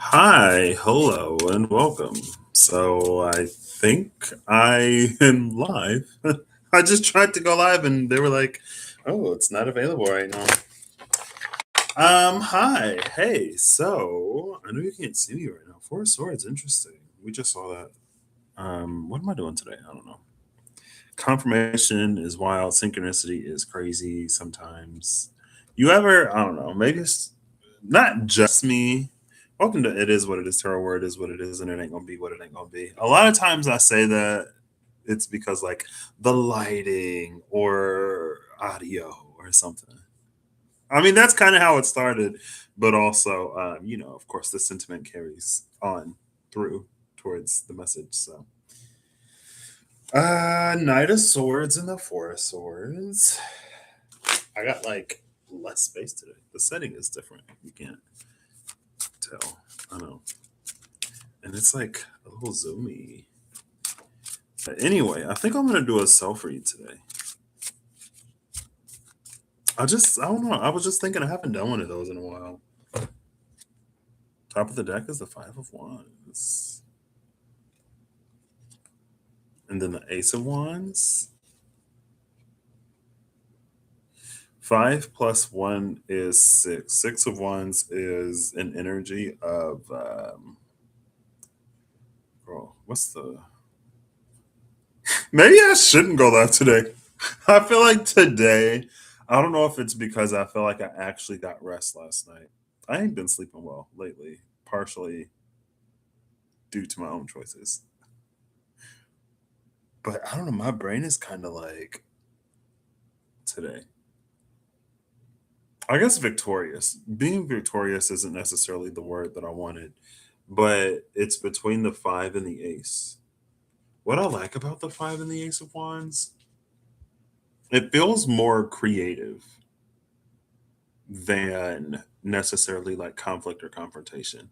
Hi, hello, and welcome. So I think I am live. I just tried to go live and they were like, "Oh, it's not available right now." Hi, hey. So I know you can't see me right now. Four of Swords, interesting. We just saw that. what am I doing today? I don't know. Confirmation is wild. Synchronicity is crazy sometimes. You ever? I don't know. Maybe it's not just me. Welcome to It Is What It Is. Tarot Word is what it is, and it ain't gonna be what it ain't gonna be. A lot of times I say that it's because like the lighting or audio or something. I mean, that's kind of how it started, but also, of course, the sentiment carries on through towards the message. So, Knight of Swords and the Four of Swords. I got like less space today. The setting is different. You can't tell. I know. And it's like a little zoomy. But anyway, I think I'm gonna do a self read today. I don't know. I was just thinking I haven't done one of those in a while. Top of the deck is the Five of Wands. And then the Ace of Wands. Five plus one is six. Six of Wands is an energy of what's the maybe I shouldn't go live today. I feel like today, I don't know if it's because I feel like I actually got rest last night. I ain't been sleeping well lately, partially due to my own choices. But I don't know, my brain is kind of like today. I guess victorious. Being victorious isn't necessarily the word that I wanted, but it's between the five and the ace. What I like about the five and the ace of wands, it feels more creative than necessarily like conflict or confrontation.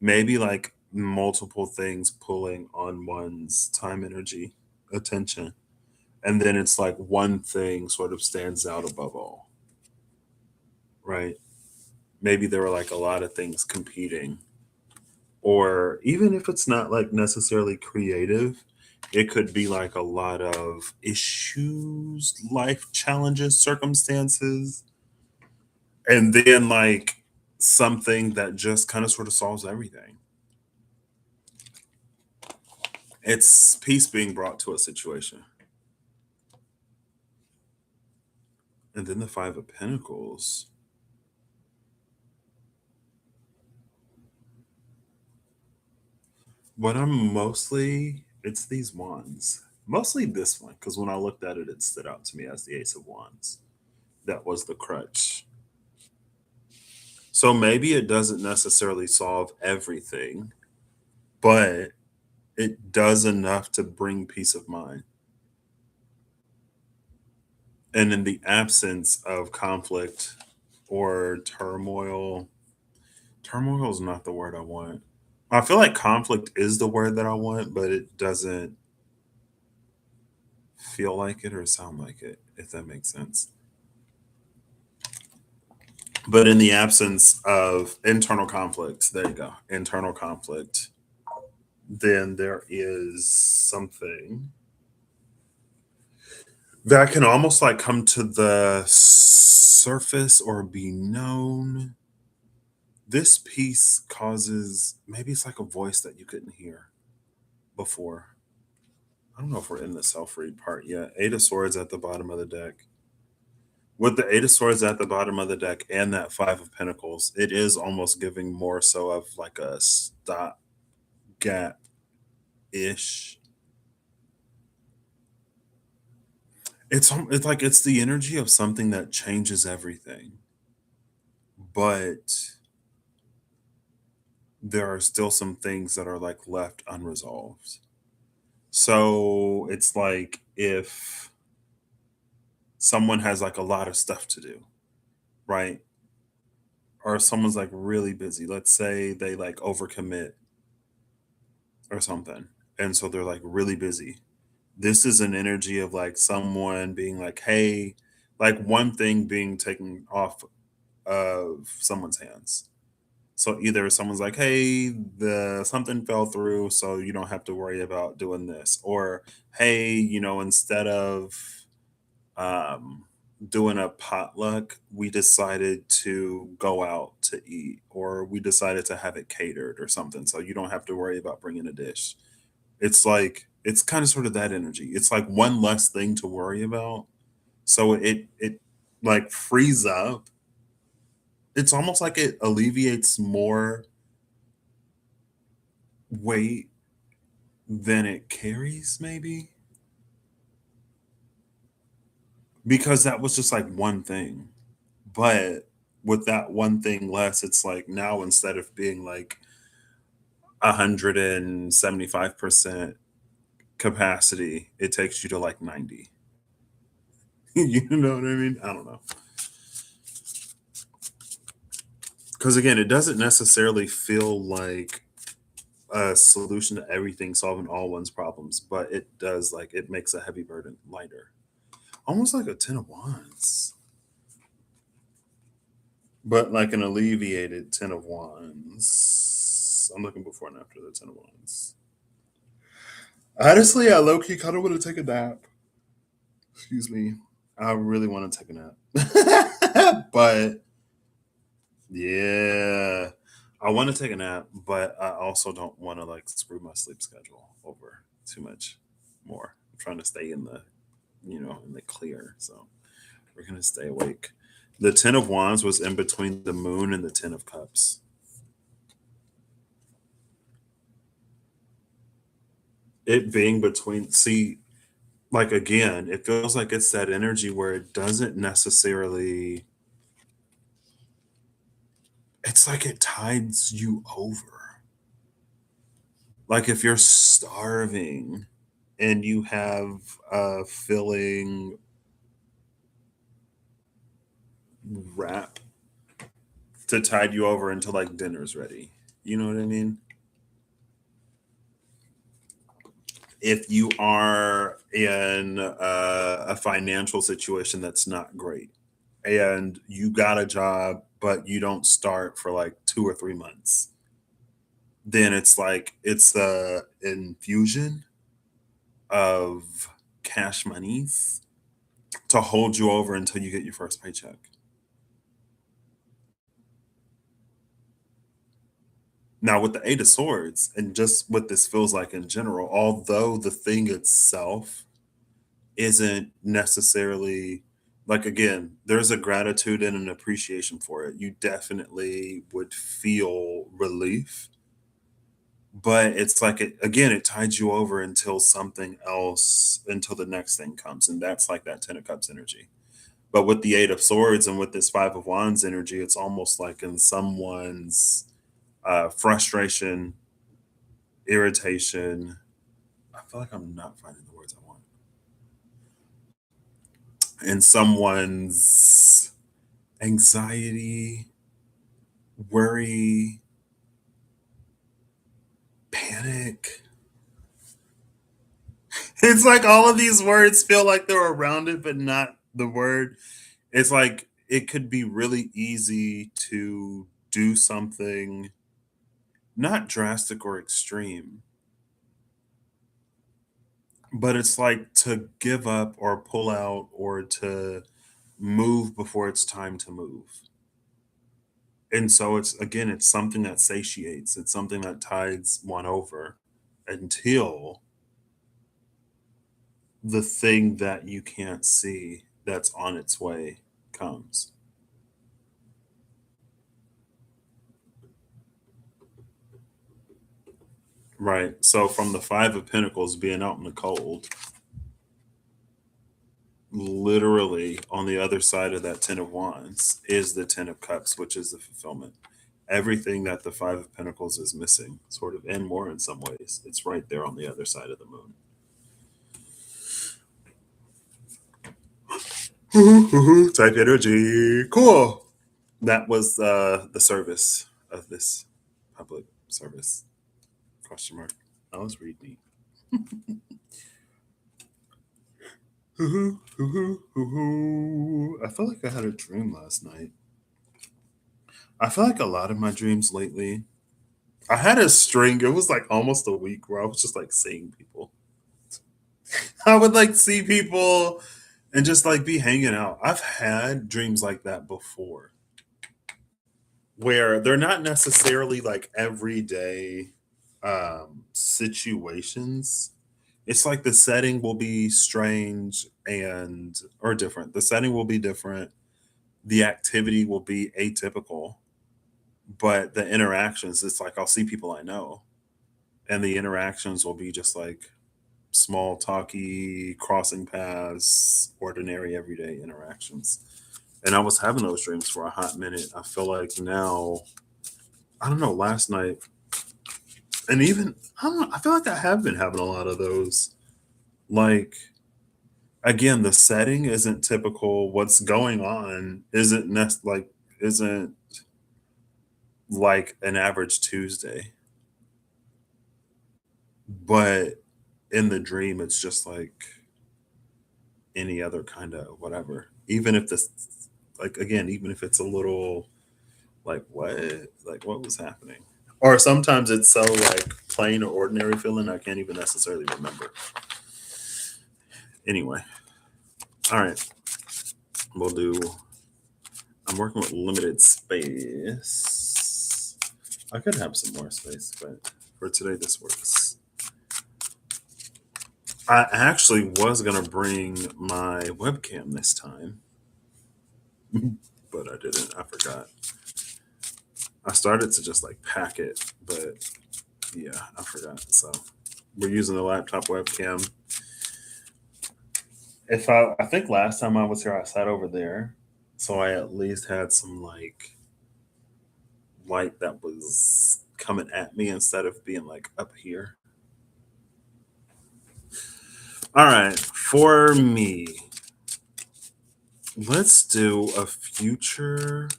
Maybe like multiple things pulling on one's time, energy, attention. And then it's like one thing sort of stands out above all, right? Maybe there were like a lot of things competing. Or even if it's not like necessarily creative, it could be like a lot of issues, life challenges, circumstances, and then like something that just kind of sort of solves everything. It's peace being brought to a situation. And then the Five of Pentacles. What I'm mostly, it's these wands. Mostly this one, because when I looked at it, it stood out to me as the Ace of Wands. That was the crutch. So maybe it doesn't necessarily solve everything, but it does enough to bring peace of mind. And in the absence of conflict or turmoil, turmoil is not the word I want. I feel like conflict is the word that I want, but it doesn't feel like it or sound like it, if that makes sense. But in the absence of internal conflict, there you go, internal conflict, then there is something that can almost like come to the surface or be known. This piece causes maybe it's like a voice that you couldn't hear before. I don't know if we're in the self read part yet. Eight of Swords at the bottom of the deck. With the Eight of Swords at the bottom of the deck and that Five of Pentacles, it is almost giving more so of like a stop gap ish. It's like it's the energy of something that changes everything, but there are still some things that are like left unresolved. So it's like if someone has like a lot of stuff to do, right? Or someone's like really busy. Let's say they like overcommit or something. And so they're like really busy. This is an energy of like someone being like, hey, like one thing being taken off of someone's hands. So either someone's like, "Hey, the something fell through, so you don't have to worry about doing this," or "Hey, instead of um, doing a potluck, we decided to go out to eat, or we decided to have it catered or something, so you don't have to worry about bringing a dish." It's like it's kind of sort of that energy. It's like one less thing to worry about, so it like frees up. It's almost like it alleviates more weight than it carries, maybe, because that was just like one thing. But with that one thing less, it's like now instead of being like 175% capacity, it takes you to like 90. You know what I mean? I don't know. Because again, it doesn't necessarily feel like a solution to everything, solving all one's problems, but it does, like, it makes a heavy burden lighter. Almost like a 10 of wands, but like an alleviated 10 of wands. I'm looking before and after the 10 of wands. Honestly, I low key kind of want to take a nap. Excuse me. I really want to take a nap. But yeah, I want to take a nap, but I also don't want to like screw my sleep schedule over too much more. I'm trying to stay in the clear. So we're going to stay awake. The 10 of wands was in between the moon and the 10 of cups. It being between, see, like again, it feels like it's that energy where it doesn't necessarily, it's like it tides you over. Like if you're starving and you have a filling wrap to tide you over until like dinner's ready. You know what I mean? If you are in a financial situation that's not great and you got a job, but you don't start for like 2 or 3 months, then it's like it's the infusion of cash monies to hold you over until you get your first paycheck. Now, with the Eight of Swords, and just what this feels like in general, although the thing itself isn't necessarily like, again, there's a gratitude and an appreciation for it. You definitely would feel relief, but it's like again, it tides you over until something else, until the next thing comes. And that's like that 10 of Cups energy. But with the Eight of Swords and with this Five of Wands energy, it's almost like in someone's frustration, irritation. I feel like I'm not finding the words I want. In someone's anxiety, worry, panic. It's like all of these words feel like they're around it, but not the word. It's like it could be really easy to do something not drastic or extreme, but it's like to give up or pull out or to move before it's time to move. And so it's again, it's something that satiates, it's something that tides one over until the thing that you can't see that's on its way comes. Right. So from the Five of Pentacles being out in the cold, literally on the other side of that 10 of Wands is the 10 of Cups, which is the fulfillment. Everything that the Five of Pentacles is missing, sort of, and more in some ways, it's right there on the other side of the moon. Type energy. Cool. That was the service of this public service. Question mark. I was reading. I felt like I had a dream last night. I feel like a lot of my dreams lately, I had a string, it was like almost a week where I was just like seeing people. I would like see people and just like be hanging out. I've had dreams like that before where they're not necessarily like everyday situations. It's like the setting will be strange and or different. The setting will be different. The activity will be atypical, but the interactions, it's like I'll see people I know, and the interactions will be just like small, talky, crossing paths, ordinary, everyday interactions. And I was having those dreams for a hot minute. I feel like now, I don't know, last night, and even, I don't know, I feel like I have been having a lot of those. Like, again, the setting isn't typical. What's going on isn't like an average Tuesday, but in the dream, it's just like any other kind of whatever. Even if this, like, again, even if it's a little like what was happening? Or sometimes it's so like plain or ordinary feeling I can't even necessarily remember. Anyway, all right, we'll do. I'm working with limited space. I could have some more space, but for today, this works. I actually was gonna bring my webcam this time, but I didn't. I forgot. I started to just like pack it, but yeah, I forgot. So we're using the laptop webcam. If I think last time I was here, I sat over there, so I at least had some like light that was coming at me instead of being like up here. All right, for me, let's do a future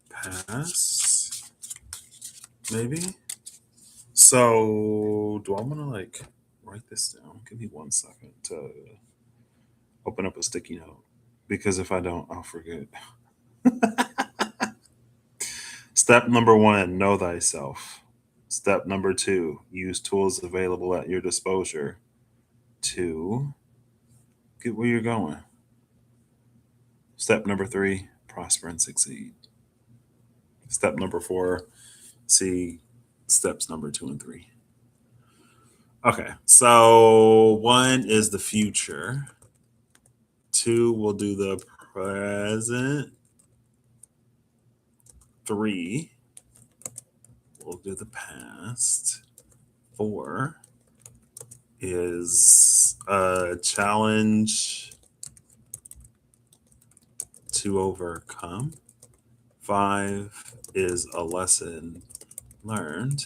past, maybe. So, do I want to like write this down? Give me 1 second to open up a sticky note because if I don't, I'll forget. Step number one, know thyself. Step number two, use tools available at your disposal to get where you're going. Step number three, prosper and succeed. Step number four, see steps number two and three. Okay, so one is the future. Two, we'll do the present. Three, we'll do the past. Four is a challenge to overcome. Five is a lesson learned.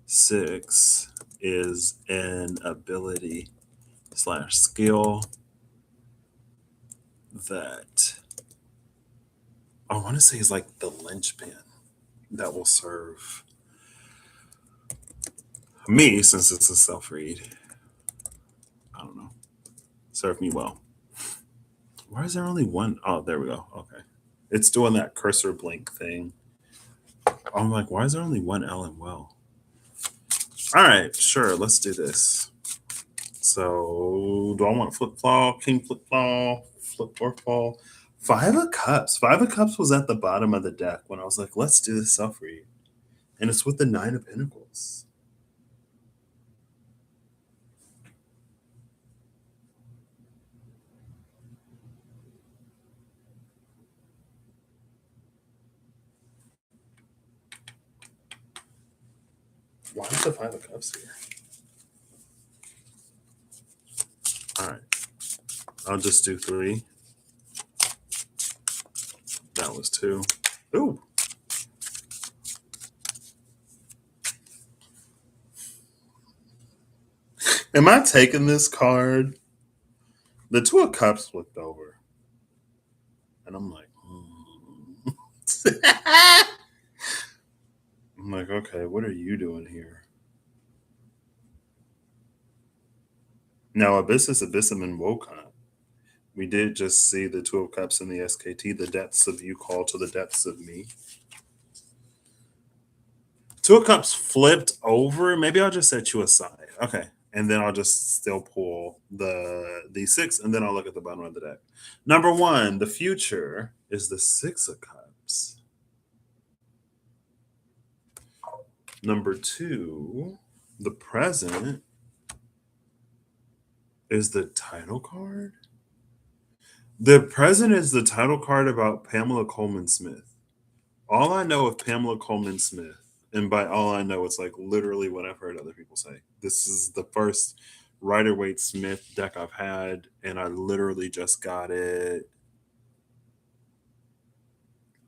Six is an ability slash skill that I want to say is like the linchpin that will serve me since it's a self read. I don't know. Serve me well. Why is there only one? Oh, there we go. Okay. It's doing that cursor blink thing. I'm like, why is there only one L in well? All right, sure. Let's do this. So, do I want flip fall, king flip fall, flip or fall? Five of Cups. Five of Cups was at the bottom of the deck when I was like, let's do this self read. And it's with the Nine of Pentacles. Why is the Five of Cups here? All right. I'll just do three. That was two. Ooh. Am I taking this card? The Two of Cups flipped over. And I'm like, I'm like, okay, what are you doing here? Now, Abyss is Abyssum and Wokan. We did just see the Two of Cups in the SKT, the depths of you call to the depths of me. Two of Cups flipped over. Maybe I'll just set you aside. Okay. And then I'll just still pull the six, and then I'll look at the bottom of the deck. Number one, the future is the Six of Cups. Number two, the present is the title card. The present is the title card about Pamela Coleman Smith. All I know of Pamela Coleman Smith, and by all I know, it's like literally what I've heard other people say. This is the first Rider Waite Smith deck I've had, and I literally just got it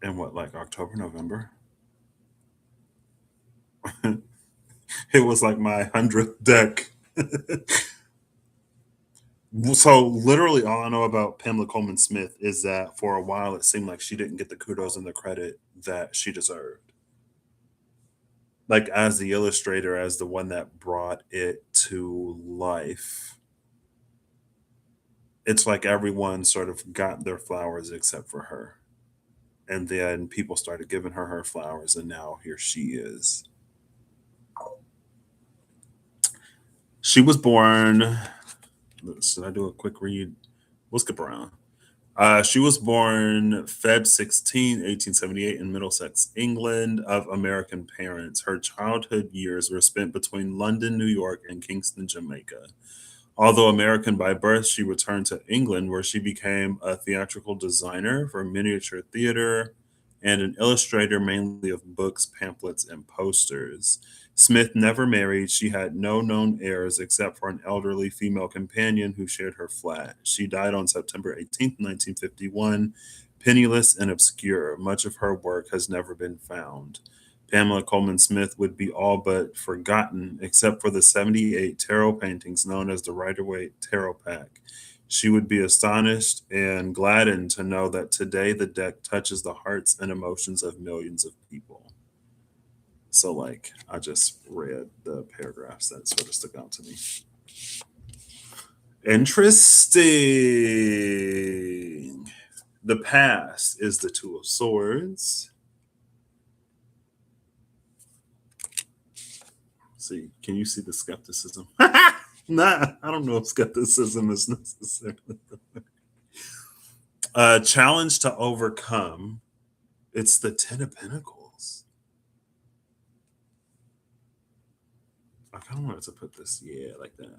in what, like October, November? It was like my 100th deck. So literally all I know about Pamela Coleman Smith is that for a while it seemed like she didn't get the kudos and the credit that she deserved. Like as the illustrator, as the one that brought it to life. It's like everyone sort of got their flowers except for her. And then people started giving her flowers, and now here she is. She was born. Should I do a quick read? We'll skip around. She was born Feb 16, 1878, in Middlesex, England, of American parents. Her childhood years were spent between London, New York, and Kingston, Jamaica. Although American by birth, she returned to England, where she became a theatrical designer for miniature theater and an illustrator mainly of books, pamphlets, and posters. Smith never married. She had no known heirs except for an elderly female companion who shared her flat. She died on September 18th, 1951, penniless and obscure. Much of her work has never been found. Pamela Coleman Smith would be all but forgotten except for the 78 tarot paintings known as the Rider Waite Tarot Pack. She would be astonished and gladdened to know that today the deck touches the hearts and emotions of millions of people. So, like, I just read the paragraphs that sort of stuck out to me. Interesting. The past is the Two of Swords. See, can you see the skepticism? Nah, I don't know if skepticism is necessarily. Challenge to overcome. It's the Ten of Pentacles. I kind of wanted to put this, yeah, like that.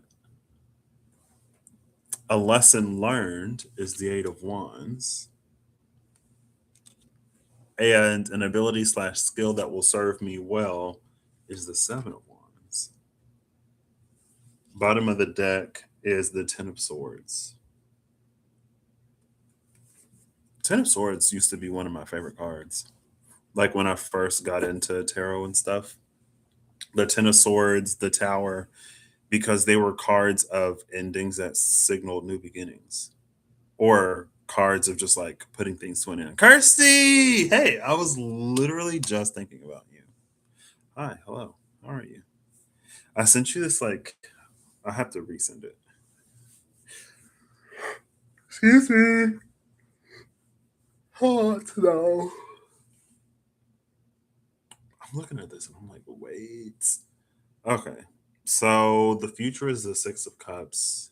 A lesson learned is the Eight of Wands. And an ability slash skill that will serve me well is the Seven of Wands. Bottom of the deck is the Ten of Swords. Ten of Swords used to be one of my favorite cards. Like when I first got into tarot and stuff, the Ten of Swords, the Tower, because they were cards of endings that signaled new beginnings, or cards of just like putting things to an end. Kirsty, hey, I was literally just thinking about you. Hi, hello, how are you? I sent you this, like, I have to resend it. Excuse me. Hot now. I'm looking at this and I'm like, wait. Okay. So the future is the Six of Cups.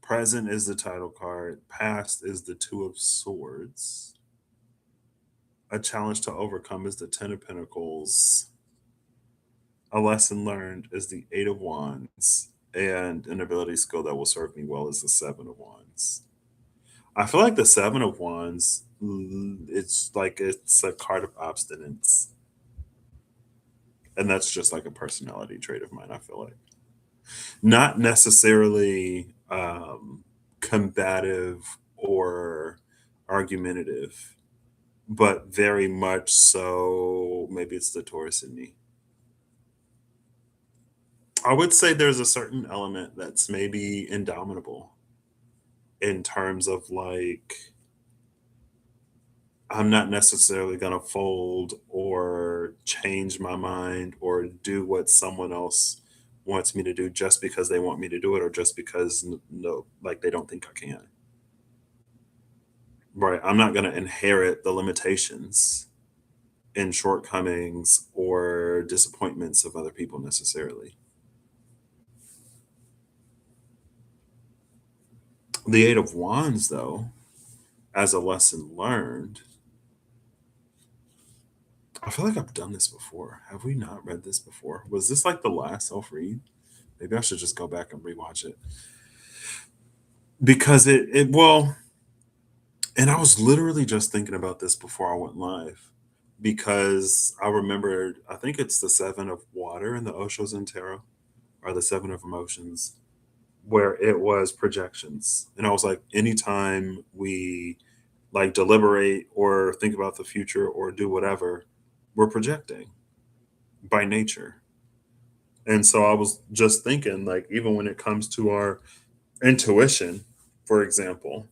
Present is the title card. Past is the Two of Swords. A challenge to overcome is the Ten of Pentacles. A lesson learned is the Eight of Wands. And an ability skill that will serve me well is the Seven of Wands. I feel like the Seven of Wands, it's like it's a card of obstinance. And that's just like a personality trait of mine, I feel like. Not necessarily combative or argumentative, but very much so. Maybe it's the Taurus in me. I would say there's a certain element that's maybe indomitable in terms of like, I'm not necessarily going to fold or change my mind or do what someone else wants me to do just because they want me to do it, or just because no, like they don't think I can. Right? I'm not going to inherit the limitations and shortcomings or disappointments of other people necessarily. The Eight of Wands, though, as a lesson learned, I feel like I've done this before. Have we not read this before? Was this like the last self read? Maybe I should just go back and rewatch it because well, and I was literally just thinking about this before I went live because I remembered, I think it's the Seven of Water in the Oshos and Tarot, or the Seven of Emotions, where it was projections. And I was like, anytime we like deliberate or think about the future or do whatever, we're projecting by nature. And so I was just thinking, like, even when it comes to our intuition, for example,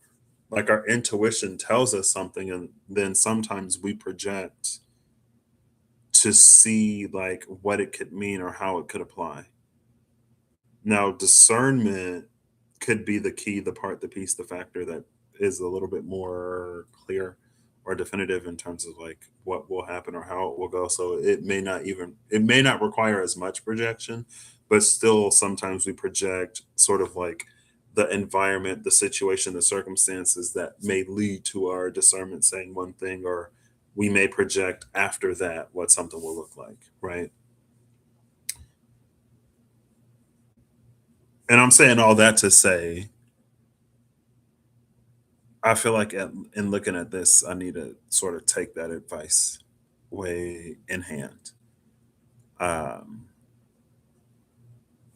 like our intuition tells us something, and then sometimes we project to see like what it could mean or how it could apply. Now, discernment could be the key, the part, the piece, the factor that is a little bit more clear or definitive in terms of like what will happen or how it will go. So it may not require as much projection, but still sometimes we project sort of like the environment, the situation, the circumstances that may lead to our discernment saying one thing, or we may project after that what something will look like, right? And I'm saying all that to say, I feel like in looking at this, I need to sort of take that advice way in hand. Um,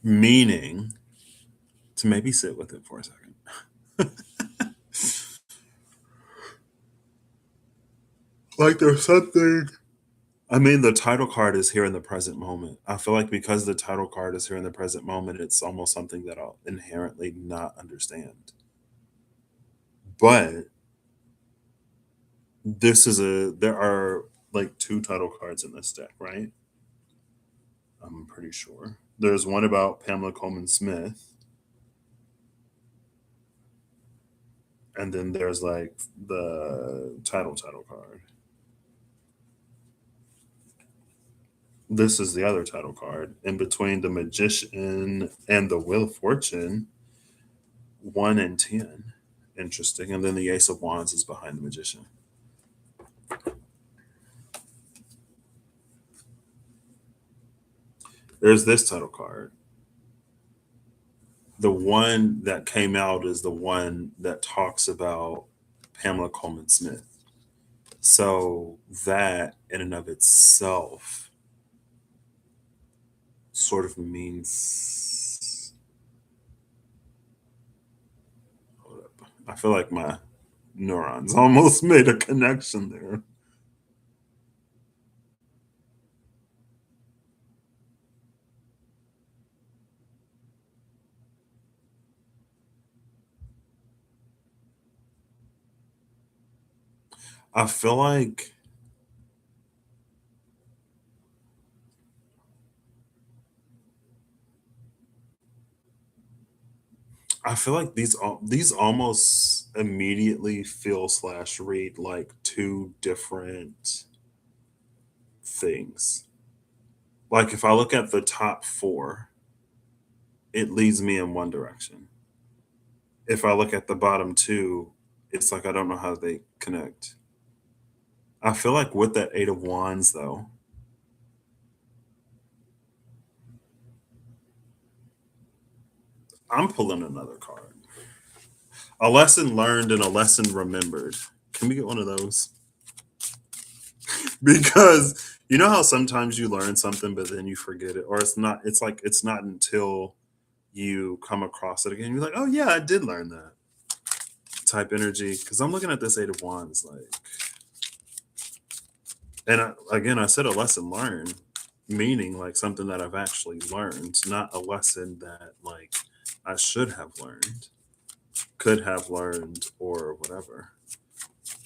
Meaning to maybe sit with it for a second. Like there's something. I mean, the title card is here in the present moment. I feel like because the title card is here in the present moment, it's almost something that I'll inherently not understand. But there are like two title cards in this deck, right? I'm pretty sure. There's one about Pamela Coleman Smith, and then there's like the title card. This is the other title card. In between the Magician and the Wheel of Fortune, 1 and 10. Interesting. And then the Ace of Wands is behind the Magician. There's this title card. The one that came out is the one that talks about Pamela Coleman Smith. So that in and of itself sort of means, hold up. I feel like my neurons almost made a connection there. I feel like these almost immediately feel slash read like two different things. Like if I look at the top four, it leads me in one direction. If I look at the bottom two, it's like I don't know how they connect. I feel like with that Eight of Wands, though, I'm pulling another card. A lesson learned and a lesson remembered. Can we get one of those? Because you know how sometimes you learn something, but then you forget it, or it's like it's not until you come across it again, you're like, oh yeah, I did learn that type energy. Because I'm looking at this Eight of Wands, like, and again, I said a lesson learned, meaning like something that I've actually learned, not a lesson that like I should have learned, could have learned, or whatever.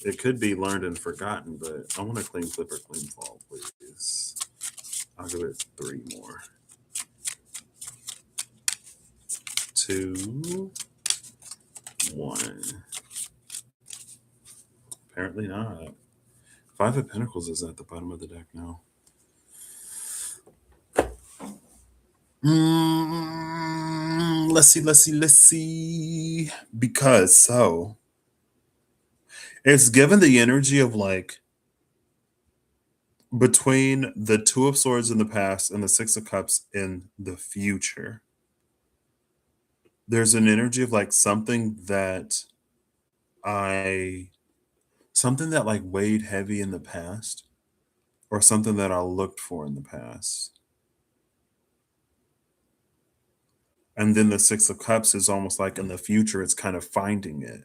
It could be learned and forgotten, but I want a clean flip or clean fall, please. I'll give it three more. Two, one. Apparently not. Five of Pentacles is at the bottom of the deck now. Let's see. Because so it's given the energy of like between the Two of Swords in the past and the Six of Cups in the future. There's an energy of like I something that like weighed heavy in the past or something that I looked for in the past. And then the Six of Cups is almost like in the future, it's kind of finding it,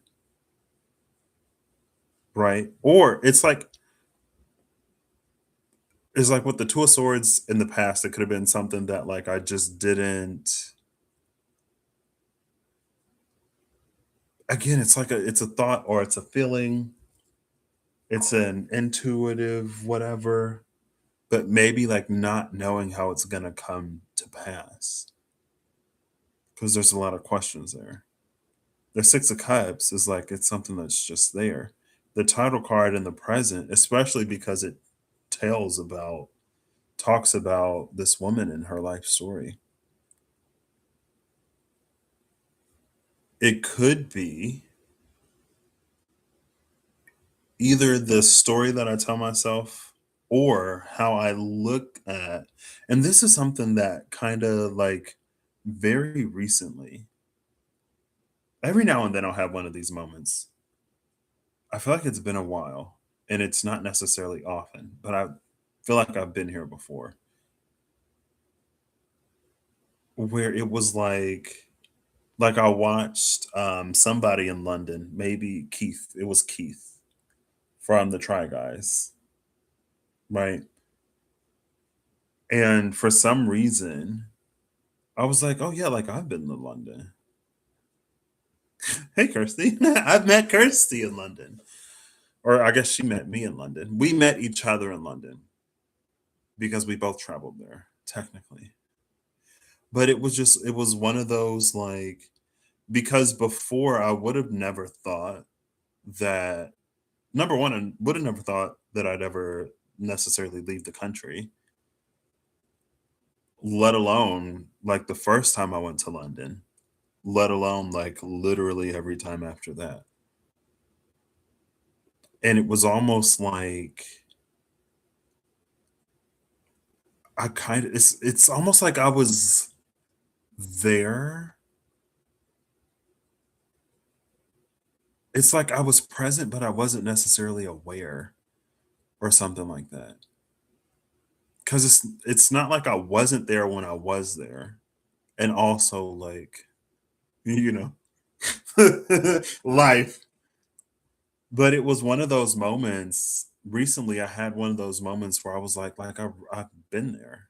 right? Or it's like with the Two of Swords in the past, it could have been something that like I just didn't. Again, it's a thought or it's a feeling, it's an intuitive whatever, but maybe like not knowing how it's gonna come to pass because there's a lot of questions there. The Six of Cups is like it's something that's just there. The title card in the present, especially because it tells about talks about this woman and her life story. It could be either the story that I tell myself or how I look at, and this is something that kind of like very recently, every now and then I'll have one of these moments. I feel like it's been a while and it's not necessarily often, but I feel like I've been here before where it was like I watched somebody in London, maybe Keith. It was Keith from the Try Guys, right? And for some reason, I was like, "Oh yeah, like I've been to London." Hey, Kirsty, I've met Kirsty in London, or I guess she met me in London. We met each other in London because we both traveled there, technically. But it was one of those like because before I would have never thought that number one, I would have never thought that I'd ever necessarily leave the country, let alone like the first time I went to London, let alone like literally every time after that. And it was almost like it's almost like I was there. It's like I was present, but I wasn't necessarily aware or something like that. Because it's not like I wasn't there when I was there. And also like, you know, life. But it was one of those moments recently I had one of those moments where I was like I've been there.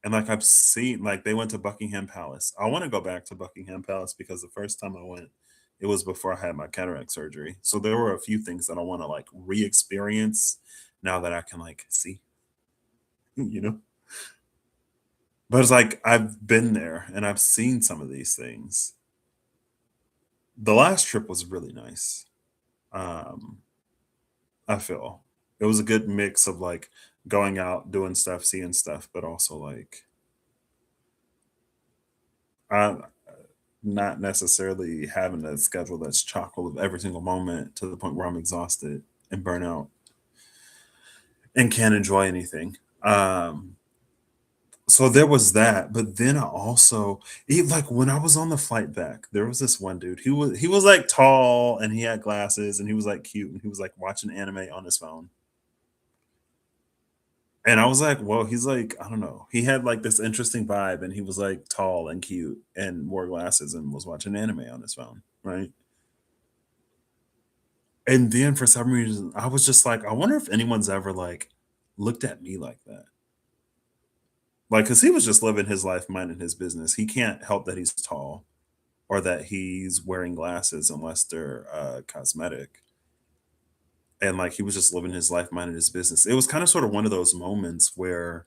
And like I've seen like they went to Buckingham Palace. I want to go back to Buckingham Palace because the first time I went, it was before I had my cataract surgery. So there were a few things that I want to like re-experience now that I can like see, you know. But it's like I've been there and I've seen some of these things. The last trip was really nice. Um, I feel it was a good mix of like going out, doing stuff, seeing stuff, but also like I not necessarily having a schedule that's chock full of every single moment to the point where I'm exhausted and burn out and can't enjoy anything. So there was that, but then I also like when I was on the flight back, there was this one dude. He was like tall and he had glasses and he was like cute and he was like watching anime on his phone. And I was like, well, he's like, I don't know. He had like this interesting vibe and he was like tall and cute and wore glasses and was watching anime on his phone, right? And then for some reason, I was just like, I wonder if anyone's ever like looked at me like that. Like, cause he was just living his life, minding his business. He can't help that he's tall or that he's wearing glasses unless they're cosmetic. And like he was just living his life, minding his business. It was kind of sort of one of those moments where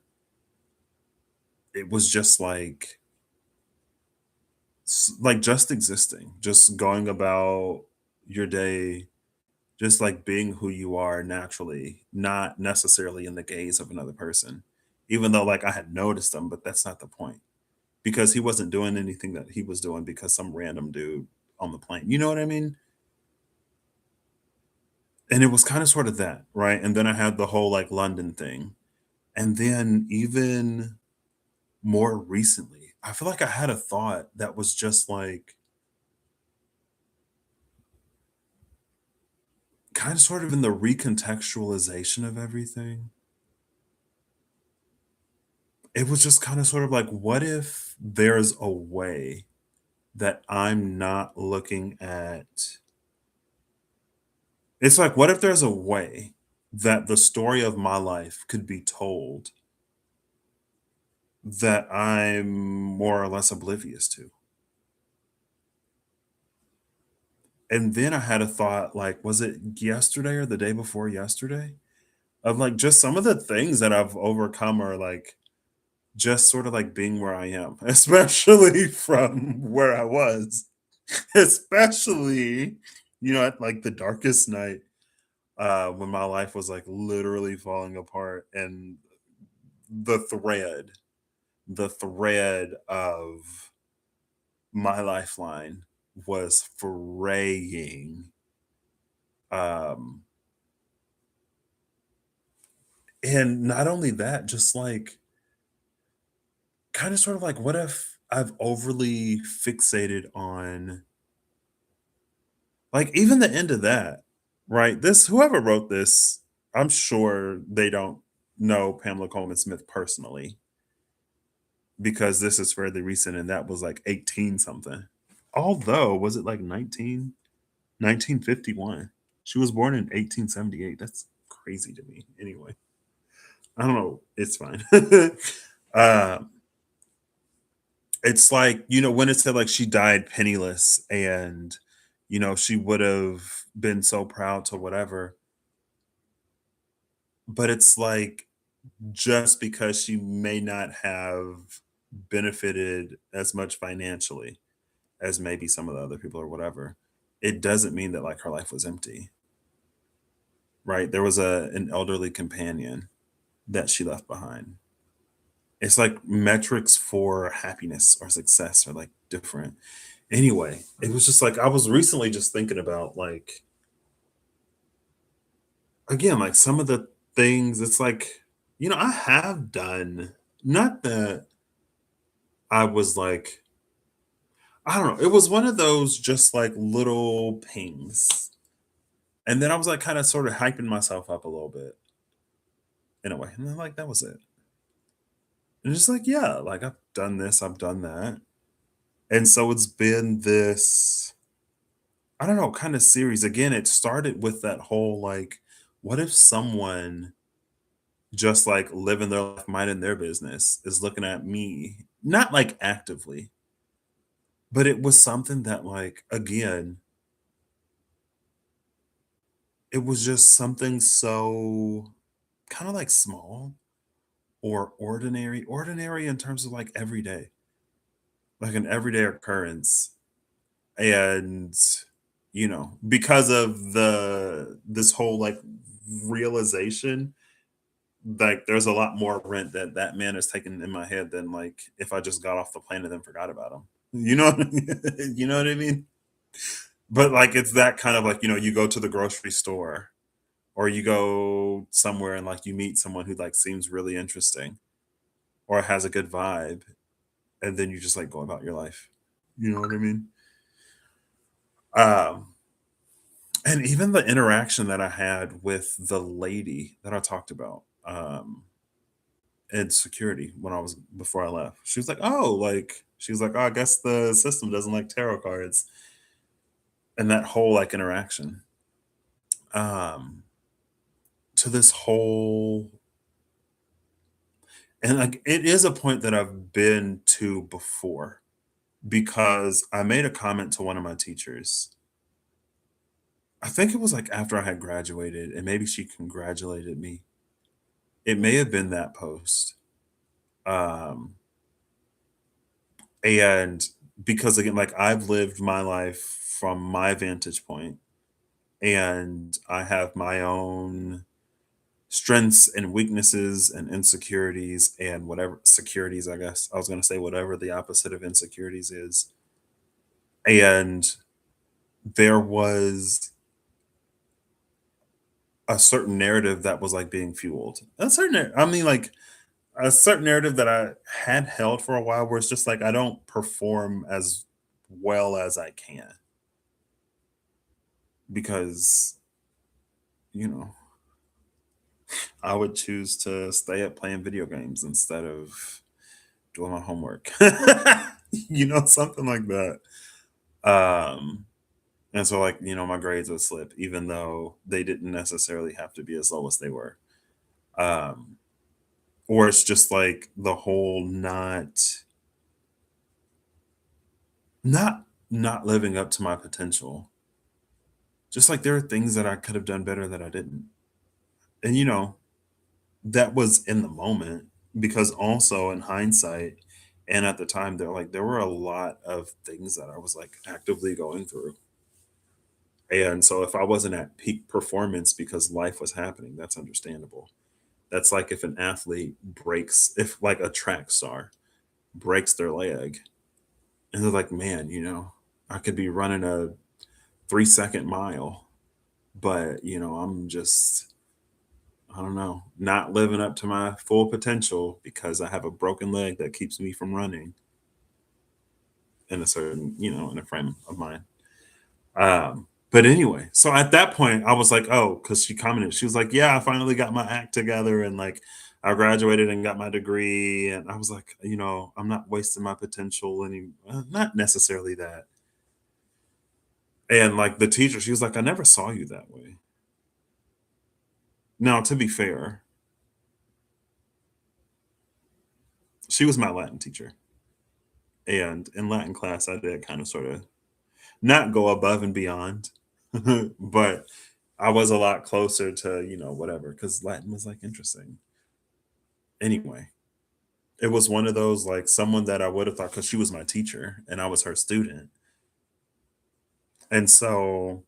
it was just like just existing, just going about your day, just like being who you are naturally, not necessarily in the gaze of another person. Even though like I had noticed them, but that's not the point. because he wasn't doing anything that he was doing because some random dude on the plane. You know what I mean? And it was kind of sort of that, right? And then I had the whole like London thing. And then even more recently, I feel like I had a thought that was just like kind of sort of in the recontextualization of everything. It was just kind of sort of like, what if there's a way that I'm not looking at? It's like, what if there's a way that the story of my life could be told that I'm more or less oblivious to? And then I had a thought, like, was it yesterday or the day before yesterday? Of like just some of the things that I've overcome are like just sort of like being where I am, especially from where I was, especially, at like the darkest night, when my life was like literally falling apart and the thread, the thread of my lifeline was fraying. Um, and not only that, just like kind of sort of like, what if I've overly fixated on like even the end of that, right? This whoever wrote this, I'm sure they don't know Pamela Coleman Smith personally because this is fairly recent and that was like 18 something. Although, was it like 1951? She was born in 1878. That's crazy to me. Anyway, I don't know. It's fine. uh, it's like, when it said like she died penniless and, she would have been so proud to whatever. But it's like just because she may not have benefited as much financially as maybe some of the other people or whatever, it doesn't mean that like her life was empty, right? There was an elderly companion that she left behind. It's like metrics for happiness or success are like different. Anyway, it was just like I was recently just thinking about like again, like some of the things it's like, I have done not that I was like I don't know, it was one of those just like little pings. And then I was like kind of sort of hyping myself up a little bit in a way. And then like that was it. And just like, yeah, like I've done this, I've done that. And so it's been this, I don't know, kind of series. Again, it started with that whole like, what if someone just like living their life, minding their business, is looking at me, not like actively, but it was something that, like, again, it was just something so kind of like small or ordinary in terms of like everyday, like an everyday occurrence. And, because of this whole like realization, like there's a lot more rent that that man is taking in my head than like if I just got off the plane and then forgot about him. You know what I mean? You know what I mean? But like it's that kind of like, you go to the grocery store or you go somewhere and like you meet someone who like seems really interesting or has a good vibe and then you just like go about your life. You know what I mean? Um and even the interaction that I had with the lady that I talked about in security when I was before I left. She was like, "Oh, like she was like, oh, I guess the system doesn't like tarot cards." And that whole like interaction um to this whole and like it is a point that I've been to before because I made a comment to one of my teachers. I think it was like after I had graduated and maybe she congratulated me. It may have been that post. Um and because again like I've lived my life from my vantage point and I have my own strengths and weaknesses and insecurities and whatever securities, I guess. I was going to say whatever the opposite of insecurities is. And there was a certain narrative that was like being fueled. I mean, like a certain narrative that I had held for a while where it's just like I don't perform as well as I can because, you know, I would choose to stay up playing video games instead of doing my homework. Something like that. Um, and so like, my grades would slip, even though they didn't necessarily have to be as low as they were. Um, or it's just like the whole not living up to my potential. Just like there are things that I could have done better that I didn't. And that was in the moment because also in hindsight and at the time there were a lot of things that I was like actively going through. And so if I wasn't at peak performance because life was happening, that's understandable. That's like if an athlete if like a track star breaks their leg and they're like, man, I could be running a 3-second mile, but I'm just, I don't know, not living up to my full potential because I have a broken leg that keeps me from running in a certain, in a frame of mind. But anyway, so at that point, I was like, oh, because she commented, she was like, yeah, I finally got my act together and like I graduated and got my degree. And I was like, I'm not wasting my potential not necessarily that. And like the teacher, she was like, I never saw you that way. Now, to be fair, she was my Latin teacher. And in Latin class, I did kind of sort of not go above and beyond, but I was a lot closer to, whatever, because Latin was like interesting. Anyway, it was one of those like someone that I would have thought because she was my teacher and I was her student. And so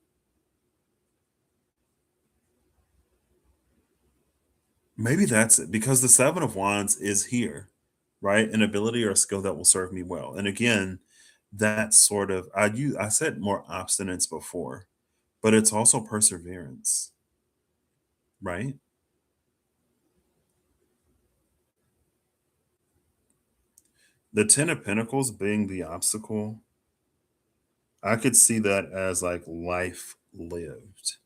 maybe that's it because the Seven of Wands is here, right? An ability or a skill that will serve me well. And again, that sort of I said more obstinance before, but it's also perseverance, right? The 10 of Pentacles being the obstacle, I could see that as like life lived.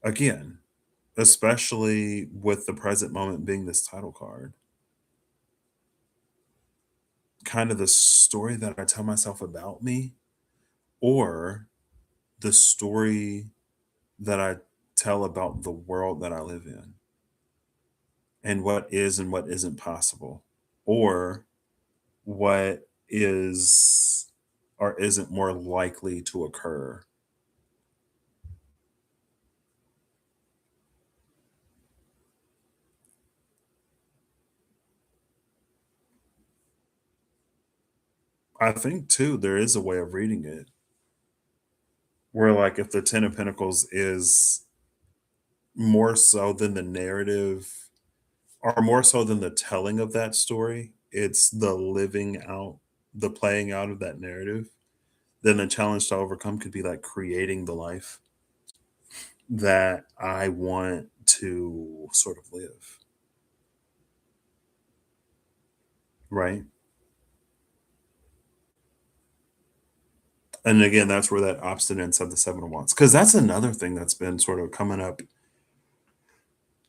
Again, especially with the present moment being this title card, kind of the story that I tell myself about me, or the story that I tell about the world that I live in and what is and what isn't possible, or what is or isn't more likely to occur. I think too, there is a way of reading it where, like, if the 10 of Pentacles is more so than the narrative or more so than the telling of that story, it's the living out, the playing out of that narrative, then the challenge to overcome could be like creating the life that I want to sort of live, right? And again, that's where that obstinance of the Seven of Wands, because that's another thing that's been sort of coming up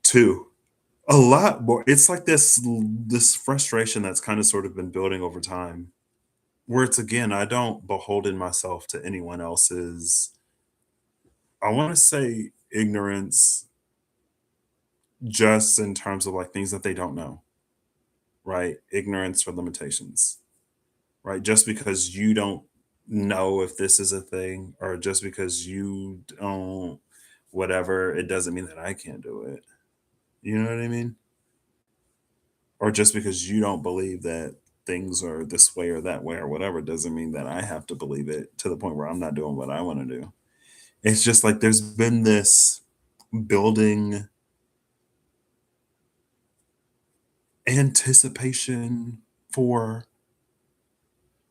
too. A lot more. It's like this frustration that's kind of sort of been building over time, where it's again, I don't beholden myself to anyone else's, I want to say ignorance, just in terms of like things that they don't know, right? Ignorance or limitations, right? Just because you don't know if this is a thing, or just because you don't, whatever, it doesn't mean that I can't do it. You know what I mean? Or just because you don't believe that things are this way or that way or whatever doesn't mean that I have to believe it to the point where I'm not doing what I want to do. It's just like there's been this building. anticipation for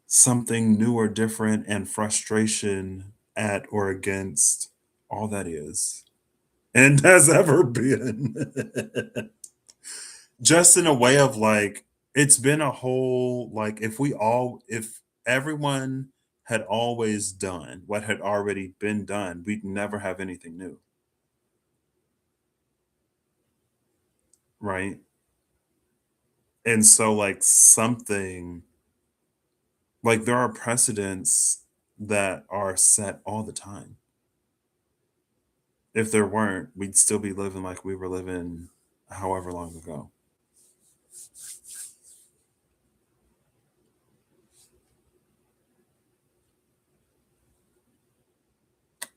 something new or different and frustration at or against all that is and has ever been. Just in a way of like, it's been a whole, like, if everyone had always done what had already been done, we'd never have anything new, right? And so, like, something like there are precedents that are set all the time. If there weren't, we'd still be living like we were living however long ago.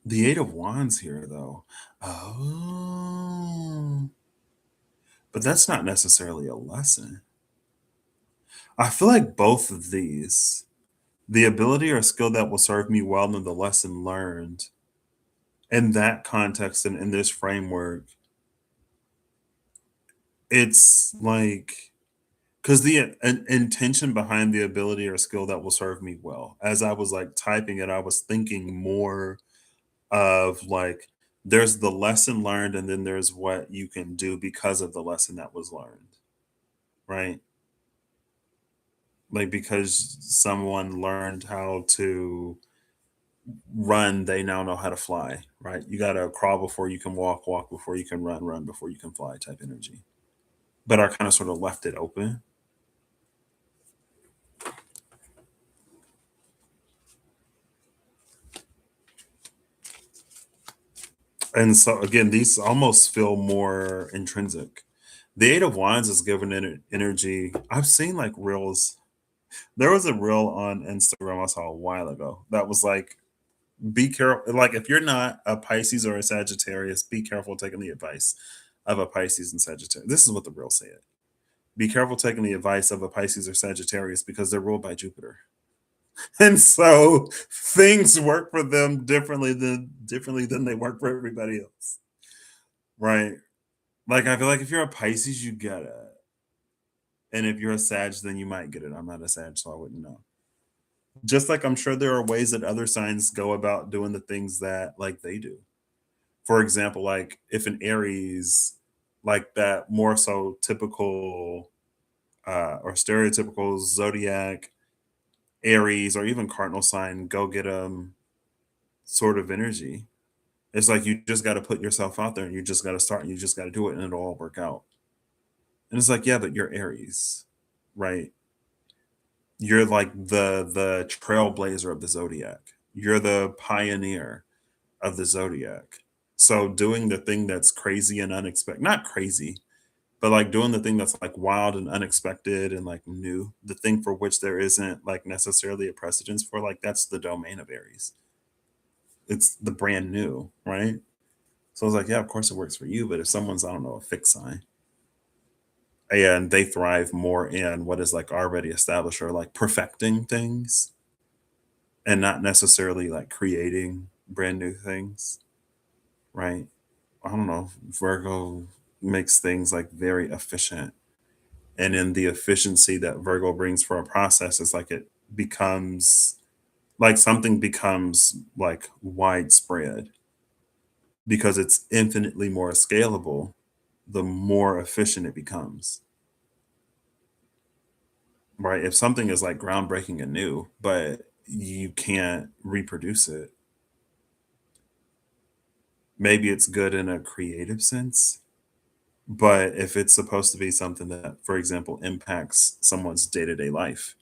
The Eight of Wands here, though. Oh, but that's not necessarily a lesson. I feel like both of these, the ability or skill that will serve me well and the lesson learned in that context and in this framework, it's like, because the intention behind the ability or skill that will serve me well, as I was like typing it, I was thinking more of like, there's the lesson learned, and then there's what you can do because of the lesson that was learned, right? Like, because someone learned how to run, they now know how to fly, right? You got to crawl before you can walk, walk before you can run, run before you can fly type energy. But I kind of sort of left it open. And so, again, these almost feel more intrinsic. The Eight of Wands is given energy. I've seen like reels. There was a reel on Instagram I saw a while ago that was like, be careful. Like, if you're not a Pisces or a Sagittarius, be careful taking the advice of a Pisces and Sagittarius. This is what the reel said. Be careful taking the advice of a Pisces or Sagittarius because they're ruled by Jupiter. And so things work for them differently than they work for everybody else. Right. Like, I feel like if you're a Pisces, you get it. And if you're a Sag, then you might get it. I'm not a Sag, so I wouldn't know. Just like I'm sure there are ways that other signs go about doing the things that like they do. For example, like if an Aries, like that more so typical or stereotypical zodiac Aries or even cardinal sign go get sort of energy. It's like you just got to put yourself out there and you just got to start and you just got to do it and it'll all work out. And it's like, yeah, but you're Aries, right? You're like the trailblazer of the zodiac. You're the pioneer of the zodiac. So doing the thing that's crazy and unexpected, not crazy, but like doing the thing that's like wild and unexpected and like new, the thing for which there isn't like necessarily a precedence for, like that's the domain of Aries. It's the brand new, right? So I was like, yeah, of course it works for you. But if someone's, I don't know, a fixed sign and they thrive more in what is like already established or like perfecting things and not necessarily like creating brand new things, right? I don't know. Virgo makes things like very efficient. And in the efficiency that Virgo brings for a process, it's like it becomes like something becomes like widespread because it's infinitely more scalable the more efficient it becomes, right? If something is like groundbreaking and new but you can't reproduce it, maybe it's good in a creative sense. But if it's supposed to be something that, for example, impacts someone's day-to-day life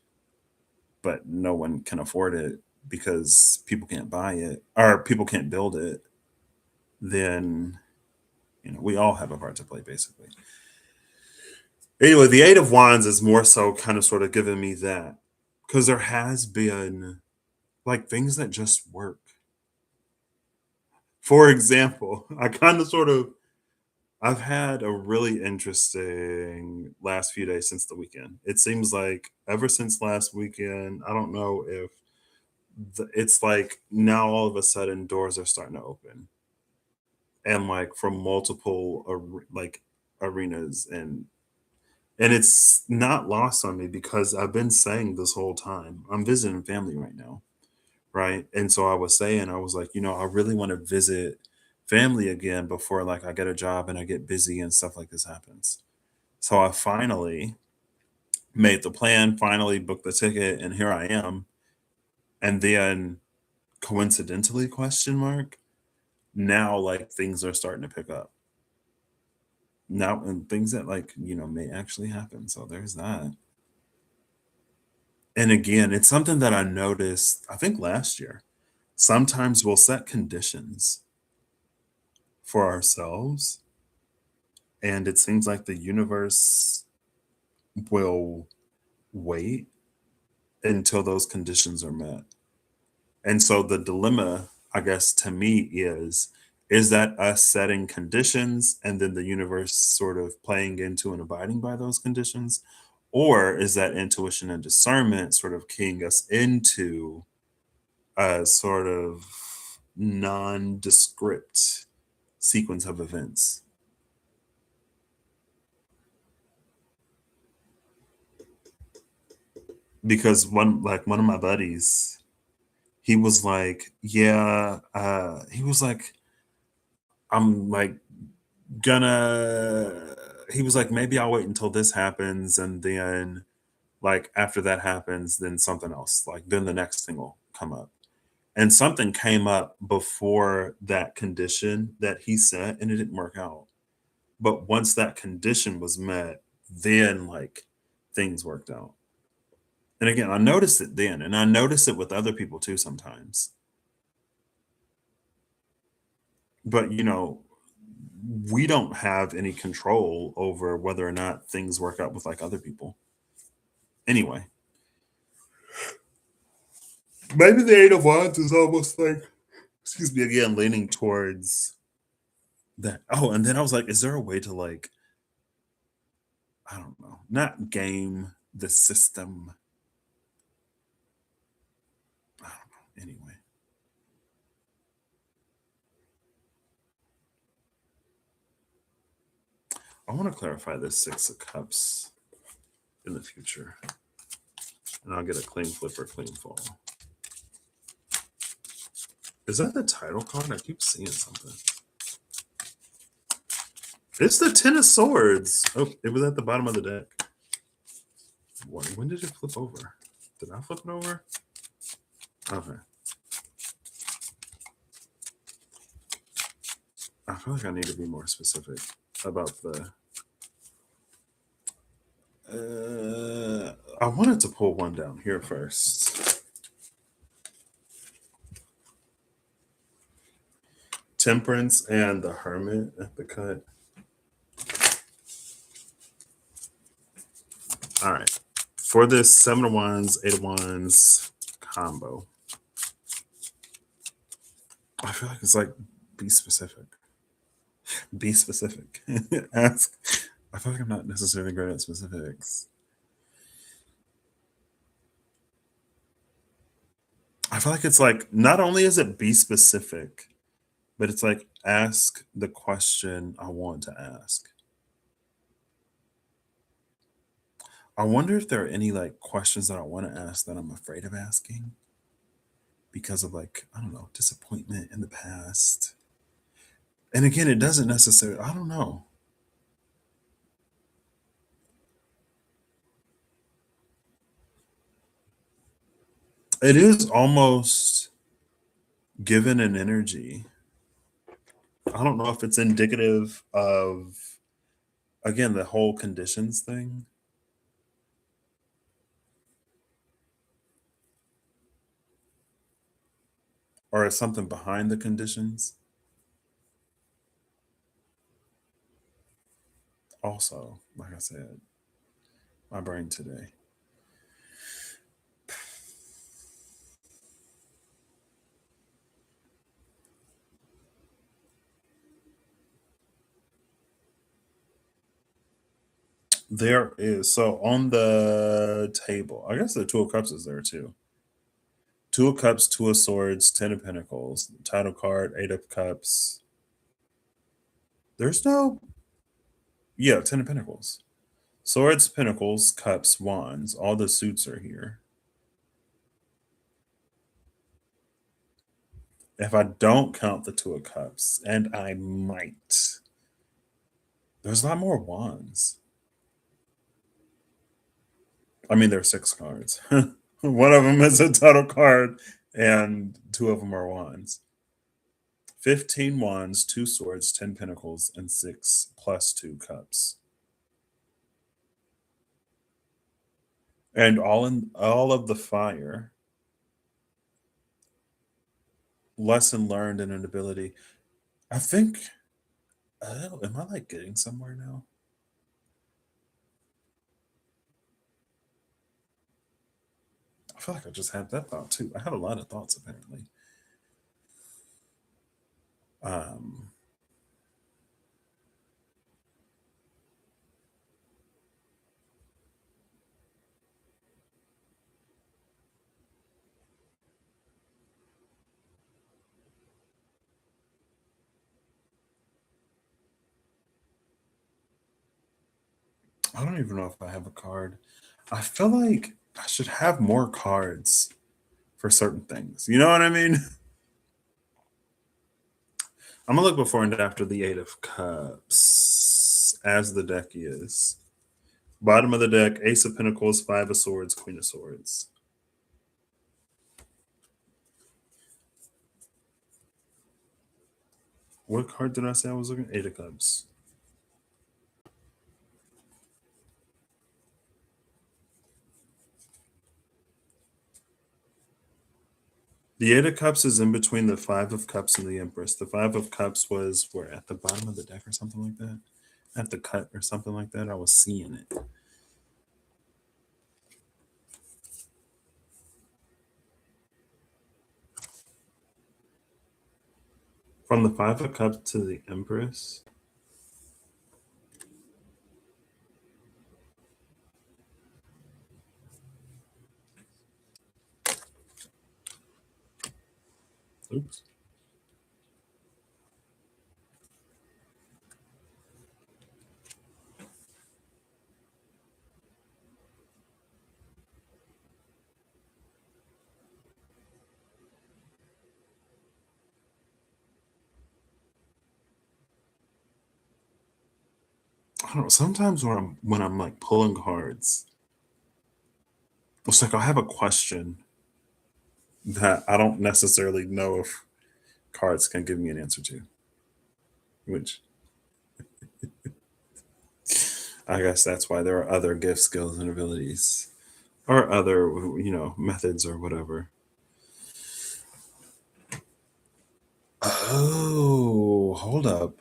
but no one can afford it because people can't buy it or people can't build it, then we all have a part to play basically. Anyway, the Eight of Wands is more so kind of sort of giving me that because there has been like things that just work. For example, I kind of sort of I've had a really interesting last few days since the weekend. It seems like ever since last weekend, I don't know if it's like now all of a sudden doors are starting to open and like from multiple like arenas and And it's not lost on me because I've been saying this whole time, I'm visiting family right now, right? And so I was saying, I was like, I really want to visit family again before like I get a job and I get busy and stuff like this happens. So I finally made the plan, finally booked the ticket, and here I am. And then coincidentally, question mark, now like things are starting to pick up. Now and things that like, may actually happen. So there's that. And again, it's something that I noticed, I think last year. Sometimes we'll set conditions for ourselves, and it seems like the universe will wait until those conditions are met. And so the dilemma, I guess, to me is that us setting conditions and then the universe sort of playing into and abiding by those conditions? Or is that intuition and discernment sort of keying us into a sort of nondescript sequence of events? Because one of my buddies, he was like, yeah, he was like, I'm like gonna he was like, maybe I'll wait until this happens, and then like after that happens, then something else, like then the next thing will come up. And something came up before that condition that he set, and it didn't work out. But once that condition was met, then like things worked out. And again, I noticed it then, and I notice it with other people too sometimes. But we don't have any control over whether or not things work out with like other people. Anyway, maybe the Eight of Wands is almost like, excuse me, again, leaning towards that. Oh, and then I was like, is there a way to like, I don't know, not game the system? I don't know. Anyway, I want to clarify this Six of Cups in the future. And I'll get a clean flip or clean fall. Is that the title card? I keep seeing something. It's the Ten of Swords. Oh, it was at the bottom of the deck. When did it flip over? Did I flip it over? Okay. I feel like I need to be more specific about the. I wanted to pull one down here first. Temperance and the Hermit at the cut. All right. For this Seven of Wands, Eight of Wands combo, I feel like it's like be specific. Be specific. Ask. I feel like I'm not necessarily great at specifics. I feel like it's like not only is it be specific, but it's like ask the question I want to ask. I wonder if there are any like questions that I want to ask that I'm afraid of asking because of like, I don't know, disappointment in the past. And again, it doesn't necessarily, I don't know. It is almost given an energy. I don't know if it's indicative of, again, the whole conditions thing, or is something behind the conditions. Also, like I said, my brain today. There is, so on the table, I guess the Two of Cups is there too. Two of Cups, Two of Swords, Ten of Pentacles, title card, Eight of Cups. There's no, yeah, Ten of Pentacles. Swords, Pentacles, Cups, Wands. All the suits are here. If I don't count the Two of Cups, and I might, there's a lot more Wands. I mean, there are 6 cards. One of them is a total card, and 2 of them are Wands. 15 Wands, 2 Swords, 10 Pentacles, and 6 plus 2 Cups. And all of the fire. Lesson learned and an ability. I think. Oh, am I like getting somewhere now? I feel like I just had that thought too. I have a lot of thoughts apparently. Um, I don't even know if I have a card. I feel like I should have more cards for certain things. You know what I mean? I'm gonna look before and after the 8 of Cups as the deck is. Bottom of the deck, Ace of Pentacles, 5 of Swords, Queen of Swords. What card did I say I was looking at? 8 of Cups. The 8 of Cups is in between the 5 of Cups and the Empress. The 5 of Cups was where at the bottom of the deck or something like that. At the cut or something like that. I was seeing it. From the 5 of Cups to the Empress. Oops. I don't know. Sometimes when I'm like pulling cards, it's like I'll have a question that I don't necessarily know if cards can give me an answer to. Which I guess that's why there are other gifts, skills, and abilities, or other methods or whatever. Oh, hold up.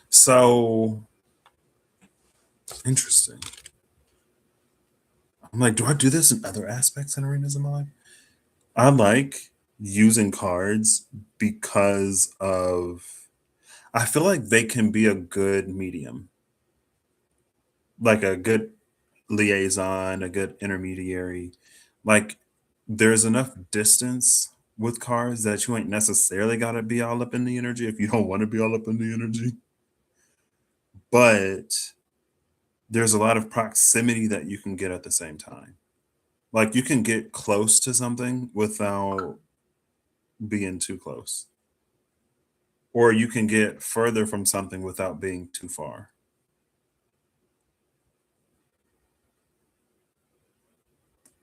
So interesting. I'm like, do I do this in other aspects and arenas of my life? I like using cards because of I feel like they can be a good medium, like a good liaison, a good intermediary. Like there's enough distance with cards that you ain't necessarily got to be all up in the energy if you don't want to be all up in the energy. But there's a lot of proximity that you can get at the same time. Like you can get close to something without being too close, or you can get further from something without being too far.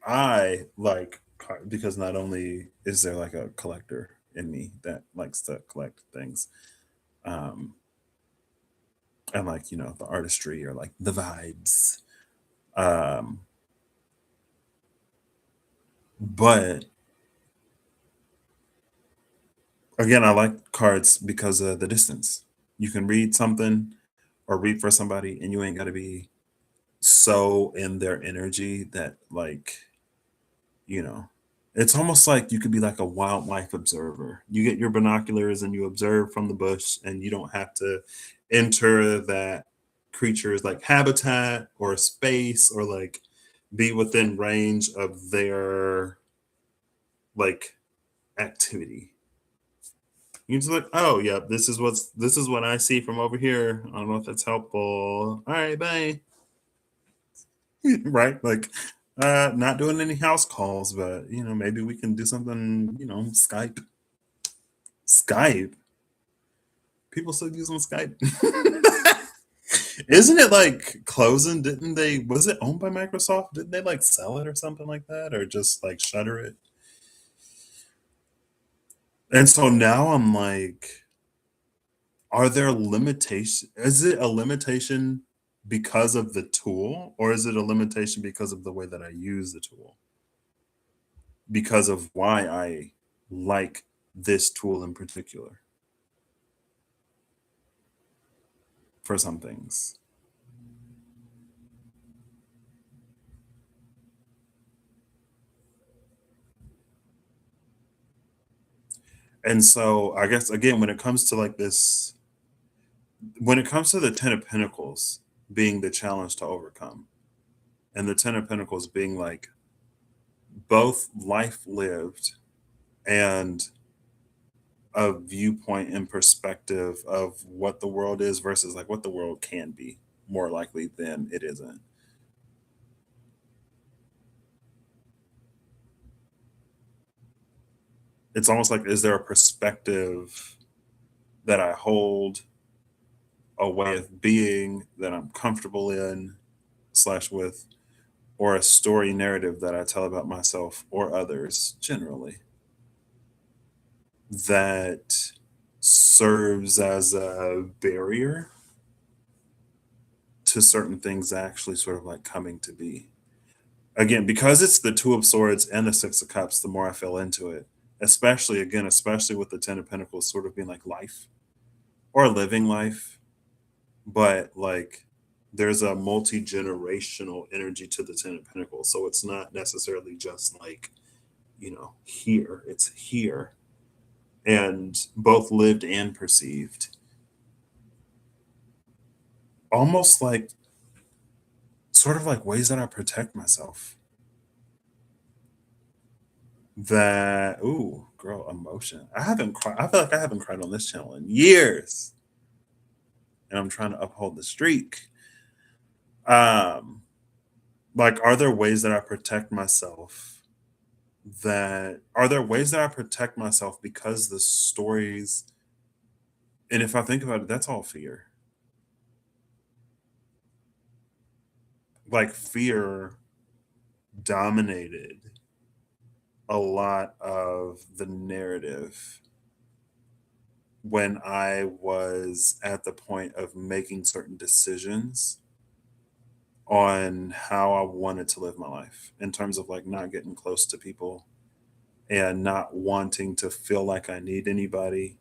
I like because not only is there like a collector in me that likes to collect things, um, and like the artistry or like the vibes, um, but again, I like cards because of the distance. You can read something or read for somebody, and you ain't got to be so in their energy that you know it's almost like you could be like a wildlife observer. You get your binoculars and you observe from the bush, and you don't have to enter that creature's like habitat or space, or like be within range of their like activity. You just like, oh yeah, this is what I see from over here. I don't know if that's helpful. All right, bye. Right? Like not doing any house calls, but maybe we can do something, Skype. Skype. People still using Skype. Isn't it like closing? Didn't they was it owned by Microsoft? Didn't they like sell it or something like that? Or just like shutter it? And so now I'm like, are there limitations? Is it a limitation because of the tool, or is it a limitation because of the way that I use the tool? Because of why I like this tool in particular for some things. And so I guess again, when it comes to the Ten of Pentacles being the challenge to overcome, and the Ten of Pentacles being like both life lived and a viewpoint and perspective of what the world is versus like what the world can be more likely than it isn't. It's almost like, is there a perspective that I hold, a way of being that I'm comfortable in, slash with, or a story narrative that I tell about myself or others generally that serves as a barrier to certain things actually sort of like coming to be. Again, because it's the Two of Swords and the Six of Cups, the more I fell into it, especially with the Ten of Pentacles sort of being like life or living life, but like there's a multi generational energy to the Ten of Pentacles. So it's not necessarily just like, here, it's here and both lived and perceived. Almost like sort of like ways that I protect myself. That ooh, girl, emotion. I haven't cried. I feel like I haven't cried on this channel in years, and I'm trying to uphold the streak. Um, like, are there ways that I protect myself? That are there ways that I protect myself because the stories, and if I think about it, that's all fear. Like fear dominated a lot of the narrative when I was at the point of making certain decisions on how I wanted to live my life in terms of like not getting close to people and not wanting to feel like I need anybody,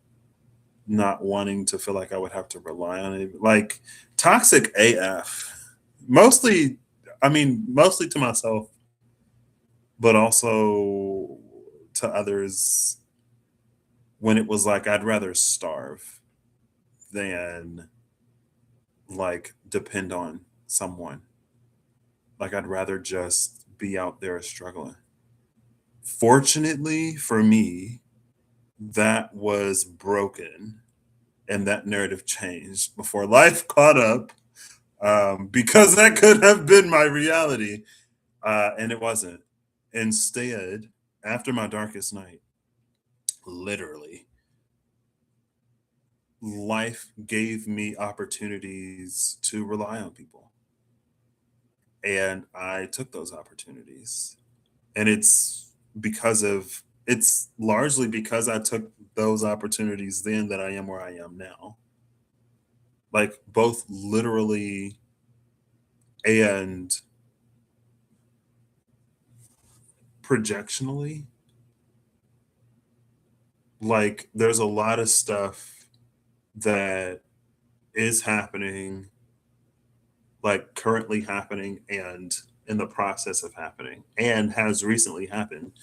not wanting to feel like I would have to rely on it. Like toxic AF. Mostly, mostly to myself, but also to others when it was like I'd rather starve than like depend on someone. Like I'd rather just be out there struggling. Fortunately for me, that was broken and that narrative changed before life caught up, because that could have been my reality, and it wasn't. Instead, after my darkest night, literally, life gave me opportunities to rely on people. And I took those opportunities. And it's largely because I took those opportunities then that I am where I am now. Like both literally and projectionally. Like there's a lot of stuff that is happening, like currently happening and in the process of happening and has recently happened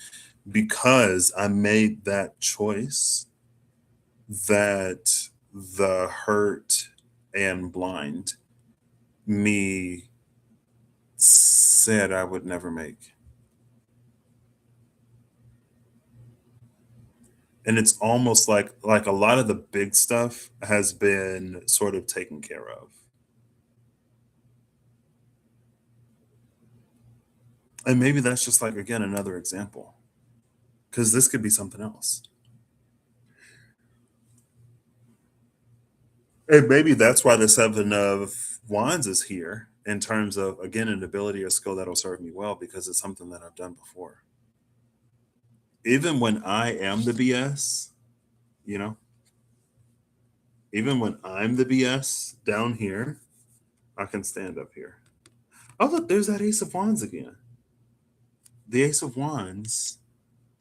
because I made that choice that the hurt and blind me said I would never make. And it's almost like a lot of the big stuff has been sort of taken care of. And maybe that's just like again another example, because this could be something else. And maybe that's why the Seven of Wands is here in terms of, again, an ability or skill that'll serve me well because it's something that I've done before. Even when I am the BS, you know, even when I'm the BS down here, I can stand up here. Oh, look, there's that Ace of Wands again. The Ace of Wands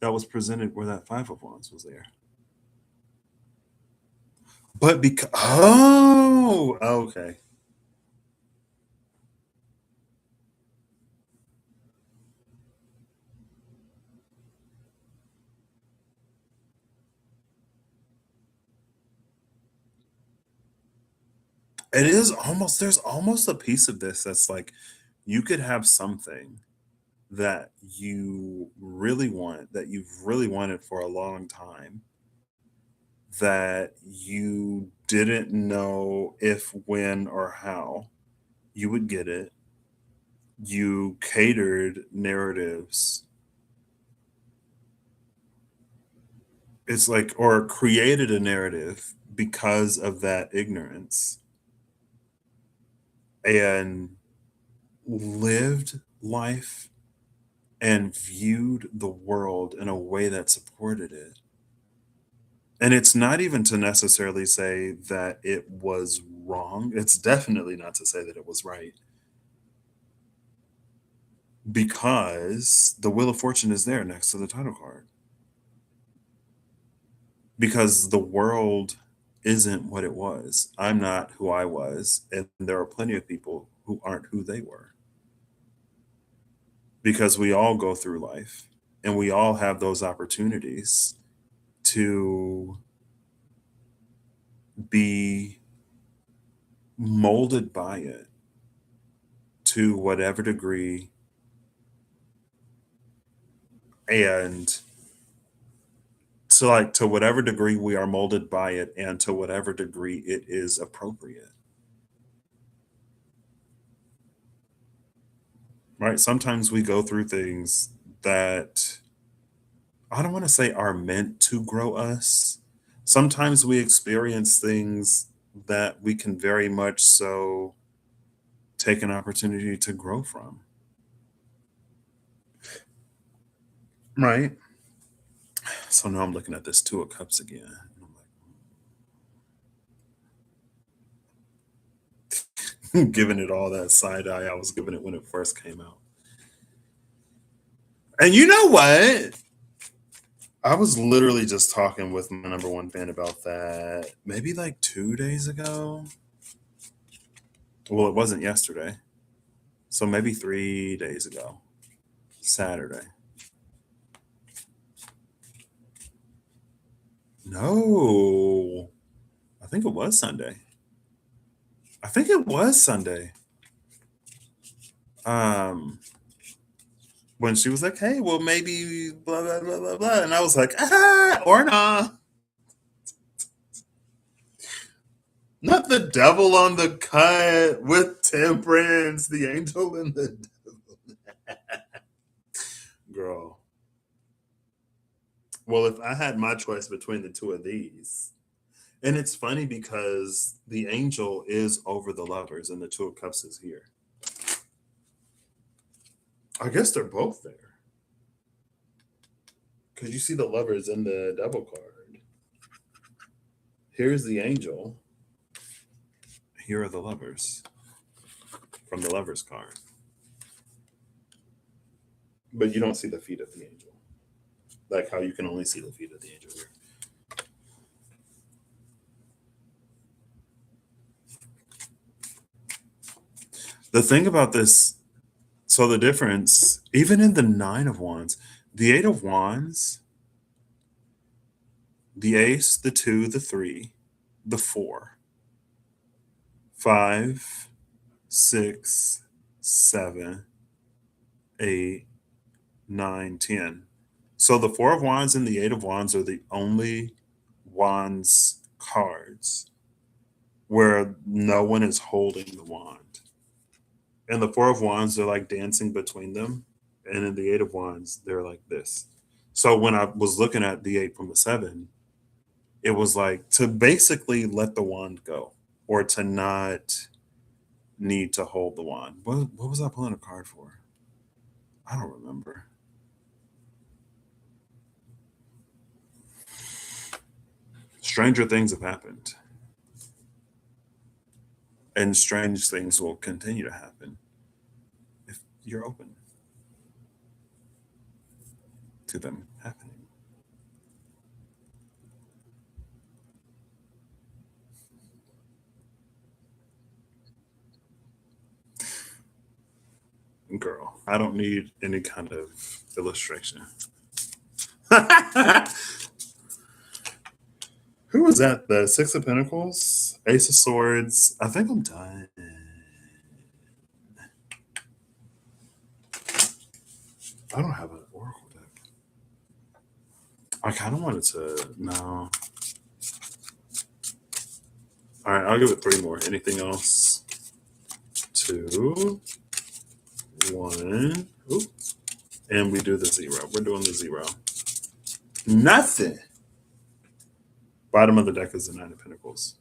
that was presented where that Five of Wands was there. But because, oh, okay. It is almost, there's almost a piece of this that's like you could have something that you really want, that you've really wanted for a long time, that you didn't know if, when, or how you would get it. You catered narratives. It's like, or created a narrative because of that ignorance and lived life and viewed the world in a way that supported it. And it's not even to necessarily say that it was wrong. It's definitely not to say that it was right because the Wheel of Fortune is there next to the title card. Because the world isn't what it was. I'm not who I was. And there are plenty of people who aren't who they were because we all go through life and we all have those opportunities to be molded by it to whatever degree, and to whatever degree we are molded by it and to whatever degree it is appropriate. Right? Sometimes we go through things that I don't want to say are meant to grow us. Sometimes we experience things that we can very much so take an opportunity to grow from. Right? So now I'm looking at this Two of Cups again. And I'm like, giving it all that side eye I was giving it when it first came out. And you know what? I was literally just talking with my number one fan about that maybe like 2 days ago. Well, it wasn't yesterday. So maybe 3 days ago, Saturday. No, I think it was Sunday. I think it was Sunday. Um, when she was like, "Hey, well, maybe blah blah blah blah blah," and I was like, "Ah, or nah, not the devil on the cut with temperance, the angel and the girl." Well, if I had my choice between the two of these, and it's funny because the angel is over the lovers and the Two of Cups is here. I guess they're both there because you see the lovers in the double card. Here's the angel. Here are the lovers from the lovers card. But you don't see the feet of the angel. Like how you can only see the feet of the angel here. The thing about this, so the difference, even in the Nine of Wands, the Eight of Wands, the Ace, the Two, the Three, the Four, Five, Six, Seven, Eight, Nine, 10. So the Four of Wands and the Eight of Wands are the only Wands cards where no one is holding the wand. And the Four of Wands, they're like dancing between them. And in the Eight of Wands, they're like this. So when I was looking at the Eight from the Seven, it was like to basically let the wand go or to not need to hold the wand. What was I pulling a card for? I don't remember. Stranger things have happened, and strange things will continue to happen if you're open to them happening. Girl, I don't need any kind of illustration. Who was that? The Six of Pentacles, Ace of Swords. I think I'm done. I don't have an Oracle deck. I kind of wanted to. No. All right, I'll give it three more. Anything else? Two, one. Oop. And we do the zero. We're doing the zero. Nothing. Bottom of the deck is the Nine of Pentacles.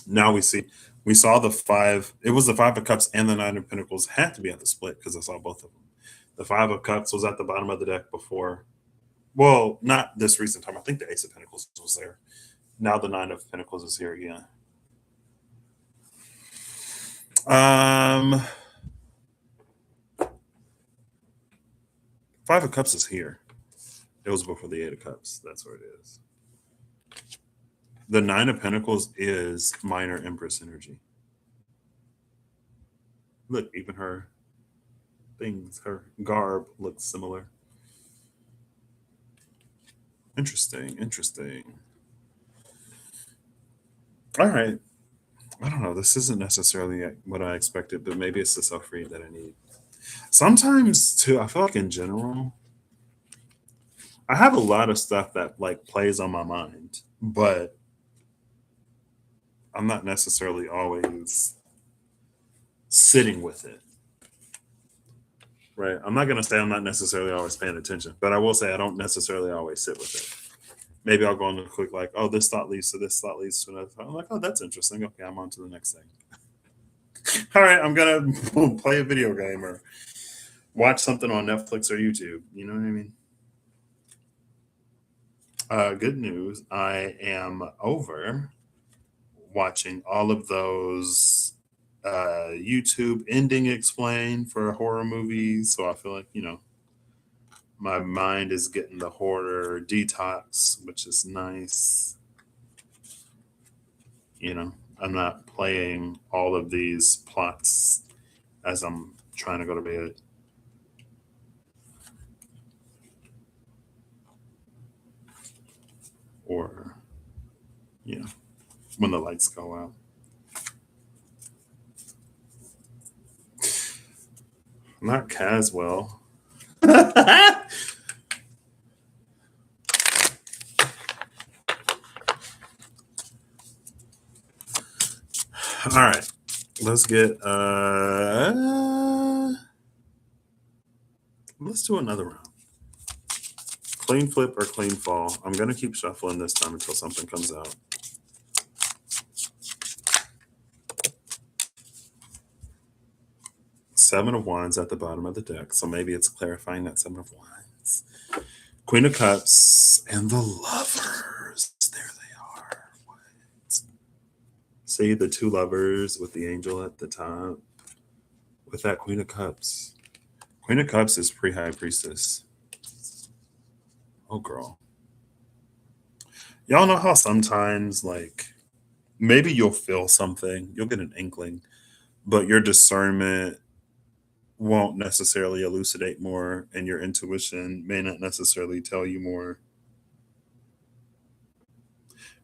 Now we saw the five. It was the Five of Cups and the Nine of Pentacles had to be at the split because I saw both of them. The Five of Cups was at the bottom of the deck before. Well, not this recent time. I think the Ace of Pentacles was there. Now the Nine of Pentacles is here again. Five of Cups is here. It was before the Eight of Cups. That's where it is. The Nine of Pentacles is minor Empress energy. Look, even her things, her garb looks similar. Interesting, interesting. All right. I don't know. This isn't necessarily what I expected, but maybe it's the self-read that I need. Sometimes, too, I feel like in general, I have a lot of stuff that like plays on my mind, but I'm not necessarily always sitting with it. Right. I'm not going to say I'm not necessarily always paying attention, but I will say I don't necessarily always sit with it. Maybe I'll go on a quick, like, oh, this thought leads to this thought leads to another thought. I'm like, oh, that's interesting. Okay, I'm on to the next thing. All right, I'm going to play a video game or watch something on Netflix or YouTube. You know what I mean? Good news. I am over watching all of those YouTube ending explained for horror movies. So I feel like, my mind is getting the horror detox, which is nice. I'm not playing all of these plots as I'm trying to go to bed. Or, when the lights go out. Not Caswell. All right, let's get let's do another round. Clean flip or clean fall. I'm gonna keep shuffling this time until something comes out. Seven of Wands at the bottom of the deck, so maybe it's clarifying that Seven of Wands. Queen of Cups and the Lovers. There they are. What? See the two lovers with the angel at the top with that Queen of Cups. Queen of Cups is pre-High Priestess. Oh, girl. Y'all know how sometimes, like, maybe you'll feel something, you'll get an inkling, but your discernment won't necessarily elucidate more, and your intuition may not necessarily tell you more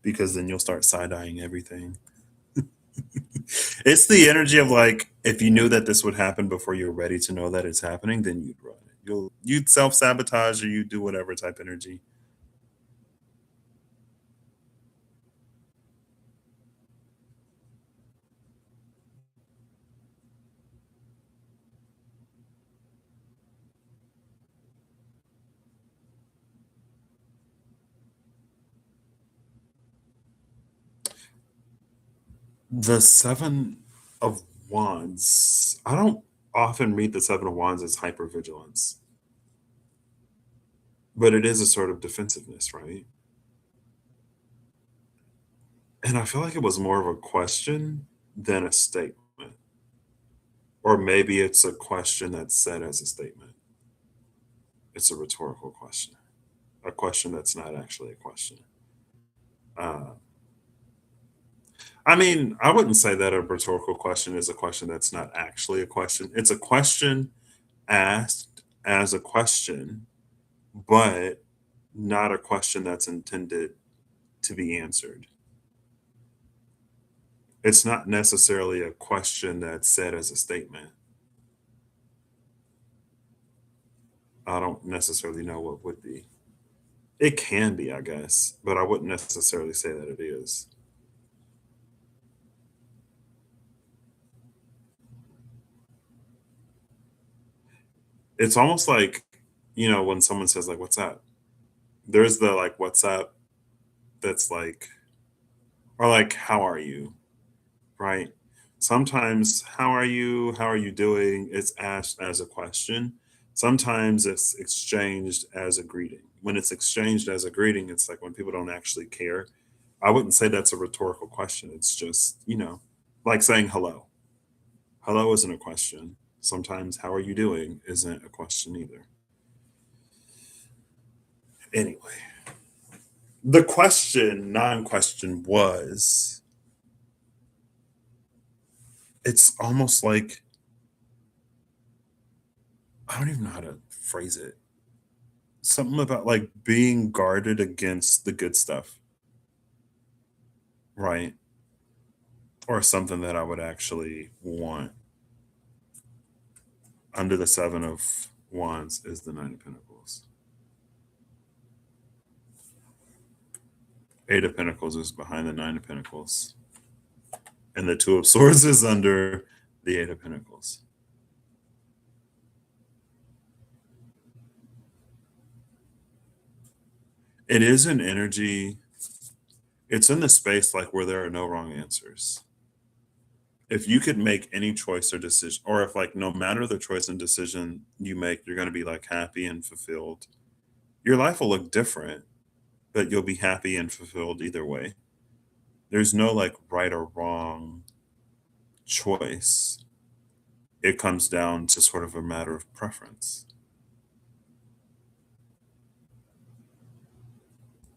because then you'll start side-eyeing everything. It's the energy of like, if you knew that this would happen before you're ready to know that it's happening, then you'd run it. you'd self sabotage or you do whatever type energy. The Seven of Wands. I don't often read the Seven of Wands as hypervigilance, but it is a sort of defensiveness, right? And I feel like it was more of a question than a statement. Or maybe it's a question that's said as a statement. It's a rhetorical question, a question that's not actually a question. Uh, I mean, I wouldn't say that a rhetorical question is a question that's not actually a question. It's a question asked as a question, but not a question that's intended to be answered. It's not necessarily a question that's said as a statement. I don't necessarily know what would be. It can be, I guess, but I wouldn't necessarily say that it is. It's almost like, when someone says, like, what's up? There's the, like, what's up that's like, or like, how are you? Right? Sometimes, how are you? How are you doing? It's asked as a question. Sometimes it's exchanged as a greeting. When it's exchanged as a greeting, it's like when people don't actually care. I wouldn't say that's a rhetorical question. It's just, like saying hello. Hello isn't a question. Sometimes, how are you doing isn't a question either. Anyway, the question, non question, was it's almost like, I don't even know how to phrase it. Something about like being guarded against the good stuff, right? Or something that I would actually want. Under the Seven of Wands is the Nine of Pentacles. Eight of Pentacles is behind the Nine of Pentacles. And the Two of Swords is under the Eight of Pentacles. It is an energy, it's in the space like where there are no wrong answers. If you could make any choice or decision, or if like no matter the choice and decision you make, you're going to be like happy and fulfilled, your life will look different, but you'll be happy and fulfilled either way. There's no like right or wrong choice. It comes down to sort of a matter of preference.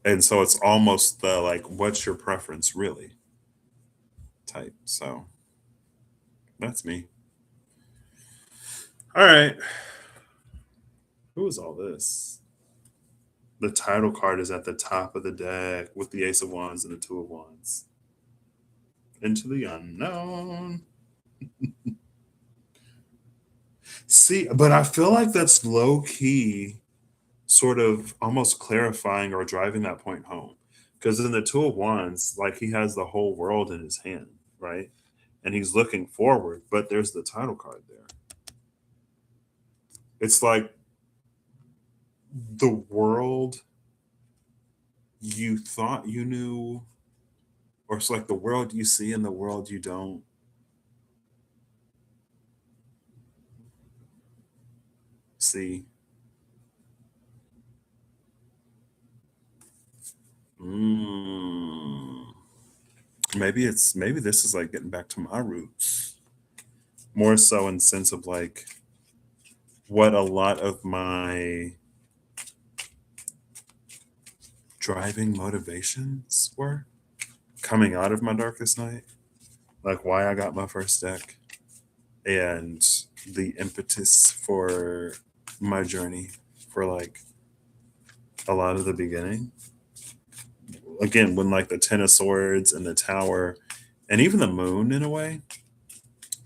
And so it's almost the like, what's your preference really type. So that's me. All right. Who is all this? The title card is at the top of the deck with the Ace of Wands and the Two of Wands. Into the unknown. See, but I feel like that's low key, sort of almost clarifying or driving that point home. Because in the Two of Wands, like he has the whole world in his hand, right? And he's looking forward, but there's the title card there. It's like the world you thought you knew, or it's like the world you see and the world you don't see. Mm. Maybe this is like getting back to my roots, more so in sense of like what a lot of my driving motivations were coming out of my darkest night, like why I got my first deck and the impetus for my journey for like a lot of the beginning. Again, when like the Ten of Swords and the Tower and even the Moon in a way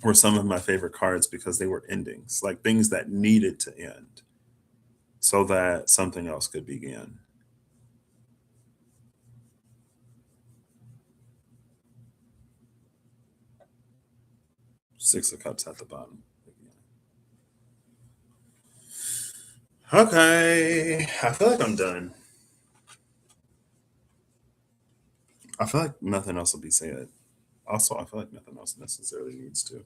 were some of my favorite cards because they were endings, like things that needed to end. so that something else could begin. Six of Cups at the bottom. Okay, I feel like I'm done. I feel like nothing else will be said. Also, I feel like nothing else necessarily needs to.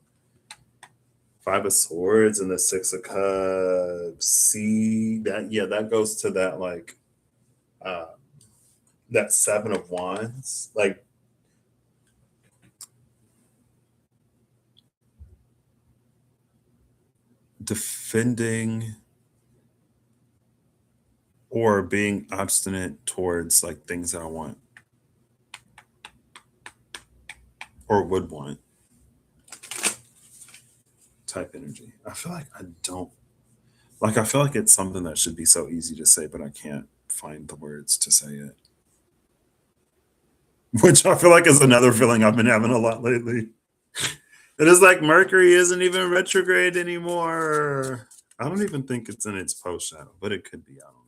Five of Swords and the Six of Cups. See that? Yeah, that goes to that like uh that Seven of Wands. Like defending or being obstinate towards like things that I want or would want type energy. I feel like I don't like I feel like it's something that should be so easy to say, but I can't find the words to say it. Which I feel like is another feeling I've been having a lot lately. It is like Mercury isn't even retrograde anymore. I don't even think it's in its post shadow, but it could be. I don't know.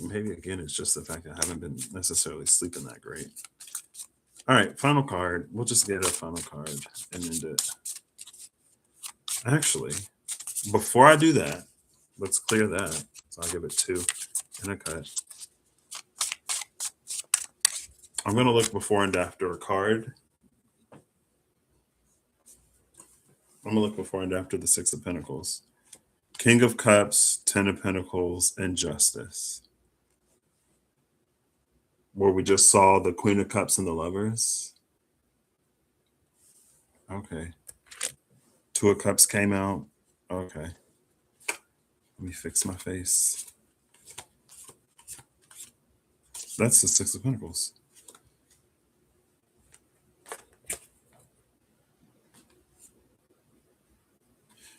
Maybe again, it's just the fact that I haven't been necessarily sleeping that great. All right, final card. We'll just get a final card and end it. Actually, before I do that, let's clear that. So I'll give it 2 and a cut. I'm going to look before and after a card. I'm going to look before and after the Six of Pentacles. King of Cups, 10 of Pentacles, and Justice. Where we just saw the Queen of Cups and the Lovers. Okay. 2 of Cups came out. Okay. Let me fix my face. That's the Six of Pentacles.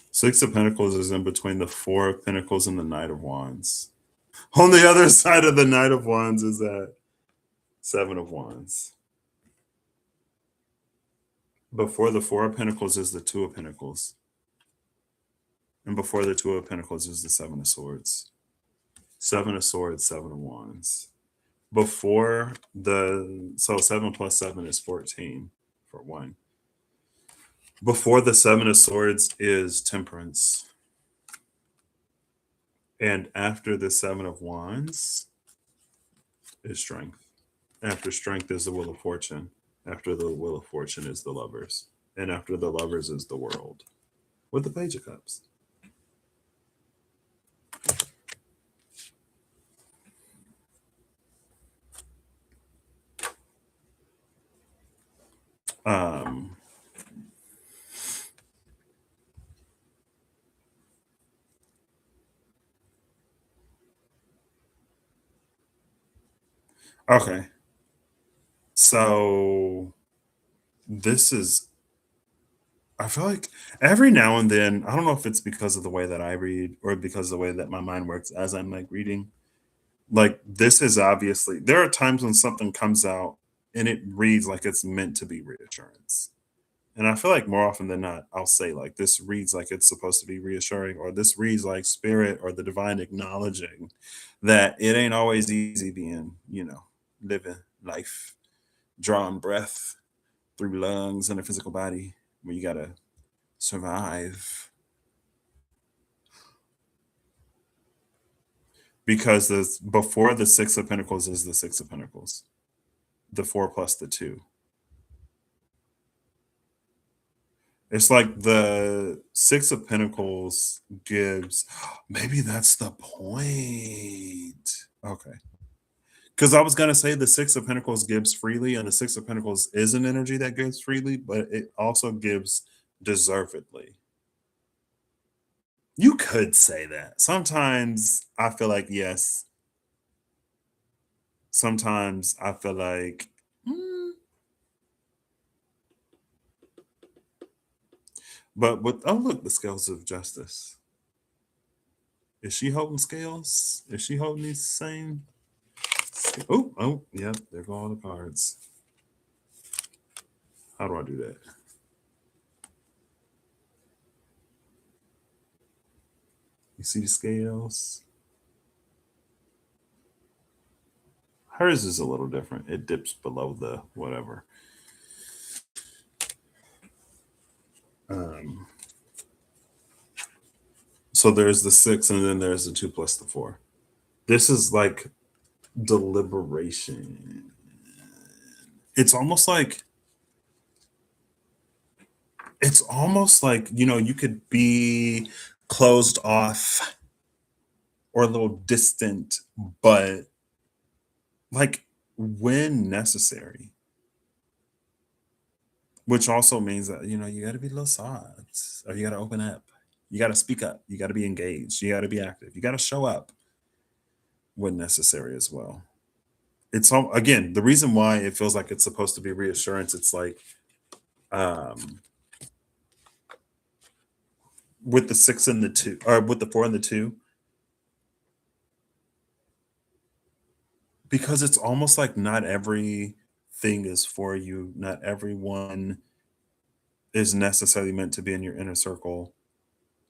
Six of Pentacles is in between the Four of Pentacles and the Knight of Wands. On the other side of the Knight of Wands is that Seven of Wands. Before the Four of Pentacles is the Two of Pentacles. And before the Two of Pentacles is the Seven of Swords. Seven of Swords, Seven of Wands. Before so 7 plus 7 is 14 for 1. Before the Seven of Swords is Temperance. And after the Seven of Wands is Strength. After Strength is the Wheel of Fortune. After the Wheel of Fortune is the Lovers. And after the Lovers is the World. With the Page of Cups. Okay. So this is, I feel like every now and then, I don't know if it's because of the way that I read or because of the way that my mind works as I'm like reading. Like this is obviously, there are times when something comes out and it reads like it's meant to be reassurance. And I feel like more often than not, I'll say like this reads like it's supposed to be reassuring, or this reads like spirit or the divine acknowledging that it ain't always easy being, living life, drawing breath through lungs and a physical body where you gotta survive. Because before the Six of Pentacles is the Six of Pentacles, the 4 plus the 2. It's like the Six of Pentacles gives, maybe that's the point. Okay. Because I was going to say the Six of Pentacles gives freely, and the Six of Pentacles is an energy that gives freely, but it also gives deservedly. You could say that. Sometimes I feel like, yes. Sometimes I feel like, but with, oh, look, the Scales of Justice. Is she holding scales? Is she holding these same? Oh, yeah, there go all the cards. How do I do that? You see the scales? Hers is a little different. It dips below the whatever. Um, so there's the 6, and then there's the 2 plus the 4. This is like deliberation. It's almost like you could be closed off or a little distant, but like when necessary, which also means that you got to be a little soft, or you got to open up, you got to speak up, you got to be engaged, you got to be active, you got to show up when necessary as well. It's all, again, the reason why it feels like it's supposed to be reassurance. It's like um with the 6 and the 2, or with the 4 and the 2, because it's almost like not everything is for you, not everyone is necessarily meant to be in your inner circle,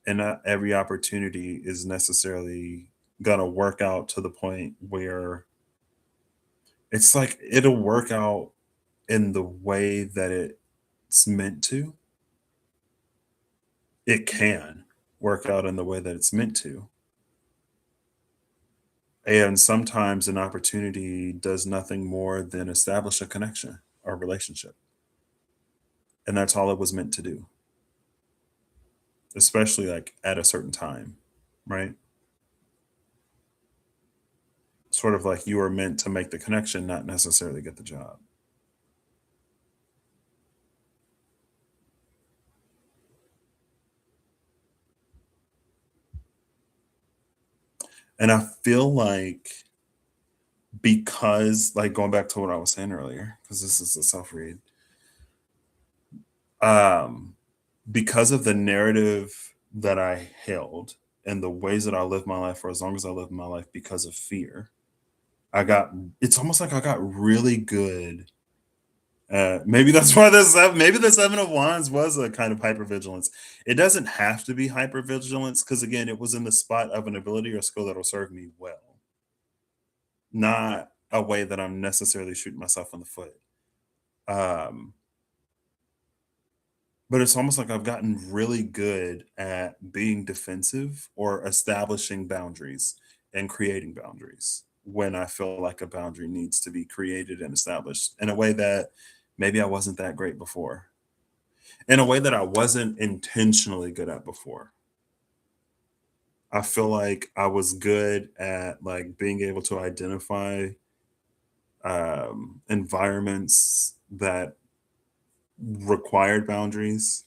and not every opportunity is necessarily gonna work out to the point where it's like it'll work out in the way that it's meant to. It can work out in the way that it's meant to. And sometimes an opportunity does nothing more than establish a connection or relationship. And that's all it was meant to do, especially like at a certain time, right? Sort of like you are meant to make the connection, not necessarily get the job. And I feel like because, like, going back to what I was saying earlier, because this is a self read, um, because of the narrative that I held and the ways that I lived my life for as long as I lived my life because of fear, I got it's almost like I got really good. Maybe that's why maybe the 7 of Wands was a kind of hypervigilance. It doesn't have to be hypervigilance because again, it was in the spot of an ability or skill that will serve me well, not a way that I'm necessarily shooting myself in the foot. Um, but it's almost like I've gotten really good at being defensive or establishing boundaries and creating boundaries when I feel like a boundary needs to be created and established in a way that maybe I wasn't that great before, in a way that I wasn't intentionally good at before. I feel like I was good at like being able to identify environments that required boundaries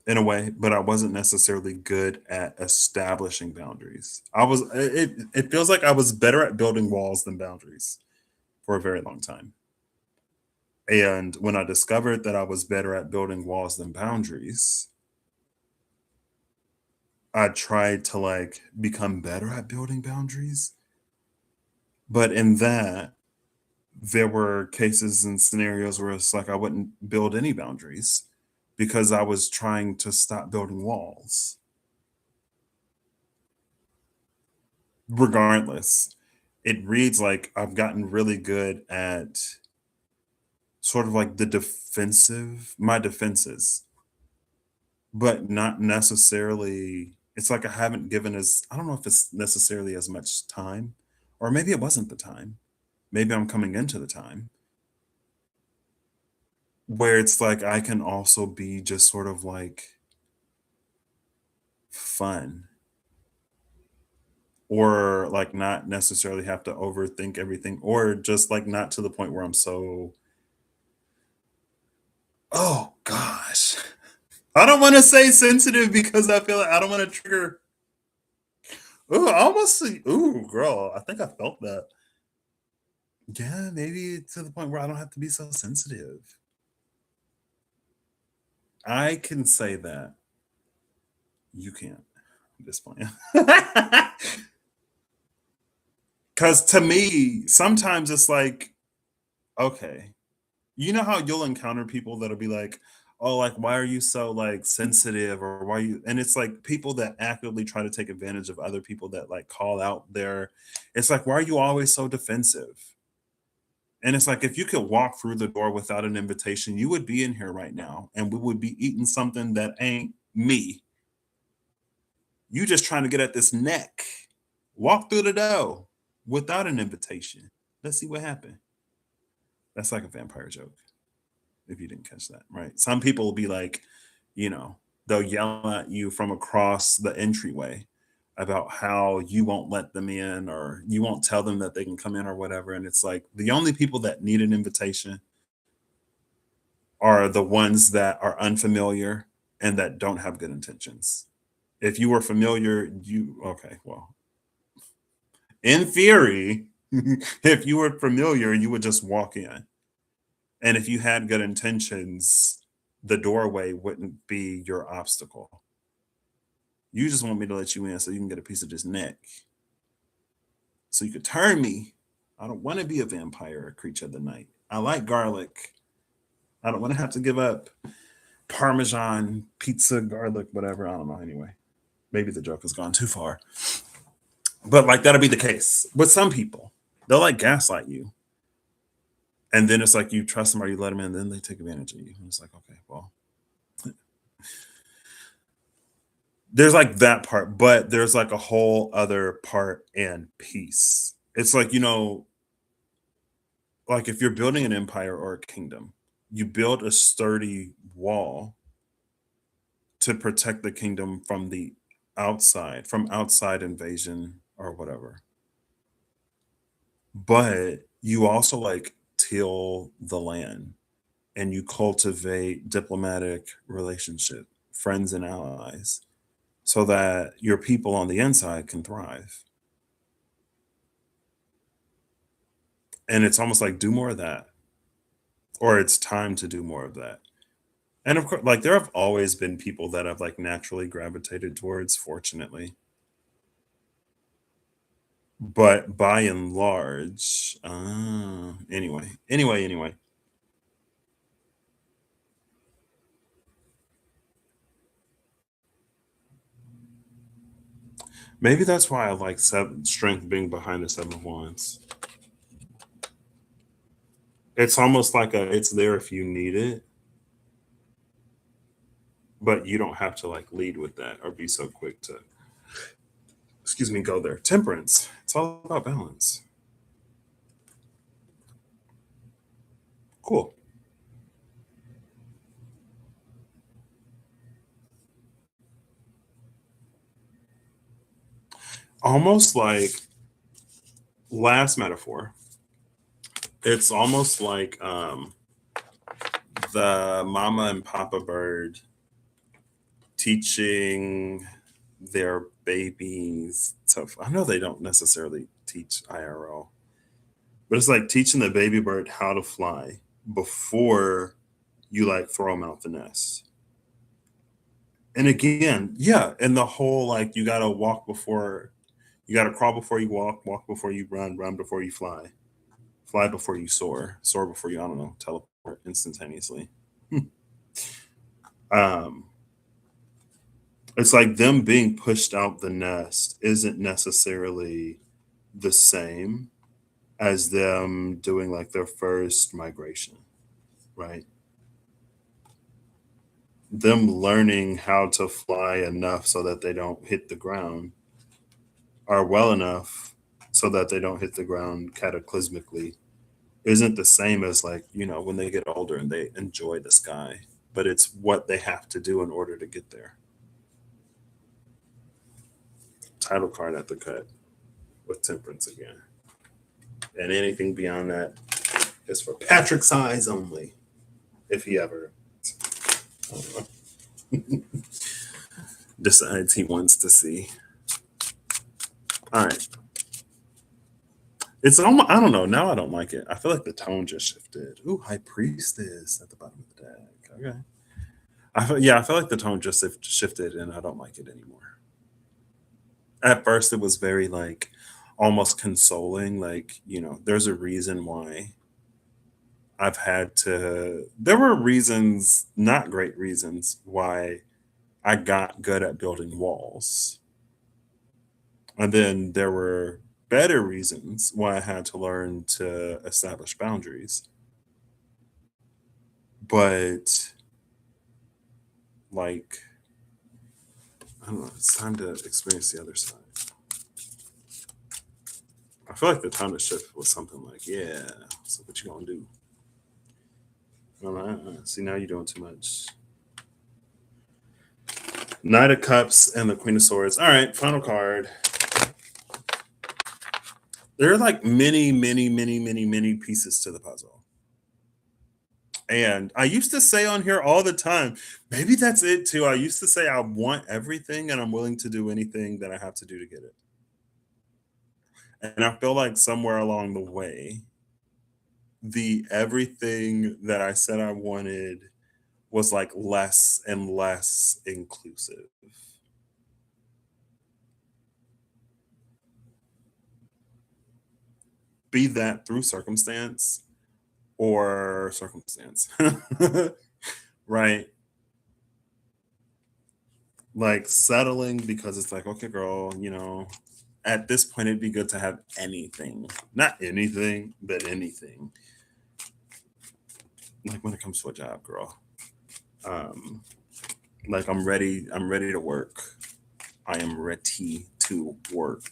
in a way, but I wasn't necessarily good at establishing boundaries. It feels like I was better at building walls than boundaries for a very long time. And when I discovered that I was better at building walls than boundaries, I tried to like become better at building boundaries. But in that, there were cases and scenarios where it's like I wouldn't build any boundaries because I was trying to stop building walls. Regardless, it reads like I've gotten really good at sort of like my defenses, but not necessarily. It's like I haven't given as, I don't know if it's necessarily as much time, or maybe it wasn't the time. Maybe I'm coming into the time where it's like I can also be just sort of like fun, or like not necessarily have to overthink everything, or just like not to the point where I'm so, oh gosh. I don't want to say sensitive because I feel like I don't want to trigger. Ooh, almost. Ooh, girl, I think I felt that. Yeah, maybe to the point where I don't have to be so sensitive. I can say that. You can't. I'm just playing. Because to me, sometimes it's like, okay, you know how you'll encounter people that'll be like, oh, like, why are you so like sensitive, or why you, and it's like people that actively try to take advantage of other people that like call out their, it's like, why are you always so defensive? And it's like, if you could walk through the door without an invitation, you would be in here right now and we would be eating something that ain't me. You just trying to get at this neck. Walk through the door without an invitation. Let's see what happened. That's like a vampire joke, if you didn't catch that, right? Some people will be like, you know, they'll yell at you from across the entryway about how you won't let them in or you won't tell them that they can come in or whatever. And it's like the only people that need an invitation are the ones that are unfamiliar and that don't have good intentions. If you were familiar, you okay, well, in theory, if you were familiar, you would just walk in. And if you had good intentions, the doorway wouldn't be your obstacle. You just want me to let you in so you can get a piece of this neck. So you could turn me. I don't want to be a vampire or creature of the night. I like garlic. I don't want to have to give up Parmesan, pizza, garlic, whatever. I don't know. Anyway, maybe the joke has gone too far. But like that'll be the case with some people. They'll like gaslight you. And then it's like you trust somebody, you let them in, then they take advantage of you. And it's like, okay, well, there's like that part, but there's like a whole other part and piece. It's like, like if you're building an empire or a kingdom, you build a sturdy wall to protect the kingdom from the outside, from outside invasion or whatever. But you also like till the land and you cultivate diplomatic relationship, friends and allies, so that your people on the inside can thrive. And it's almost like do more of that, or it's time to do more of that. And of course, like there have always been people that have like naturally gravitated towards, fortunately. But by and large, anyway, maybe that's why I like strength being behind the 7 of Wands. It's almost like it's there if you need it, but you don't have to like lead with that or be so quick to, excuse me, go there. Temperance. It's all about balance. Cool. Almost like last metaphor. It's almost like the mama and papa bird teaching their babies to, I know they don't necessarily teach IRL, but it's like teaching the baby bird how to fly before you like throw them out the nest. And again, yeah, and the whole like you gotta walk before, you gotta crawl before you walk, walk before you run, run before you fly, fly before you soar, soar before you, I don't know, teleport instantaneously. um, it's like them being pushed out the nest isn't necessarily the same as them doing like their first migration, right? Them learning how to fly enough so that they don't hit the ground, or well enough so that they don't hit the ground cataclysmically, isn't the same as like, when they get older and they enjoy the sky, but it's what they have to do in order to get there. Title card at the cut with temperance again. And anything beyond that is for Patrick's eyes only, if he ever, I don't know, decides he wants to see. All right. It's almost, I don't know. Now I don't like it. I feel like the tone just shifted. Ooh, High Priestess at the bottom of the deck. Okay. I feel like the tone just shifted and I don't like it anymore. At first, it was very like almost consoling. Like, there's a reason why there were reasons, not great reasons, why I got good at building walls. And then there were better reasons why I had to learn to establish boundaries. But like, I don't know, it's time to experience the other side. I feel like the time to shift was something like, yeah, so what you gonna do? I'm like, see, now you're doing too much. Knight of Cups and the Queen of Swords. All right, final card. There are like many, many, many, many, many pieces to the puzzle. And I used to say on here all the time, maybe that's it too. I used to say I want everything and I'm willing to do anything that I have to do to get it. And I feel like somewhere along the way, the everything that I said I wanted was like less and less inclusive. Be that through circumstance or circumstance. Right? Like settling because it's like, okay, girl, at this point it'd be good to have anything. Not anything, but anything. Like when it comes to a job, girl. Um, like I'm ready to work. I am ready to work.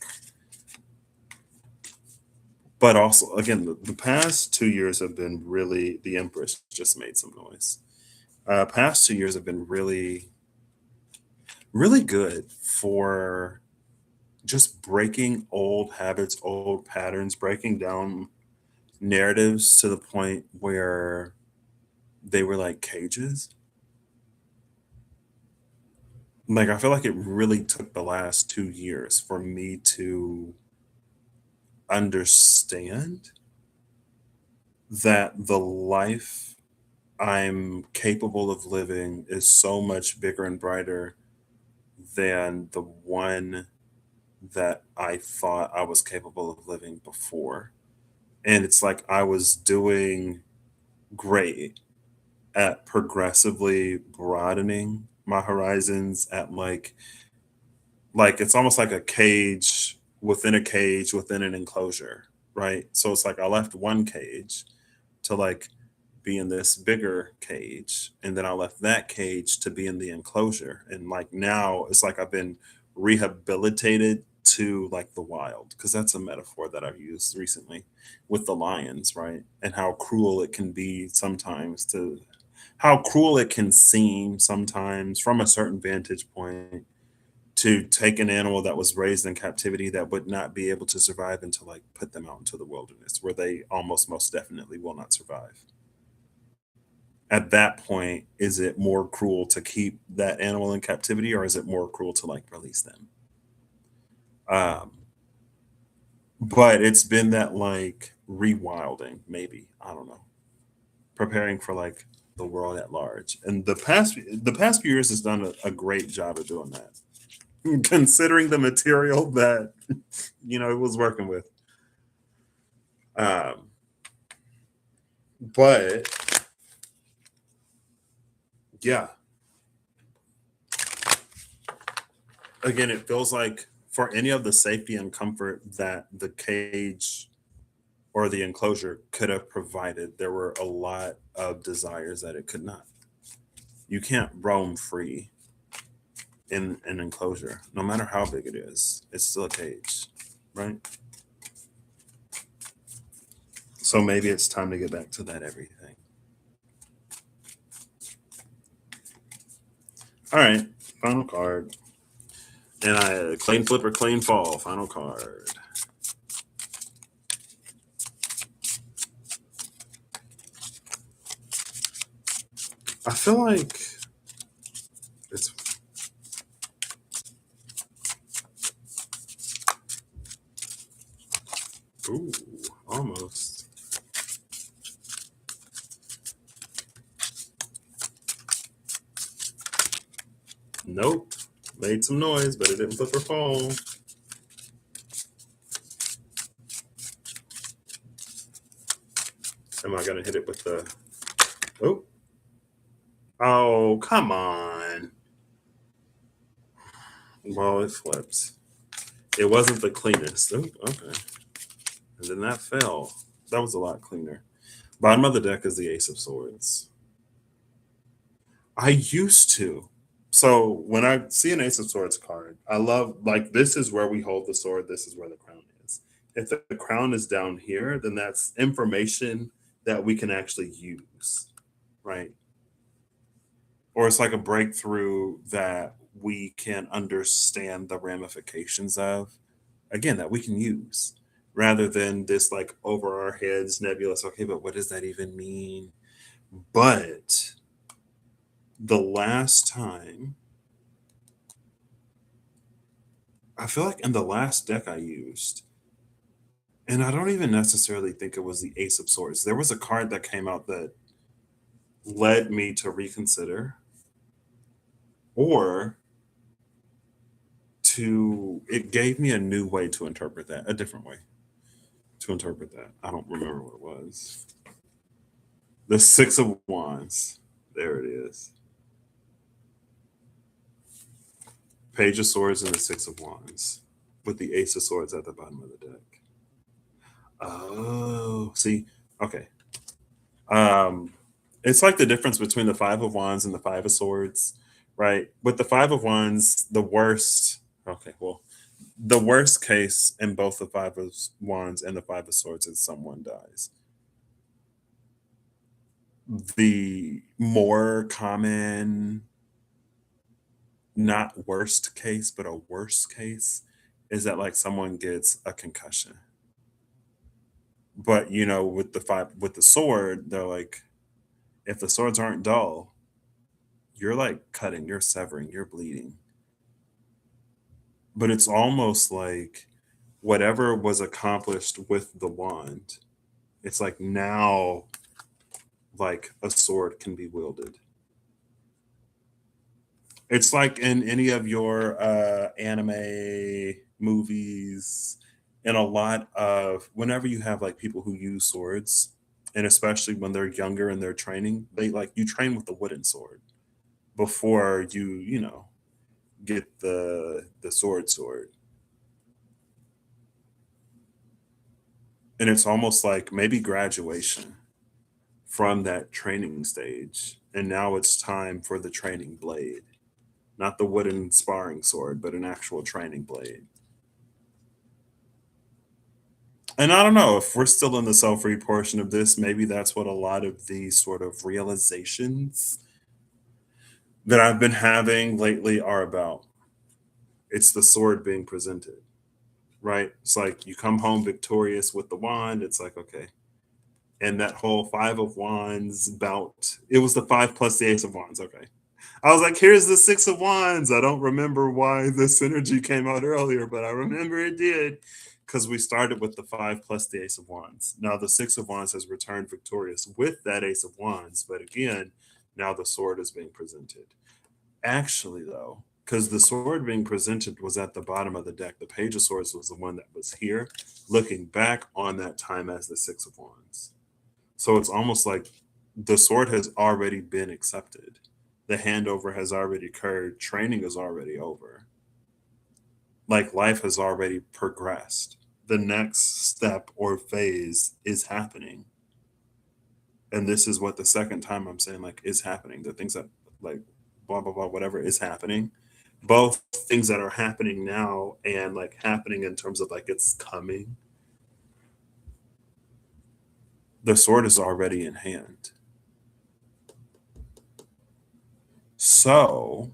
But also, again, the past 2 years have been really, the Empress just made some noise. Past 2 years have been really, really good for just breaking old habits, old patterns, breaking down narratives to the point where they were like cages. Like, I feel like it really took the last 2 years for me to understand that the life I'm capable of living is so much bigger and brighter than the one that I thought I was capable of living before. And it's like I was doing great at progressively broadening my horizons at like it's almost like a cage within an enclosure, right? So it's like I left one cage to like be in this bigger cage, and then I left that cage to be in the enclosure. And like now it's like I've been rehabilitated to like the wild, because that's a metaphor that I've used recently with the lions, right? And how cruel it can be sometimes to how cruel it can seem sometimes from a certain vantage point to take an animal that was raised in captivity that would not be able to survive and to like put them out into the wilderness where they almost most definitely will not survive. At that point, is it more cruel to keep that animal in captivity, or is it more cruel to like release them? Um, but it's been that like rewilding, maybe. I don't know. Preparing for like the world at large. And the past few years has done a great job of doing that. Considering the material that it was working with. Um, but yeah, again, it feels like for any of the safety and comfort that the cage or the enclosure could have provided, there were a lot of desires that it could not. You can't roam free in an enclosure, no matter how big it is. It's still a cage, right? So maybe it's time to get back to that everything. All right, final card. And I clean flip or clean fall. Final card. I feel like it's ooh, almost. Nope. Made some noise, but it didn't flip or fall. Am I gonna hit it with the oh oh come on. Well it flips. It wasn't the cleanest. Oh, okay. And then that fell. That was a lot cleaner. Bottom of the deck is the Ace of Swords. I used to. So when I see an Ace of Swords card, I love like this is where we hold the sword, this is where the crown is. If the crown is down here, then that's information that we can actually use, right? Or it's like a breakthrough that we can understand the ramifications of, again, that we can use rather than this like over our heads nebulous, okay, but what does that even mean? But the last time, I feel like in the last deck I used, and I don't even necessarily think it was the Ace of Swords. There was a card that came out that led me to reconsider or it gave me a new way to interpret that, a different way to interpret that. I don't remember what it was. The Six of Wands. There it is. Page of Swords and the Six of Wands with the Ace of Swords at the bottom of the deck. Oh, see, okay. Um, it's like the difference between the Five of Wands and the Five of Swords, right? With the Five of Wands, the worst. Okay, well, the worst case in both the Five of Wands and the Five of Swords is someone dies. The more common, not worst case, but a worst case is that like someone gets a concussion. But with the sword, they're like, if the swords aren't dull, you're like cutting, you're severing, you're bleeding. But it's almost like whatever was accomplished with the wand, it's like now like a sword can be wielded. It's like in any of your anime movies, and a lot of whenever you have like people who use swords, and especially when they're younger and they're training, they like you train with the wooden sword before you get the sword. And it's almost like maybe graduation from that training stage. And now it's time for the training blade, not the wooden sparring sword, but an actual training blade. And I don't know if we're still in the self read portion of this. Maybe that's what a lot of these sort of realizations that I've been having lately are about. It's the sword being presented, right? It's like you come home victorious with the wand. It's like, okay. And that whole Five of Wands bout, it was the five plus the Ace of Wands. Okay. I was like, here's the Six of Wands. I don't remember why the synergy came out earlier, but I remember it did because we started with the five plus the Ace of Wands. Now the Six of Wands has returned victorious with that Ace of Wands, but again, now the sword is being presented. Actually, though, because the sword being presented was at the bottom of the deck, the Page of Swords was the one that was here, looking back on that time as the Six of Wands. So it's almost like the sword has already been accepted. The handover has already occurred. Training is already over. Like life has already progressed. The next step or phase is happening. And this is what the second time I'm saying, like, is happening. The things that, like, blah, blah, blah, whatever is happening. Both things that are happening now and, like, happening in terms of, like, it's coming. The sword is already in hand. So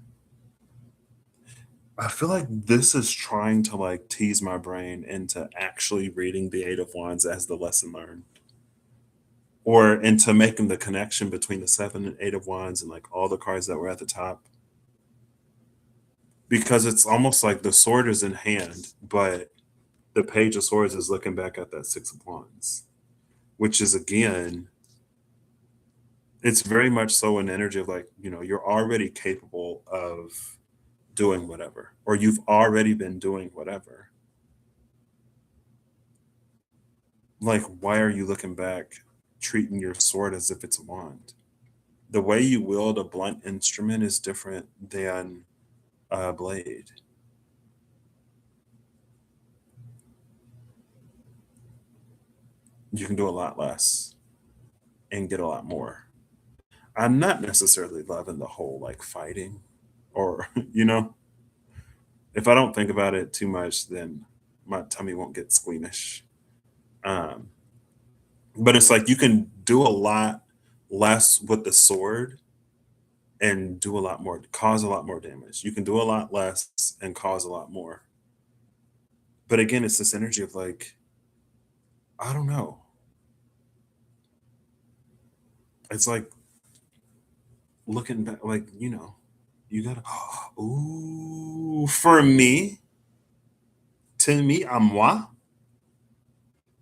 I feel like this is trying to like tease my brain into actually reading the Eight of Wands as the lesson learned, or into making the connection between the Seven and Eight of Wands and like all the cards that were at the top. Because it's almost like the sword is in hand, but the Page of Swords is looking back at that Six of Wands, which is again, it's very much so an energy of like, you're already capable of doing whatever, or you've already been doing whatever. Like, why are you looking back treating your sword as if it's a wand. The way you wield a blunt instrument is different than a blade. You can do a lot less and get a lot more. I'm not necessarily loving the whole like fighting or, if I don't think about it too much, then my tummy won't get squeamish. Um, but it's like you can do a lot less with the sword and do a lot more, cause a lot more damage. You can do a lot less and cause a lot more. But again, it's this energy of like, I don't know. It's like looking back, like, you gotta, ooh, for me, to me, à moi,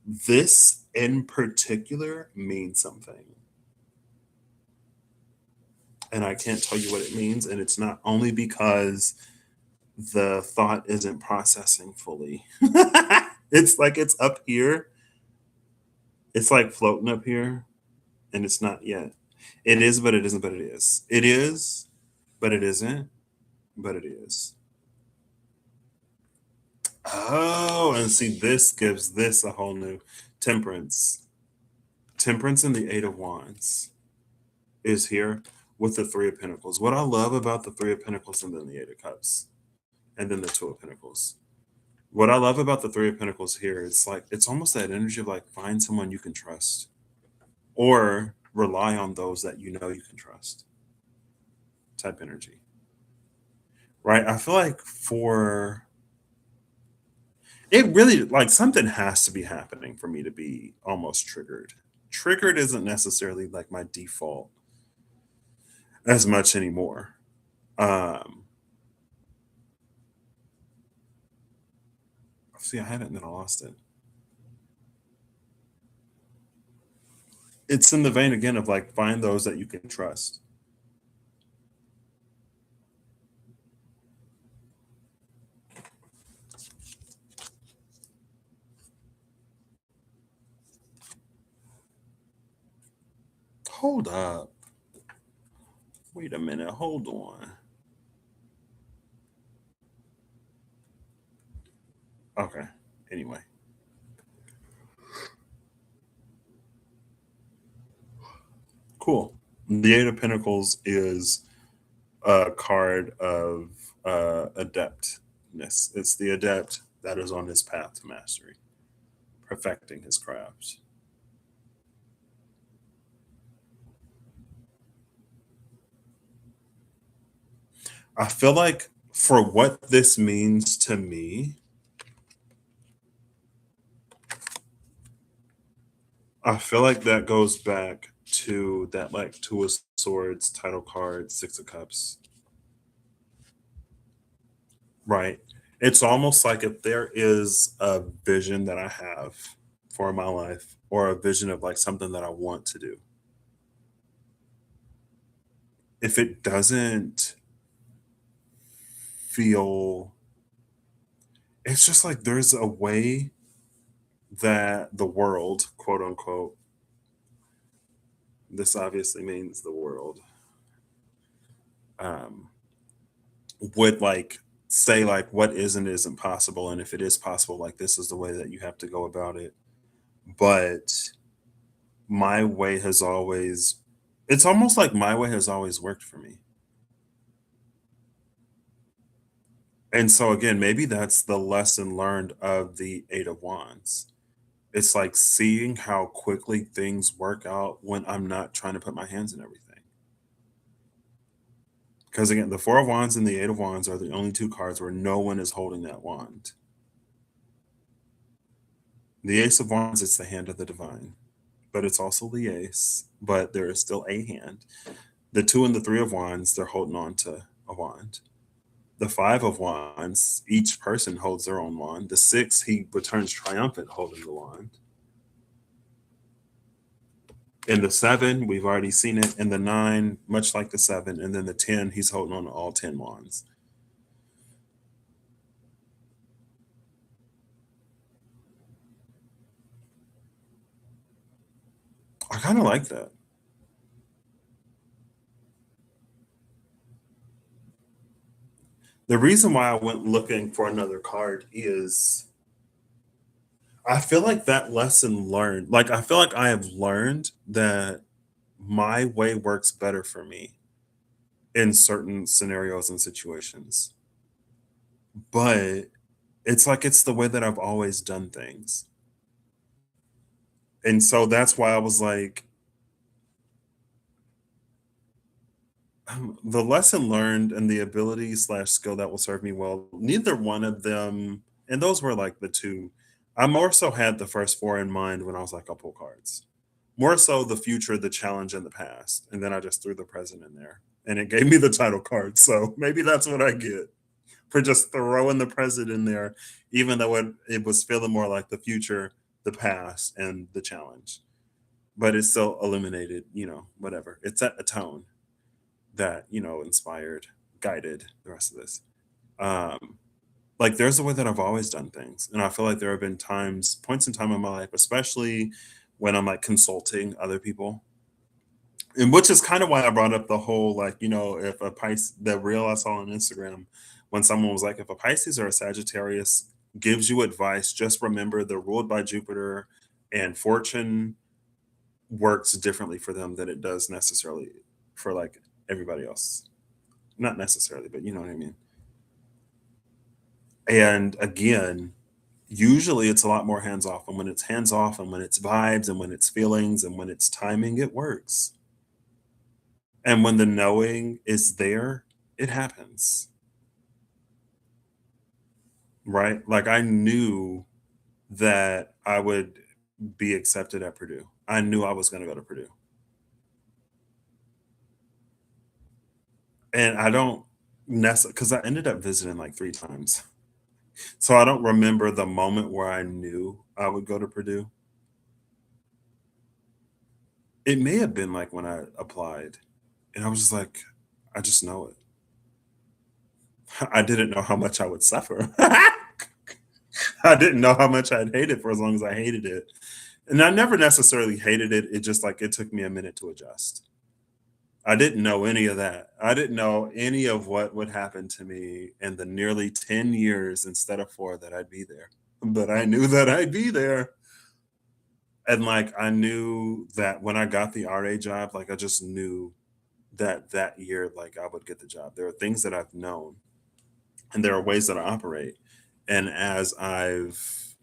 this in particular means something. And I can't tell you what it means. And it's not only because the thought isn't processing fully. It's like it's up here. It's like floating up here, and it's not yet. It is, but it isn't, but it is. It is, but it isn't, but it is. Oh, and see, this gives this a whole new temperance. Temperance in the Eight of Wands is here with the Three of Pentacles. What I love about the Three of Pentacles and then the Eight of Cups and then the Two of Pentacles. What I love about the Three of Pentacles here is like it's almost that energy of like find someone you can trust or rely on those that you know you can trust type energy. Right? I feel like for it really like something has to be happening for me to be almost triggered. Triggered isn't necessarily like my default as much anymore. Um See, I had it and then I lost it. It's in the vein again of like find those that you can trust. Hold up. Wait a minute. Hold on. Okay. Anyway, cool. The Eight of Pentacles is a card of adeptness. It's the adept that is on his path to mastery, perfecting his craft. I feel like for what this means to me, I feel like that goes back to that like Two of Swords, title card, Six of Cups, right? It's almost like if there is a vision that I have for my life or a vision of like something that I want to do, if it doesn't feel, it's just like there's a way that the world, quote unquote, this obviously means the world, um, would like say like what is and isn't possible, and if it is possible, like this is the way that you have to go about it. But my way has always, it's almost like my way has always worked for me. And so again, maybe that's the lesson learned of the Eight of Wands. It's like seeing how quickly things work out when I'm not trying to put my hands in everything. Because again, the Four of Wands and the Eight of Wands are the only two cards where no one is holding that wand. The Ace of Wands, it's the hand of the divine, but it's also the ace, but there is still a hand. The Two and the Three of Wands, they're holding on to a wand. The Five of Wands, each person holds their own wand. The Six, he returns triumphant holding the wand. In the Seven, we've already seen it. In the Nine, much like the Seven. And then the 10, he's holding on to all 10 wands. I I kind of like that. The reason why I went looking for another card is I feel like that lesson learned, like, I feel like I have learned that my way works better for me in certain scenarios and situations. But it's like it's the way that I've always done things. And so that's why I was like, the lesson learned and the ability slash skill that will serve me well, neither one of them, and those were like the two. I more so had the first four in mind when I was like, I'll pull cards. More so the future, the challenge, and the past. And then I just threw the present in there. And it gave me the title card. So maybe that's what I get for just throwing the present in there, even though it was feeling more like the future, the past, and the challenge. But it still eliminated, whatever. It set a tone that, inspired, guided the rest of this. Um, like there's a way that I've always done things. And I feel like there have been points in time in my life, especially when I'm like consulting other people. And which is kind of why I brought up the whole like, if a Pisces, the reel I saw on Instagram, when someone was like, if a Pisces or a Sagittarius gives you advice, just remember they're ruled by Jupiter and fortune works differently for them than it does necessarily for like everybody else. Not necessarily, but you know what I mean. And again, usually it's a lot more hands off. And when it's hands off and when it's vibes and when it's feelings and when it's timing, it works. And when the knowing is there, it happens. Right? Like I knew that I would be accepted at Purdue. I knew I was going to go to Purdue. And I don't necessarily, because I ended up visiting like three times. So I don't remember the moment where I knew I would go to Purdue. It may have been like when I applied and I was just like, I just know it. I didn't know how much I would suffer. I didn't know how much I'd hate it for as long as I hated it. And I never necessarily hated it. It just like it took me a minute to adjust. I didn't know any of that. I didn't know any of what would happen to me in the nearly 10 years instead of 4 that I'd be there. But I knew that I'd be there. And like I knew that when I got the RA job, like I just knew that that year like I would get the job. There are things that I've known and there are ways that I operate. And as I've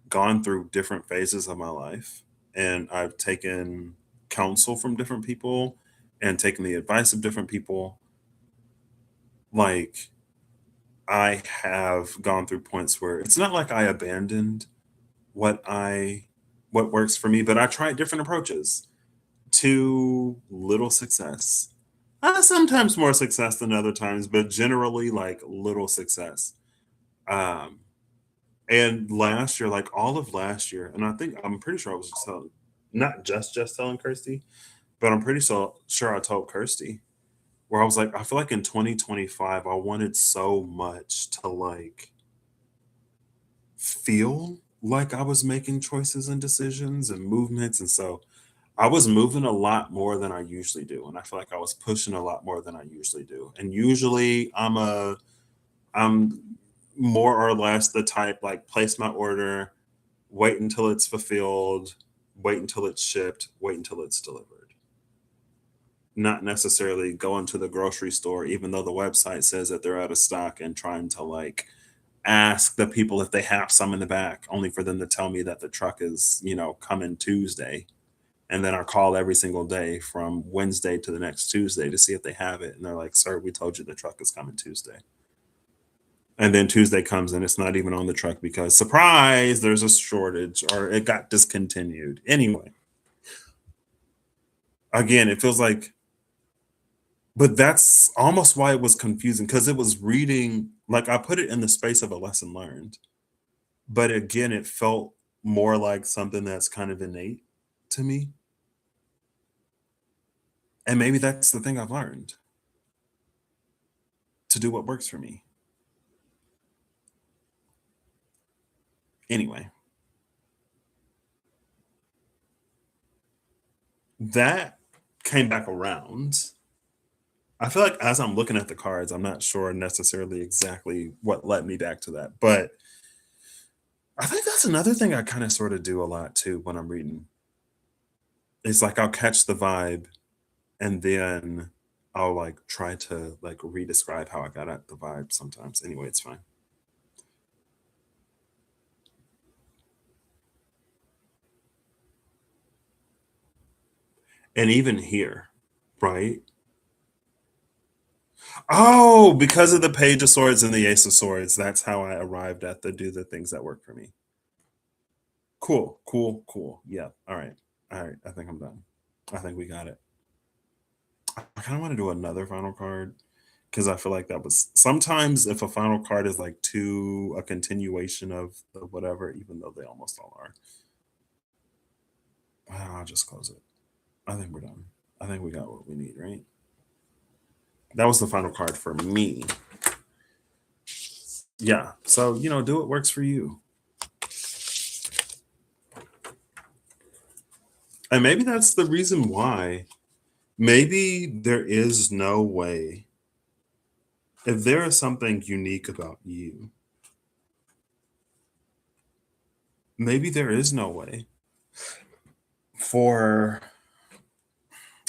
gone through different phases of my life and I've taken counsel from different people and taken the advice of different people, like I have gone through points where it's not like I abandoned what I what works for me, but I tried different approaches to little success. Sometimes more success than other times, but generally like little success. Um, and last year, like all of last year, and I think I'm pretty sure I was just telling, not just telling Kirsty, but I'm pretty sure I told Kirsty where I was like, I feel like in 2025, I wanted so much to like feel like I was making choices and decisions and movements. And so I was moving a lot more than I usually do. And I feel like I was pushing a lot more than I usually do. And usually I'm more or less the type like place my order, wait until it's fulfilled, wait until it's shipped, wait until it's delivered. Not necessarily going to the grocery store, even though the website says that they're out of stock and trying to like ask the people if they have some in the back, only for them to tell me that the truck is, coming Tuesday. And then I call every single day from Wednesday to the next Tuesday to see if they have it. And they're like, sir, we told you the truck is coming Tuesday. And then Tuesday comes and it's not even on the truck because surprise, there's a shortage or it got discontinued. Anyway, again, it feels like, but that's almost why it was confusing because it was reading, like I put it in the space of a lesson learned. But again, it felt more like something that's kind of innate to me. And maybe that's the thing I've learned to do what works for me. Anyway, that came back around. I feel like as I'm looking at the cards, I'm not sure necessarily exactly what led me back to that. But I think that's another thing I kind of sort of do a lot too when I'm reading. It's like I'll catch the vibe and then I'll like try to like re-describe how I got at the vibe sometimes. Anyway, it's fine. And even here, right? Oh, because of the Page of Swords and the Ace of Swords, that's how I arrived at the do the things that work for me. Cool, cool, cool. Yeah. All right. All right. I think I'm done. I think we got it. I kind of want to do another final card because I feel like that was sometimes if a final card is like too a continuation of the whatever, even though they almost all are, I'll just close it. I think we're done. I think we got what we need, right? That was the final card for me. Yeah. So, do what works for you. And maybe that's the reason why. Maybe there is no way. If there is something unique about you, maybe there is no way for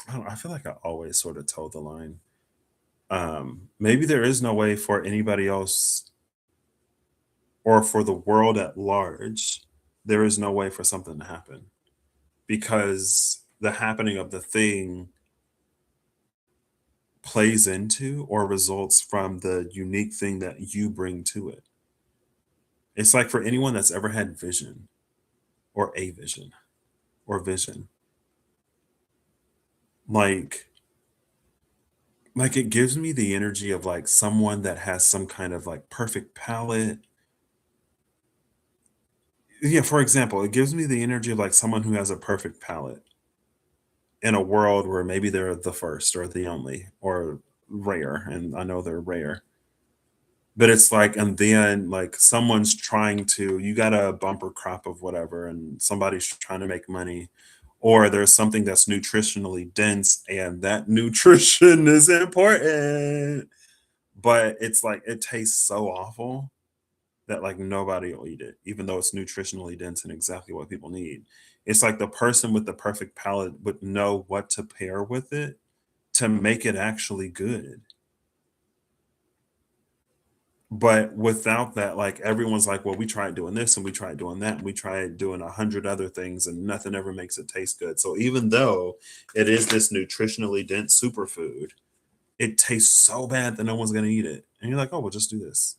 I feel like I always sort of toe the line. Maybe there is no way for anybody else or for the world at large, there is no way for something to happen because the happening of the thing plays into or results from the unique thing that you bring to it. It's like for anyone that's ever had vision or a vision or vision, like it gives me the energy of like someone that has some kind of like perfect palette. Yeah, for example, it gives me the energy of like someone who has a perfect palette in a world where maybe they're the first or the only or rare, and I know they're rare. But it's like, and then like someone's trying to, you got a bumper crop of whatever, and somebody's trying to make money, or there's something that's nutritionally dense, and that nutrition is important, but it's like it tastes so awful that like nobody will eat it, even though it's nutritionally dense and exactly what people need. It's like the person with the perfect palate would know what to pair with it to make it actually good. But without that, like everyone's like, well, we tried doing this and we tried doing that, and we tried doing 100 other things, and nothing ever makes it taste good. So even though it is this nutritionally dense superfood, it tastes so bad that no one's gonna eat it. And you're like, oh, well, just do this.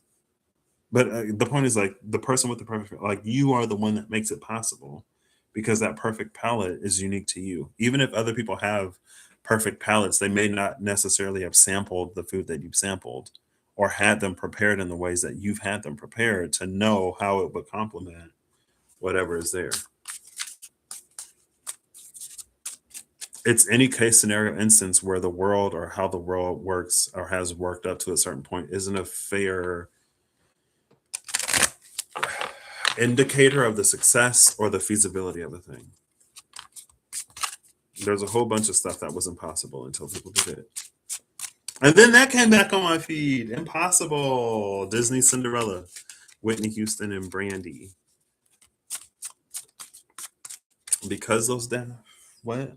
But the point is, like, the person with the perfect, like, you are the one that makes it possible because that perfect palate is unique to you. Even if other people have perfect palates, they may not necessarily have sampled the food that you've sampled or had them prepared in the ways that you've had them prepared to know how it would complement whatever is there. It's any case scenario instance where the world or how the world works or has worked up to a certain point isn't a fair indicator of the success or the feasibility of a thing. There's a whole bunch of stuff that was impossible until people did it. And then that came back on my feed. Impossible. Disney Cinderella. Whitney Houston and Brandy. Because those daft, what?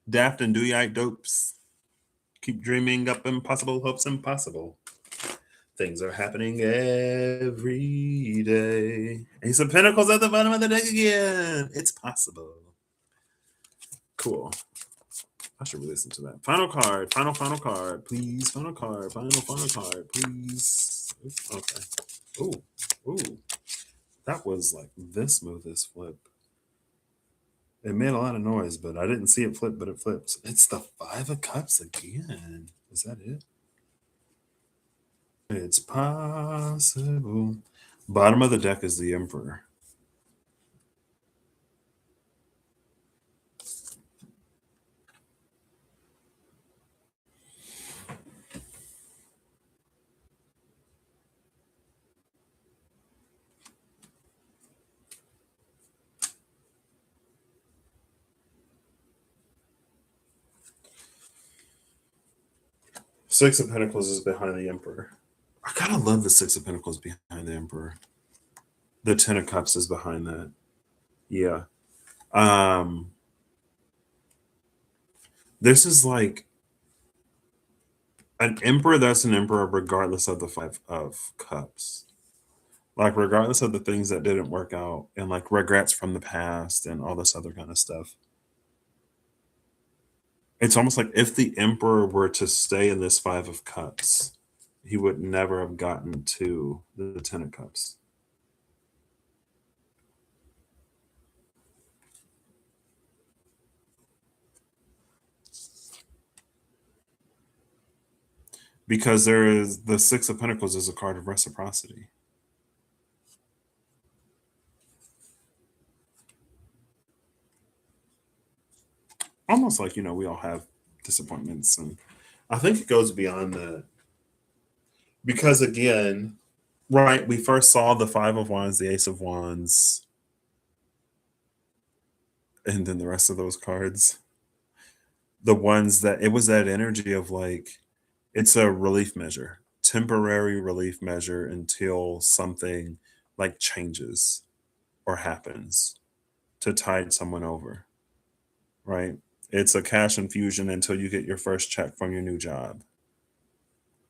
Daft and Dooyite dopes keep dreaming up impossible hopes impossible. Things are happening every day. Ace of Pentacles at the bottom of the deck again. It's possible. Cool. I should re-listen to that. Final card. Final card. Please. Final card. Final card. Please. Okay. Ooh. Ooh. That was like the smoothest flip. It made a lot of noise, but I didn't see it flip, but it flips. It's the Five of Cups again. Is that it? It's possible. Bottom of the deck is the Emperor. Six of Pentacles is behind the Emperor. I kind of love the Six of Pentacles behind the Emperor. The Ten of Cups is behind that. Yeah. Um, this is like an emperor that's an emperor regardless of the Five of Cups. Like regardless of the things that didn't work out and like regrets from the past and all this other kind of stuff. It's almost like if the emperor were to stay in this Five of Cups, he would never have gotten to the Ten of Cups. Because there is the Six of Pentacles is a card of reciprocity. Almost like, we all have disappointments. And I think it goes beyond that. Because again, right, we first saw the Five of Wands, the Ace of Wands, and then the rest of those cards. The ones that it was that energy of like, it's a relief measure, temporary relief measure until something like changes or happens to tide someone over, right? It's a cash infusion until you get your first check from your new job.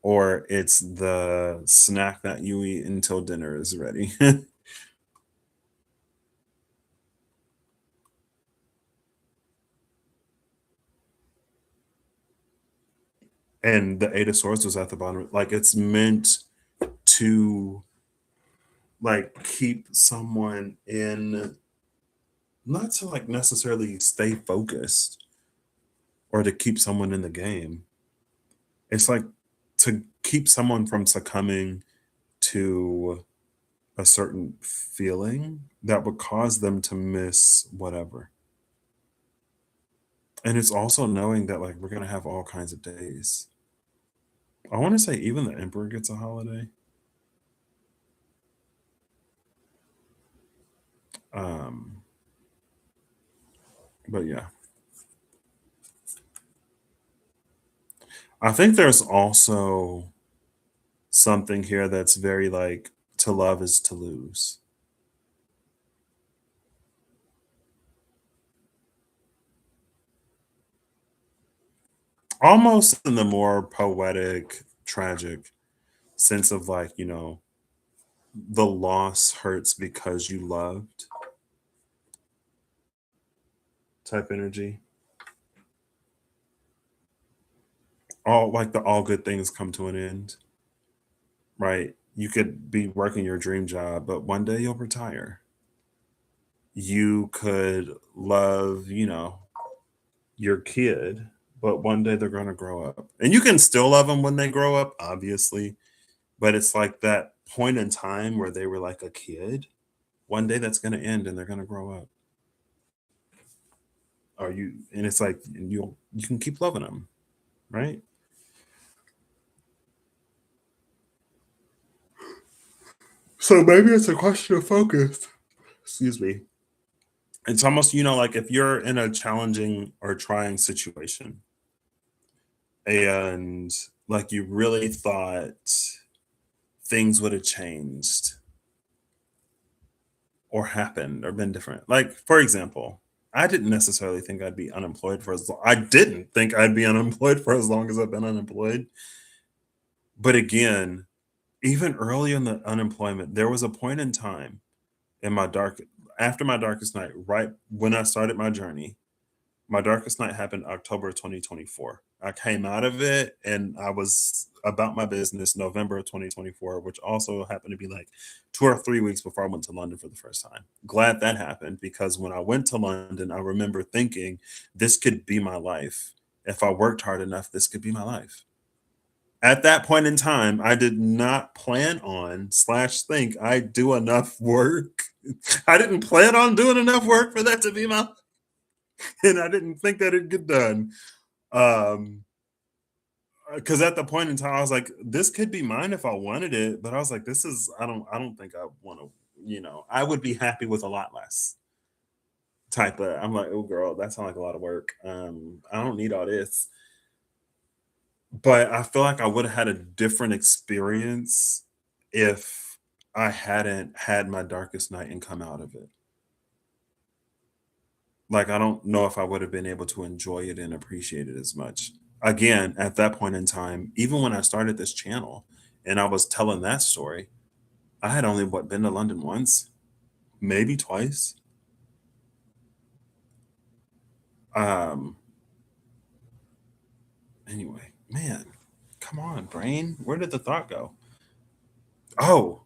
Or it's the snack that you eat until dinner is ready. And the Eight of Swords was at the bottom. Like it's meant to like keep someone in, not to like necessarily stay focused or to keep someone in the game. It's like to keep someone from succumbing to a certain feeling that would cause them to miss whatever. And it's also knowing that like we're gonna have all kinds of days. I want to say even the emperor gets a holiday. Um, but yeah, I think there's also something here that's very like to love is to lose. Almost in the more poetic, tragic sense of like, the loss hurts because you loved type energy. All like the all good things come to an end, right? You could be working your dream job, but one day you'll retire. You could love, your kid, but one day they're going to grow up. And you can still love them when they grow up, obviously, but it's like that point in time where they were like a kid. One day that's going to end and they're going to grow up. Are you and it's like and you can keep loving them, right? So maybe it's a question of focus. Excuse me. It's almost, like if you're in a challenging or trying situation and like you really thought things would have changed or happened or been different. Like, for example, I didn't necessarily think I'd be unemployed for as long. I didn't think I'd be unemployed for as long as I've been unemployed. But again, even early in the unemployment, there was a point in time in my after my darkest night, right when I started my journey. My darkest night happened October 2024. I came out of it and I was about my business November of 2024, which also happened to be like 2 or 3 weeks before I went to London for the first time. Glad that happened because when I went to London, I remember thinking this could be my life. If I worked hard enough, this could be my life. At that point in time, I did not plan on slash think I do enough work. I didn't plan on doing enough work for that to be my, and I didn't think that it'd get done. Um, because at the point in time, I was like, this could be mine if I wanted it, but I was like, this is, I don't think I want to, I would be happy with a lot less type of, I'm like, oh girl, that sounds like a lot of work. I don't need all this. But I feel like I would have had a different experience if I hadn't had my darkest night and come out of it. Like, I don't know if I would have been able to enjoy it and appreciate it as much. Again, at that point in time, even when I started this channel and I was telling that story, I had only what been to London once, maybe twice. Um, anyway, man, come on, brain. Where did the thought go? Oh,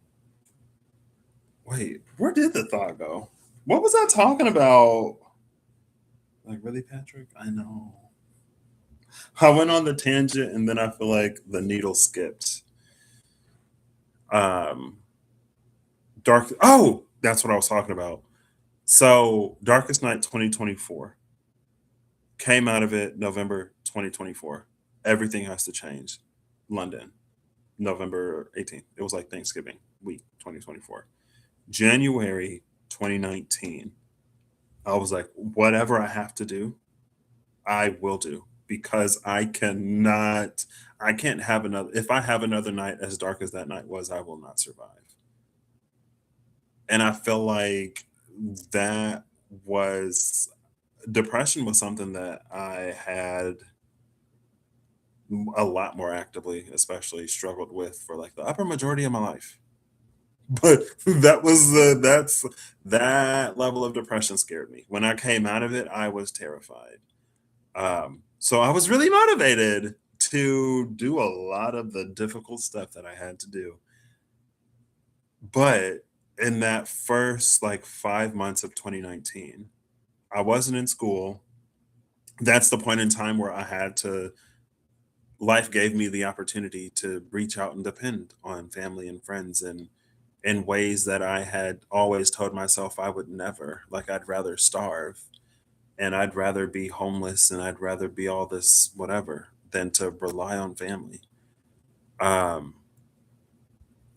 wait, where did the thought go? What was I talking about? Like, really, Patrick? I know. I went on the tangent and then I feel like the needle skipped. Um, Dark. Oh, that's what I was talking about. So, Darkest Night 2024 came out of it November 2024. Everything has to change. London, November 18th. It was like Thanksgiving week 2024. January 2019. I was like, whatever I have to do, I will do because I can't have another, if I have another night as dark as that night was, I will not survive. And I feel like that was, depression was something that I had a lot more actively, especially struggled with for like the upper majority of my life. But that level of depression scared me. When I came out of it, I was terrified. So I was really motivated to do a lot of the difficult stuff that I had to do. But in that first like 5 months of 2019, I wasn't in school. That's the point in time where I had to, life gave me the opportunity to reach out and depend on family and friends and in ways that I had always told myself I would never. Like, I'd rather starve and I'd rather be homeless and I'd rather be all this whatever than to rely on family. Um,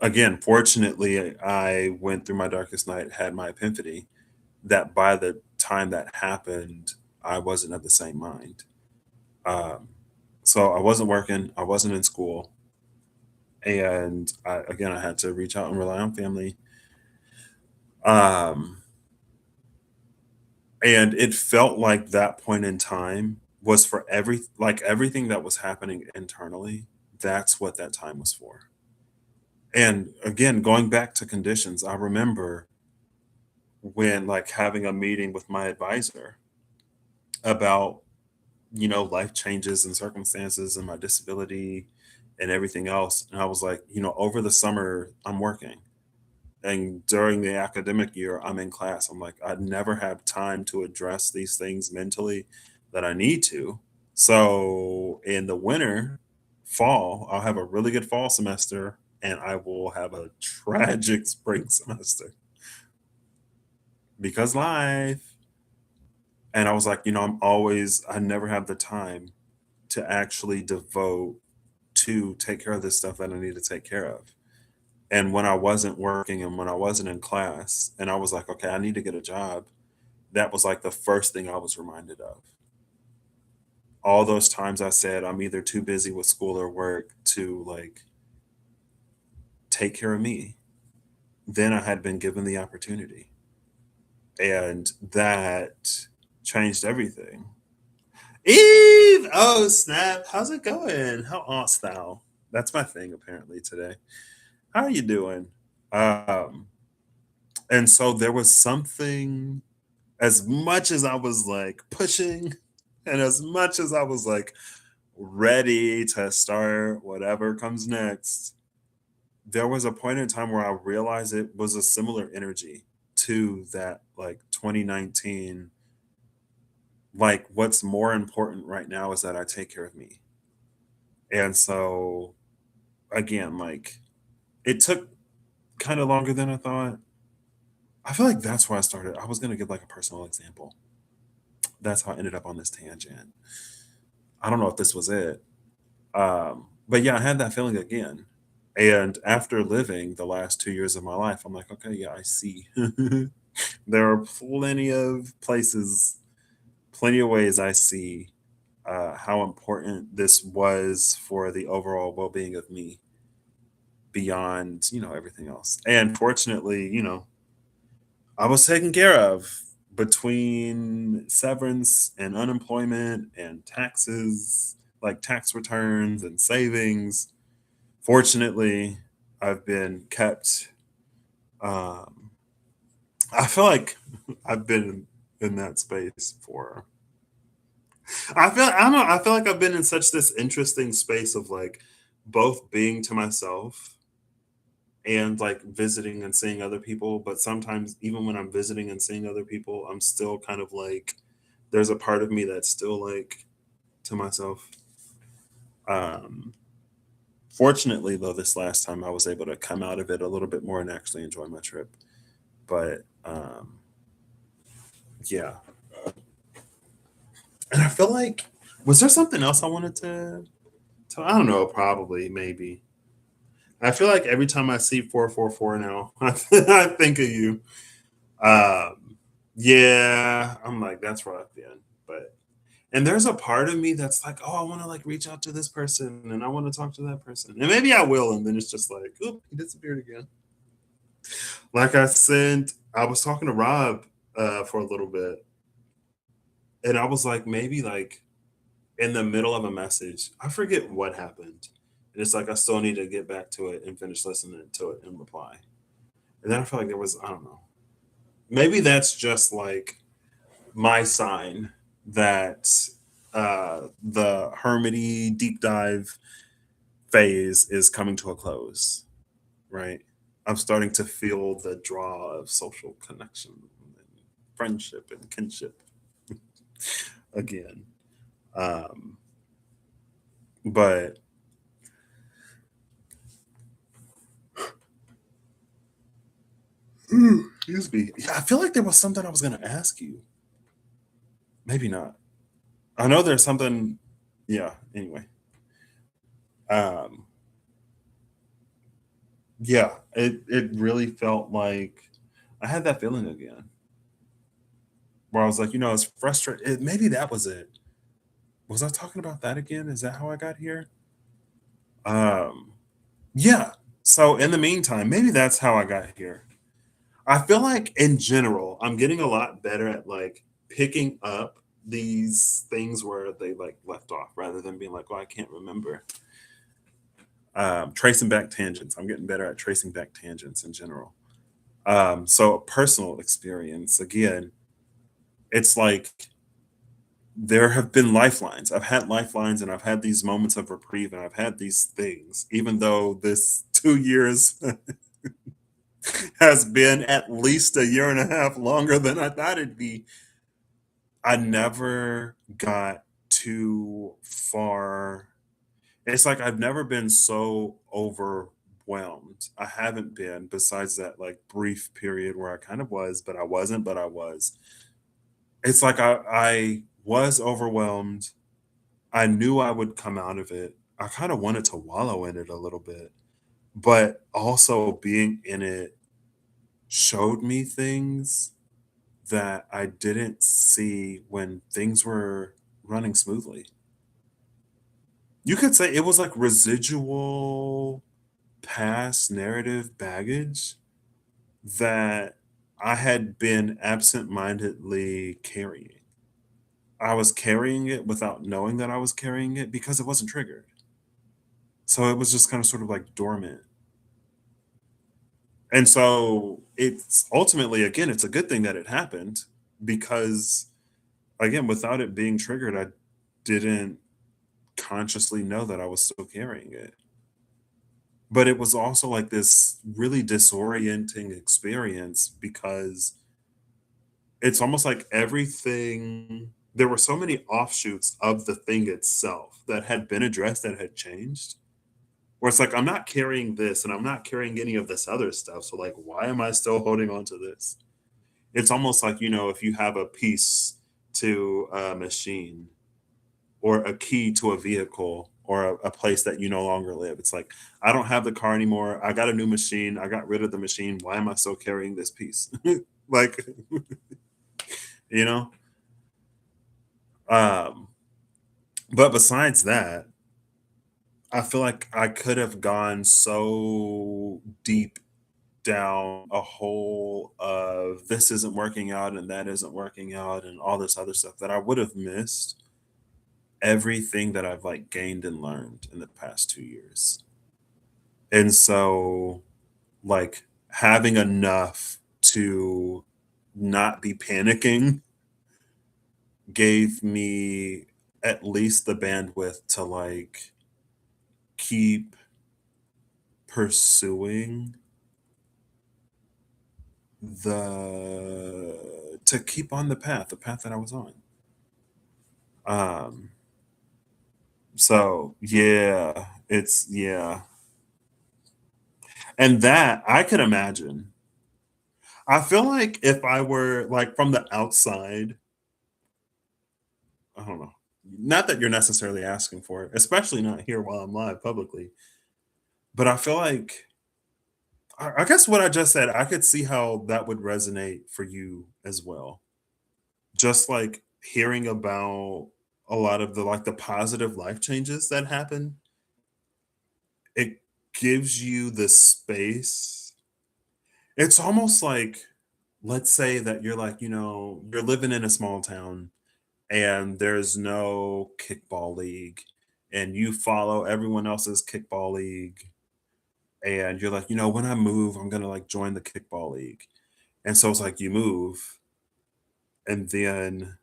Again, fortunately, I went through my darkest night, had my epiphany that by the time that happened, I wasn't of the same mind. Um, so I wasn't working, I wasn't in school, and again, I had to reach out and rely on family. Um, and it felt like that point in time was for everything that was happening internally. That's what that time was for. And again, going back to conditions, I remember when like having a meeting with my advisor about, life changes and circumstances and my disability and everything else. And I was like, over the summer, I'm working. And during the academic year, I'm in class. I'm like, I never have time to address these things mentally that I need to. So in the winter, fall, I'll have a really good fall semester and I will have a tragic spring semester because life. And I was like, I never have the time to actually devote to take care of this stuff that I need to take care of. And when I wasn't working and when I wasn't in class, and I was like, okay, I need to get a job, that was like the first thing I was reminded of. All those times I said I'm either too busy with school or work to like take care of me. Then I had been given the opportunity. And that changed everything. Eve! Oh, snap. How's it going? How art thou? That's my thing apparently today. How are you doing? Um, and so there was something, as much as I was like pushing and as much as I was like ready to start whatever comes next, there was a point in time where I realized it was a similar energy to that like 2019. Like, what's more important right now is that I take care of me. And so, again, like, it took kind of longer than I thought. I feel like that's where I started. I was going to give like a personal example. That's how I ended up on this tangent. I don't know if this was it. But yeah, I had that feeling again. And after living the last 2 years of my life, I'm like, okay, yeah, I see. There are plenty of places, plenty of ways I see how important this was for the overall well-being of me beyond, everything else. And fortunately, I was taken care of between severance and unemployment and taxes, like tax returns and savings. Fortunately, I've been kept. Um, I feel like I've been in that space for. I don't know. I feel like I've been in such this interesting space of like both being to myself and like visiting and seeing other people. But sometimes, even when I'm visiting and seeing other people, I'm still kind of like, there's a part of me that's still like to myself. Um, Fortunately, though, this last time I was able to come out of it a little bit more and actually enjoy my trip. But yeah, and I feel like, was there something else I wanted to tell? I don't know, probably, maybe. I feel like every time I see 444 now, I think of you. Um, yeah, I'm like, that's rough, yeah. But and there's a part of me that's like, oh, I want to like reach out to this person and I want to talk to that person. And maybe I will, and then it's just like, oop, he disappeared again. Like I was talking to Rob for a little bit, and I was like, maybe like in the middle of a message, I forget what happened. And it's like I still need to get back to it and finish listening to it and reply. And then I feel like there was, I don't know. Maybe that's just like my sign that the hermity deep dive phase is coming to a close, right? I'm starting to feel the draw of social connection and friendship and kinship again. Um, but excuse me. Yeah, I feel like there was something I was going to ask you. Maybe not. I know there's something. Yeah. Anyway. Um, yeah. It really felt like I had that feeling again, where I was like, it's frustrating. Maybe that was it. Was I talking about that again? Is that how I got here? Um, yeah. So in the meantime, maybe that's how I got here. I feel like in general, I'm getting a lot better at like picking up these things where they like left off rather than being like, oh, I can't remember. Tracing back tangents. I'm getting better at tracing back tangents in general. So a personal experience, again, it's like there have been lifelines. I've had lifelines and I've had these moments of reprieve and I've had these things, even though this 2 years has been at least a year and a half longer than I thought it'd be. I never got too far. It's like I've never been so overwhelmed. I haven't been, besides that like brief period where I kind of was, but I wasn't, but I was. It's like I was overwhelmed. I knew I would come out of it. I kind of wanted to wallow in it a little bit, but also being in it showed me things that I didn't see when things were running smoothly. You could say it was like residual past narrative baggage that I had been absent-mindedly carrying. I was carrying it without knowing that I was carrying it because it wasn't triggered. So it was just kind of sort of like dormant. And so it's ultimately, again, it's a good thing that it happened because, again, without it being triggered, I didn't consciously know that I was still carrying it. But it was also like this really disorienting experience because it's almost like everything, there were so many offshoots of the thing itself that had been addressed that had changed. Where it's like, I'm not carrying this and I'm not carrying any of this other stuff. So, like, why am I still holding on to this? It's almost like, if you have a piece to a machine or a key to a vehicle or a place that you no longer live. It's like, I don't have the car anymore. I got a new machine. I got rid of the machine. Why am I still carrying this piece? Like, you know? Um, But besides that, I feel like I could have gone so deep down a hole of this isn't working out and that isn't working out and all this other stuff that I would have missed everything that I've like gained and learned in the past 2 years. And so, like, having enough to not be panicking gave me at least the bandwidth to like keep pursuing to keep on the path that I was on. Um, so yeah, yeah. And that I could imagine. I feel like if I were like from the outside, I don't know. Not that you're necessarily asking for it, especially not here while I'm live publicly, but I feel like I guess what I just said, I could see how that would resonate for you as well. Just like hearing about a lot of the positive life changes that happen, it gives you the space. It's almost like, let's say that you're like, you're living in a small town and there's no kickball league and you follow everyone else's kickball league and you're like, when I move, I'm gonna like join the kickball league. And so it's like you move and then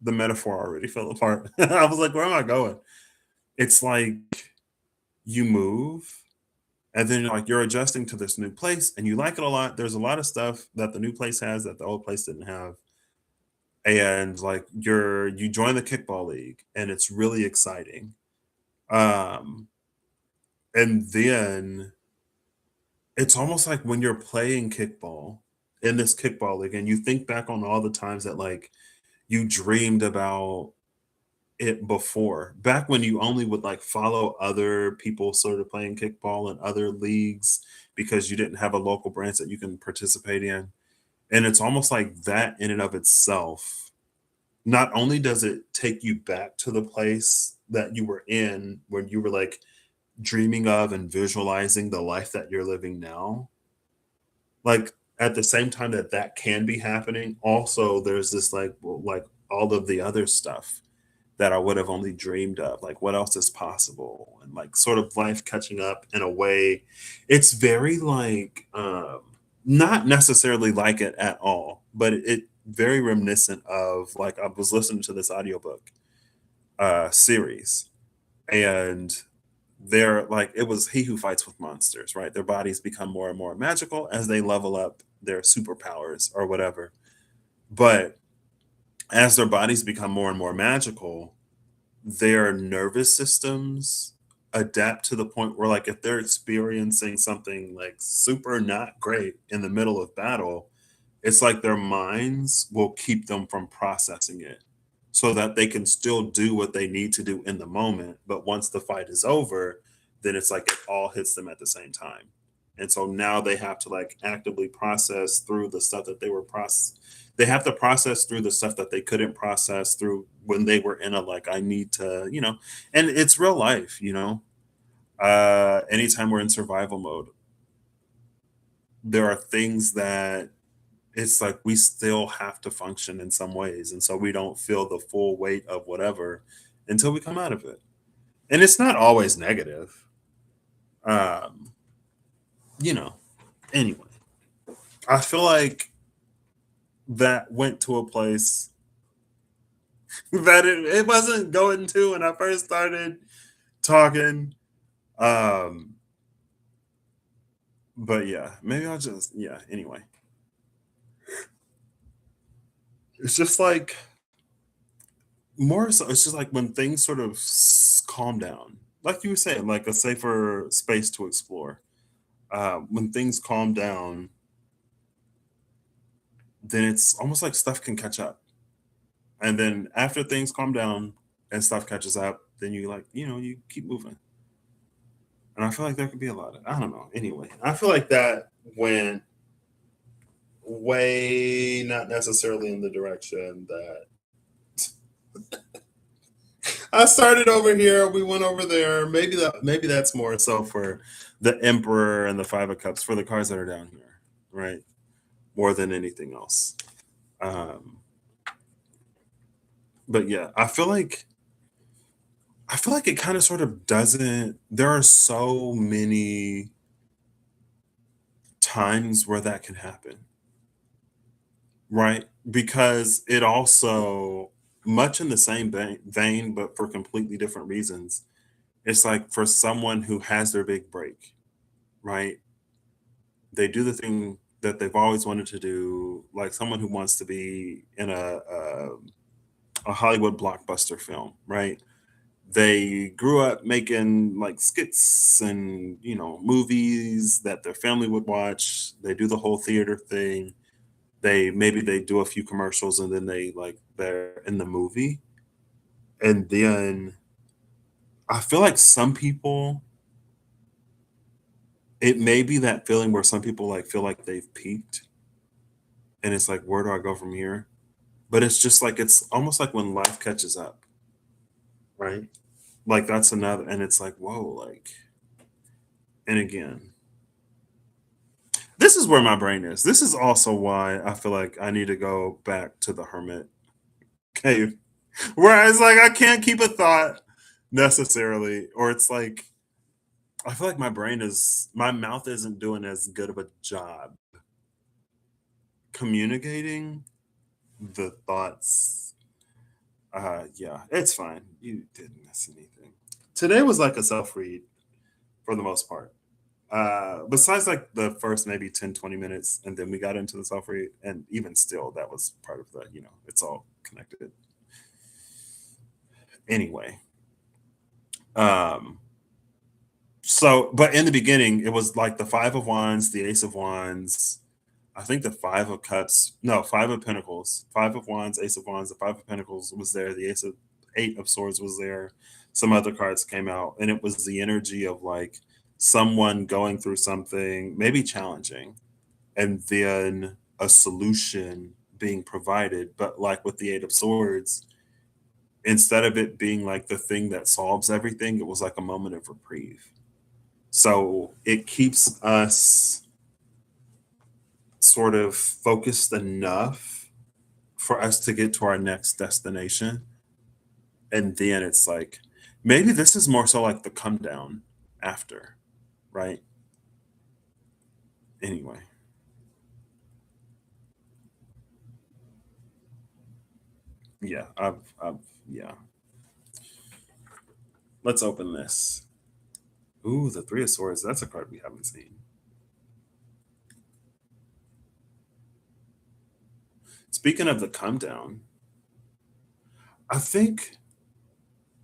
the metaphor already fell apart. I was like, where am I going? It's like you move and then you're adjusting to this new place and you like it a lot. There's a lot of stuff that the new place has that the old place didn't have. And like you join the kickball league and it's really exciting. Um and then it's almost like when you're playing kickball in this kickball league and you think back on all the times that like you dreamed about it before, back when you only would like follow other people sort of playing kickball in other leagues because you didn't have a local branch that you can participate in. And it's almost like that in and of itself. Not only does it take you back to the place that you were in when you were like dreaming of and visualizing the life that you're living now, like at the same time that that can be happening, also there's this like, well, like all of the other stuff that I would have only dreamed of. Like, what else is possible? And like, sort of life catching up in a way. It's very like, not necessarily like it at all, but it very reminiscent of like I was listening to this audiobook series, and they're like it was he who fights with monsters, right? Their bodies become more and more magical as they level up their superpowers or whatever. But as their bodies become more and more magical, their nervous systems adapt to the point where like if they're experiencing something like super not great in the middle of battle, it's like their minds will keep them from processing it so that they can still do what they need to do in the moment, but once the fight is over, then it's like it all hits them at the same time. And so now they have to like actively process through the stuff that they have to process through the stuff that they couldn't process through when they were in a like I need to, and it's real life. Anytime we're in survival mode, there are things that it's like we still have to function in some ways. And so we don't feel the full weight of whatever until we come out of it. And it's not always negative. Um, you know, anyway, I feel like that went to a place that it wasn't going to when I first started talking. Um, but yeah, maybe I'll just, yeah, anyway. It's just like more so, it's just like when things sort of calm down, like you were saying, like a safer space to explore. When things calm down, then it's almost like stuff can catch up. And then after things calm down and stuff catches up, then you like, you keep moving. And I feel like there could be a lot of, I don't know. Anyway, I feel like that went way not necessarily in the direction that I started over here. We went over there. Maybe that's more so for the Emperor and the Five of Cups for the cards that are down here, right? More than anything else. Um, but yeah, I feel like it kind of sort of doesn't. There are so many times where that can happen, right? Because it also much in the same vein, but for completely different reasons. It's like for someone who has their big break, right? They do the thing that they've always wanted to do, like someone who wants to be in a Hollywood blockbuster film, right? They grew up making like skits and movies that their family would watch. They do the whole theater thing. They do a few commercials and then they're in the movie. And then I feel like some people, it may be that feeling where some people like feel like they've peaked and it's like, where do I go from here? But it's just like it's almost like when life catches up, right? Like that's another, and it's like, whoa, like, and again, this is where my brain is. This is also why I feel like I need to go back to the hermit cave, where it's like I can't keep a thought necessarily, or it's like I feel like my mouth isn't doing as good of a job communicating the thoughts. Yeah, it's fine. You didn't miss anything. Today was like a self read for the most part. Besides like the first maybe 10, 20 minutes, and then we got into the self read, and even still, that was part of it's all connected. Anyway, um, so, but in the beginning, it was like the Five of Wands, the Ace of Wands, I think the Five of Cups, no, Five of Pentacles, Five of Wands, Ace of Wands, the Five of Pentacles was there, the Eight of Swords was there, some other cards came out, and it was the energy of like someone going through something, maybe challenging, and then a solution being provided. But like with the Eight of Swords, instead of it being like the thing that solves everything, it was like a moment of reprieve. So it keeps us sort of focused enough for us to get to our next destination. And then it's like, maybe this is more so like the come down after, right? Anyway, yeah, yeah. Let's open this. Ooh, the Three of Swords. That's a card we haven't seen. Speaking of the come down, I think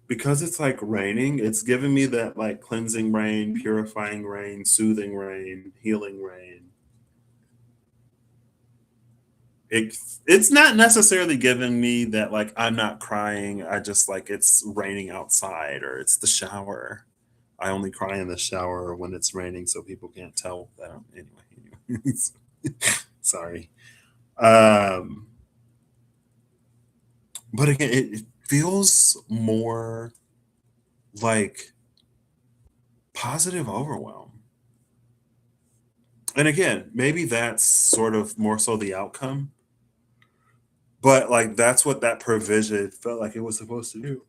because it's like raining, it's giving me that like cleansing rain, purifying rain, soothing rain, healing rain. It's not necessarily giving me that like I'm not crying. I just like it's raining outside or it's the shower. I only cry in the shower when it's raining, so people can't tell that. Anyway. Sorry. Um, but again, it feels more like positive overwhelm. And again, maybe that's sort of more so the outcome, but like that's what that provision felt like it was supposed to do.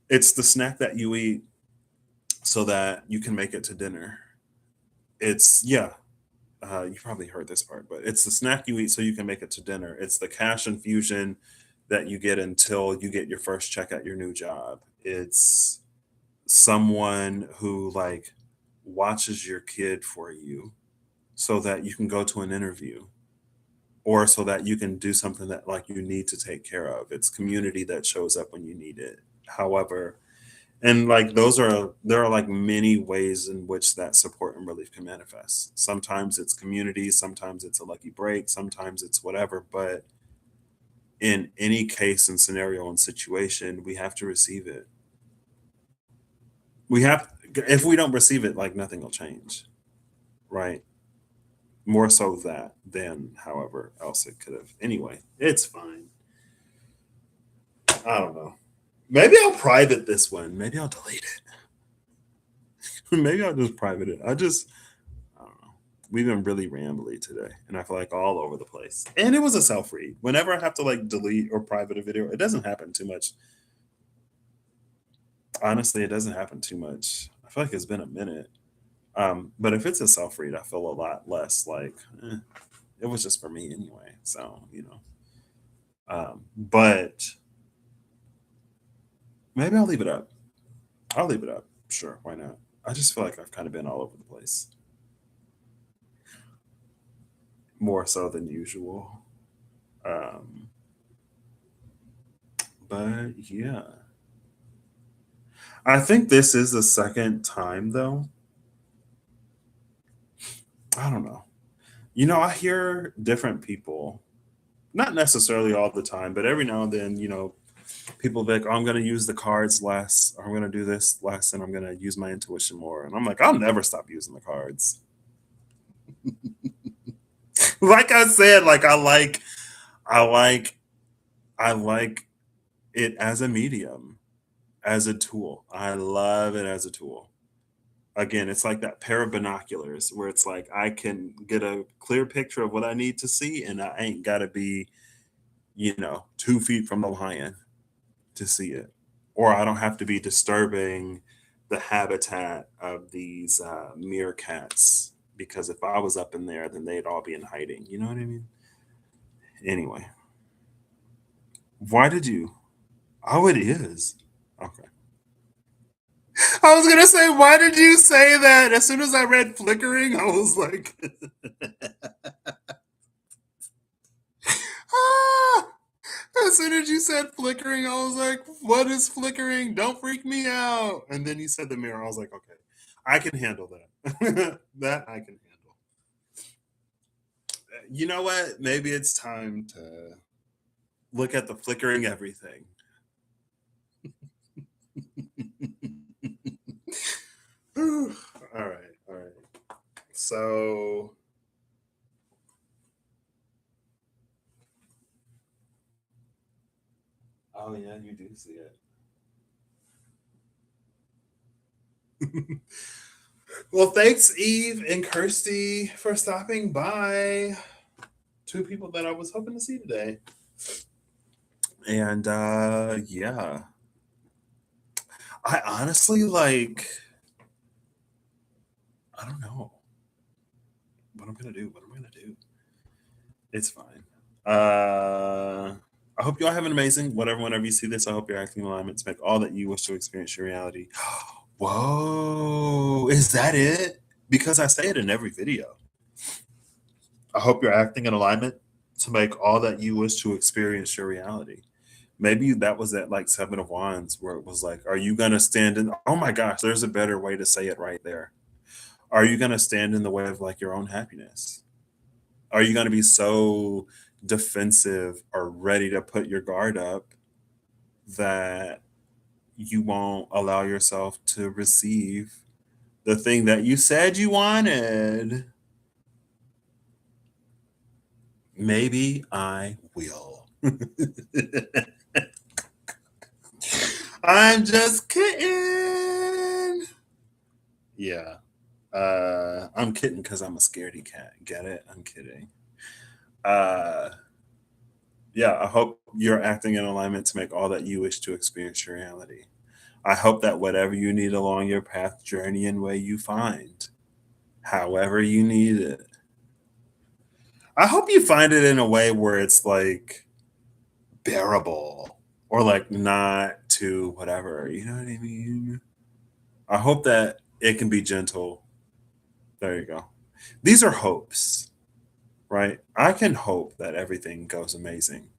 It's the snack that you eat so that you can make it to dinner. It's yeah, you probably heard this part, but it's the snack you eat so you can make it to dinner. It's the cash infusion that you get until you get your first check at your new job. It's someone who like watches your kid for you so that you can go to an interview or so that you can do something that like you need to take care of. It's community that shows up when you need it. However, and like there are like many ways in which that support and relief can manifest. Sometimes it's community, sometimes it's a lucky break, sometimes it's whatever, but in any case and scenario and situation, we have to receive it. We have if we don't receive it, like nothing will change, right? More so that than however else it could have. Anyway, it's fine. I don't know. Maybe I'll private this one. Maybe I'll delete it. Maybe I'll just private it. I don't know. We've been really rambly today, and I feel like all over the place. And it was a self read. Whenever I have to like delete or private a video, it doesn't happen too much. Honestly, it doesn't happen too much. I feel like it's been a minute. But if it's a self read, I feel a lot less like it was just for me anyway. So, but maybe I'll leave it up. I'll leave it up. Sure, why not? I just feel like I've kind of been all over the place, more so than usual. Um, but yeah, I think this is the second time though. I don't know. I hear different people, not necessarily all the time, but every now and then, people be like, oh, I'm going to use the cards less, or I'm going to do this less, and I'm going to use my intuition more. And I'm like, I'll never stop using the cards. Like I said, like I like, I like it as a medium, as a tool. I love it as a tool. Again, it's like that pair of binoculars where it's like I can get a clear picture of what I need to see, and I ain't got to be, 2 feet from the lion to see it. Or I don't have to be disturbing the habitat of these meerkats because if I was up in there, then they'd all be in hiding. You know what I mean? Anyway, why did you? Oh, it is. Okay. I was gonna say, why did you say that? As soon as I read flickering, I was like, ah! As soon as you said flickering, I was like, what is flickering? Don't freak me out. And then you said the mirror. I was like, okay, I can handle that. That I can handle. You know what? Maybe it's time to look at the flickering everything. All right. All right. So, oh, yeah, you do see it. Well, thanks, Eve and Kirsty, for stopping by. Two people that I was hoping to see today. And yeah, I honestly like, I don't know what I'm gonna do. What I'm gonna do. It's fine. I hope you all have an amazing whatever. Whenever you see this, I hope you're acting in alignment to make all that you wish to experience your reality. Whoa, is that it? Because I say it in every video. I hope you're acting in alignment to make all that you wish to experience your reality. Maybe that was that like Seven of Wands where it was like, are you gonna stand in? Oh my gosh, there's a better way to say it right there. Are you gonna stand in the way of like your own happiness? Are you gonna be so defensive or ready to put your guard up that you won't allow yourself to receive the thing that you said you wanted? Maybe I will. I'm just kidding. Yeah. I'm kidding because I'm a scaredy cat. Get it? I'm kidding. Uh, yeah, I hope you're acting in alignment to make all that you wish to experience your reality. I hope that whatever you need along your path, journey, and way you find, however you need it, I hope you find it in a way where it's like bearable or like not too whatever. You know what I mean? I hope that it can be gentle. There you go. These are hopes, right? I can hope that everything goes amazing,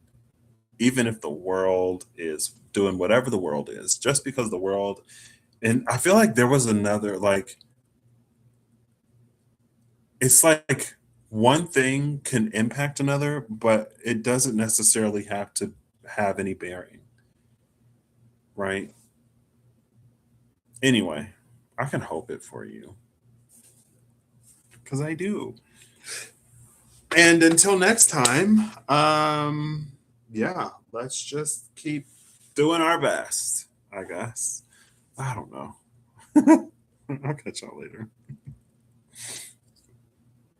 even if the world is doing whatever the world is, just because the world, and I feel like there was another, like, it's like one thing can impact another, but it doesn't necessarily have to have any bearing, right? Anyway, I can hope it for you because I do. And until next time, yeah, let's just keep Doing our best, I guess. I don't know. I'll catch y'all later.